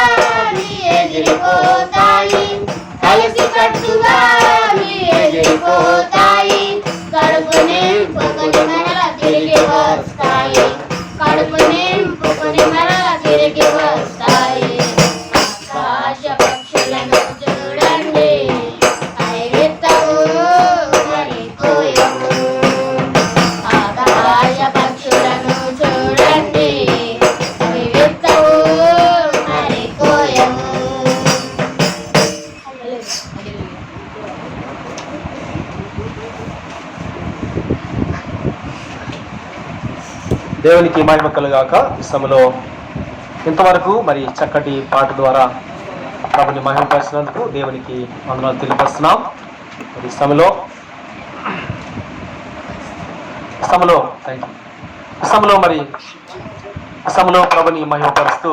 నీ ఎగిరిపోతాయి, కలిసి కట్టుగా నీ ఎగిరిపోతాయి. కడుపు నింపుకొని మరల తిరిగి వస్తాయి, కడుపు నింపుకొని మరల తిరిగి వస్తాయి. ఆకాశ పక్షులను చూడండి, అవి విత్తవు మరి కోయవు. ఆకాశ పక్షులను చూడండి, అవి విత్తవు మరి కోయవు. దేవునికి మహిమ కలుగాక. ఈ సమయంలో ఇంతవరకు మరి చక్కటి పాట ద్వారా ప్రభుని మహిమపరిచినందుకు దేవునికి వందనాలు తెలియపరుస్తున్నాం. మరి ఈ సమయంలో ప్రభుని మహిమపరుస్తూ,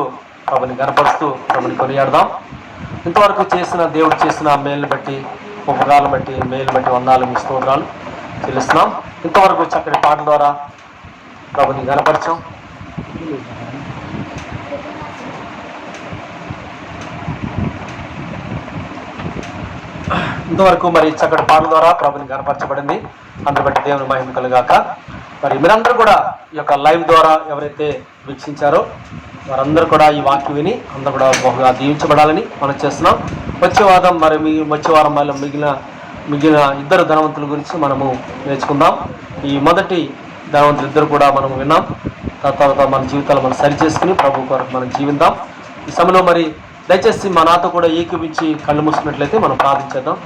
ప్రభుని గణపరుస్తూ, ప్రభుని కొనియాడదాం. ఇంతవరకు చేసిన దేవుడు చేసిన మేలుని బట్టి, ఉపకారాలను బట్టి, మేలు బట్టి వందనాలు, మీ స్తోత్రాలు చెల్లిస్తున్నాం. ఇంతవరకు చక్కటి పాట ద్వారా ప్రభుని గణపరిచాం. ఇంతవరకు మరి చక్కటి పాటల ద్వారా ప్రభుని గణపరచబడింది. అందుని బట్టి దేవుని మహిమ కలుగాక. మరి మీరందరూ కూడా ఈ యొక్క లైవ్ ద్వారా ఎవరైతే వీక్షించారో వారందరూ కూడా ఈ వాక్యం విని అందరూ కూడా బహుగా దీవించబడాలని మనం చేస్తున్నాం. వచ్చే వారం మళ్ళీ మిగిలిన ఇద్దరు ధనవంతుల గురించి మనము నేర్చుకుందాం. ఈ మొదటి ధనవంతులు ఇద్దరు కూడా మనం విన్నాం. తర్వాత మన జీవితాలు మనం సరి చేసుకుని ప్రభు కొరకు మనం జీవిద్దాం. ఈ సమయంలో మరి దయచేసి మా నాతో కూడా ఏకీపించి కళ్ళు మూసుకున్నట్లయితే మనం ప్రార్థించేద్దాం.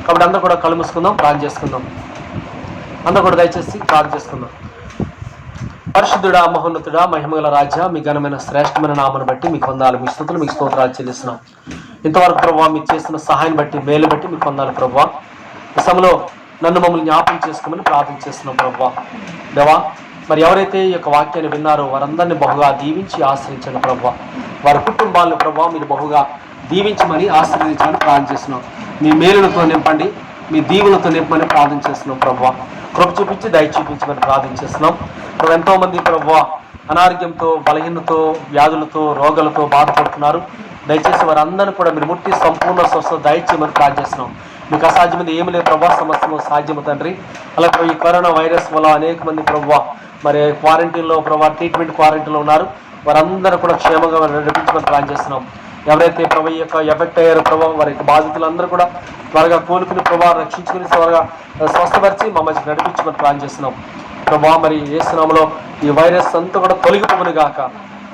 కాబట్టి అందరూ కూడా కళ్ళు మూసుకుందాం, ప్రార్థన చేసుకుందాం. అందరూ కూడా దయచేసి ప్రార్థన చేసుకుందాం. పరిశుద్ధుడా, మహోన్నతుడా, మహిమగల రాజ్య, మీ ఘనమైన శ్రేష్టమైన నామను బట్టి మీకు వందనాలు, మీ స్తుతులు, మీకు స్తోత్రాలు చెల్లిస్తున్నాం. ఇంతవరకు ప్రభువా మీకు చేస్తున్న సహాయం బట్టి, మేలు బట్టి మీకు వందనాలు ప్రభువా. ఈ సమయంలో నన్ను మమ్మల్ని జ్ఞాపకం చేసుకోమని ప్రార్థన చేస్తున్నాం ప్రభువా. దేవా, మరి ఎవరైతే ఈ యొక్క వాక్యాన్ని విన్నారో వారందరినీ బహుగా దీవించి ఆశ్రయించండి ప్రభువా. వారి కుటుంబాలను ప్రభువా మీరు బహుగా దీవించమని ఆశీర్వదించమని ప్రార్థన చేస్తున్నాం. మీ మేలులతో నింపండి, మీ దీవులతో నింపమని ప్రార్థన చేస్తున్నాం ప్రభువా. కృప చూపించి దయ చూపించమని ప్రార్థన చేస్తున్నాం. ఇప్పుడు ఎంతోమంది ప్రభువా అనారోగ్యంతో, బలహీనతో, వ్యాధులతో, రోగాలతో బాధపడుతున్నారు. దయచేసి వారందరినీ కూడా మీరు ముట్టి సంపూర్ణ స్వస్థత దయచేయమని ప్రార్థన చేస్తున్నాం. మీకు అసాధ్యమైంది ఏమి లేదు ప్రభావ, సమస్తము సాధ్యము తండ్రి. అలాగే ఈ కరోనా వైరస్ వల్ల అనేక మంది ప్రభావ మరి క్వారంటైన్లో ప్రభావ ట్రీట్మెంట్ క్వారంటైన్లో ఉన్నారు. వారందరూ కూడా క్షేమంగా నడిపించమని ప్లాన్ చేస్తున్నాం. ఎవరైతే ప్రభు ఈ యొక్క ఎఫెక్ట్ అయ్యారో ప్రభావం వారి యొక్క బాధితులందరూ కూడా త్వరగా కోలుకుని ప్రభావం రక్షించుకుని త్వరగా స్వస్థపరిచి మమ్మల్ని నడిపించమని ప్లాన్ చేస్తున్నాం ప్రభావ. మరి యేసునామములో ఈ వైరస్ అంతా కూడా తొలగిపోవును గాక.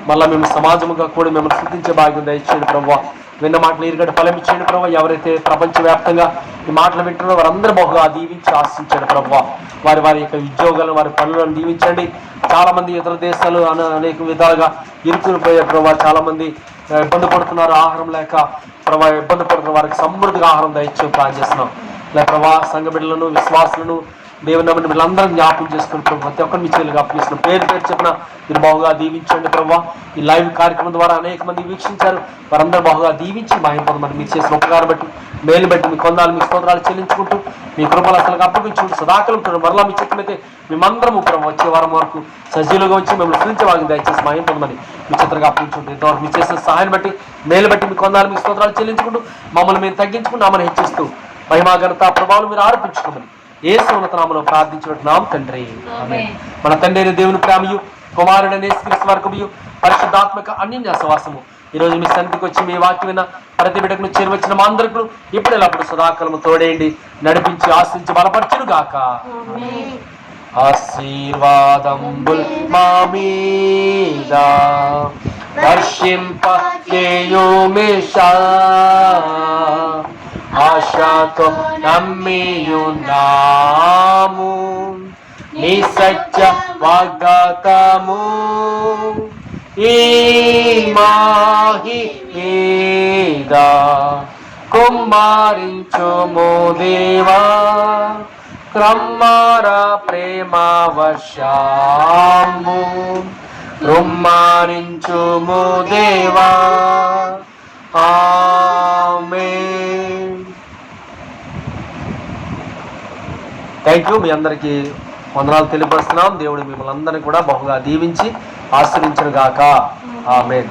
మళ్ళీ మేము సమాజముగా కూడా మిమ్మల్ని స్తుతించే భాగ్యం దయచేయండి ప్రభావ. విన్న మాటలు ఈరుగడ్డ ఫలమిచ్చేయండి ప్రభావ. ఎవరైతే ప్రపంచవ్యాప్తంగా ఈ మాటలు వింటున్నారో వారందరూ బహుగా దీవించి ఆశించండి ప్రభావ. వారి యొక్క ఉద్యోగాలను, వారి పనులను దీవించండి. చాలా మంది ఇతర దేశాలు అనేక విధాలుగా ఇరుకుని పోయే ప్రభావ. చాలా మంది ఇబ్బంది పడుతున్నారు, ఆహారం లేక ప్రభావ ఇబ్బంది పడుతున్న వారికి సమృద్ధిగా ఆహారం దయచేసి ప్లాన్ చేస్తున్నాం. లేక ప్రభావ సంఘ బిడ్డలను, విశ్వాసులను, దేవుని నమ్మని వీళ్ళందరూ జ్ఞాపకం చేసుకుని ప్రభు ప్రతి ఒక్కరు మీ చేతులు జ్ఞాపకం పేరు చెప్పిన మీరు బహుగా దీవించండి ప్రభావ. ఈ లైవ్ కార్యక్రమం ద్వారా అనేక మంది వీక్షించారు, వారందరూ బహుగా దీవించి మహిమపొందమని మీరు చేసిన ఉపకారం బట్టి, మేలు బట్టి మీ కొందాలు, మీ స్తోత్రాలు చెల్లించుకుంటూ మీ కృపలు అసలు అప్పగించుకుంటూ సదాకాలం మరలా మీ చిత్తమైతే మేమందరము ప్రభు వచ్చే వారం వరకు సజీలుగా వచ్చి మిమ్మల్ని స్థుతించే దయచేసి మహిమపొందమని మీ చిత్రంగా అప్పగించుకుంటూ ఇంతవరకు మీరు చేసిన సహాయం బట్టి, మేలు బట్టి మీ కొందాలు, మీ స్తోత్రాలు చెల్లించుకుంటూ మమ్మల్ని మేము తగ్గించుకుంటూ నామని హెచ్చిస్తూ మహిమా ఘనత ప్రభావాలు మీరు ఆరోపించుకోమని యేసు ఉన్నత నామములో ప్రార్థించుకుంటున్నాం తండ్రి. మన తండ్రి దేవుని ప్రేమయు, కుమారుడైన యేసుక్రీస్తు వర్గముయు, పరిశుద్ధాత్మక అన్యోన్య సహవాసము ఈరోజు మీ సన్నిధికి వచ్చి మీ వాక్యం విన్న ప్రతి బిడ్డకు చేరువచ్చిన మా అందరికీ ఇప్పుడు ఎల్లప్పుడు సదాకాలము తోడేయండి, నడిపించి ఆశ్రయించి బలపరచును గాక. ఆశీర్వాదంబుల్ మా మీద వర్షింప చేయుమిషా, ఆశతో నమ్మియున్నాము నీ సత్య వాగ్దాతము. ఈ మాహి మీద కుమారించుము దేవా, క్రమ్మర ప్రేమ వర్షాము కుమారించుము దేవా. ఆమేన్. Thank you. మీ అందరికీ వందనాలు తెలియపరుస్తున్నాం. దేవుడు మిమ్మల్ని అందరినీ కూడా బహుగా దీవించి ఆశీర్వదించును గాక. ఆమేన్.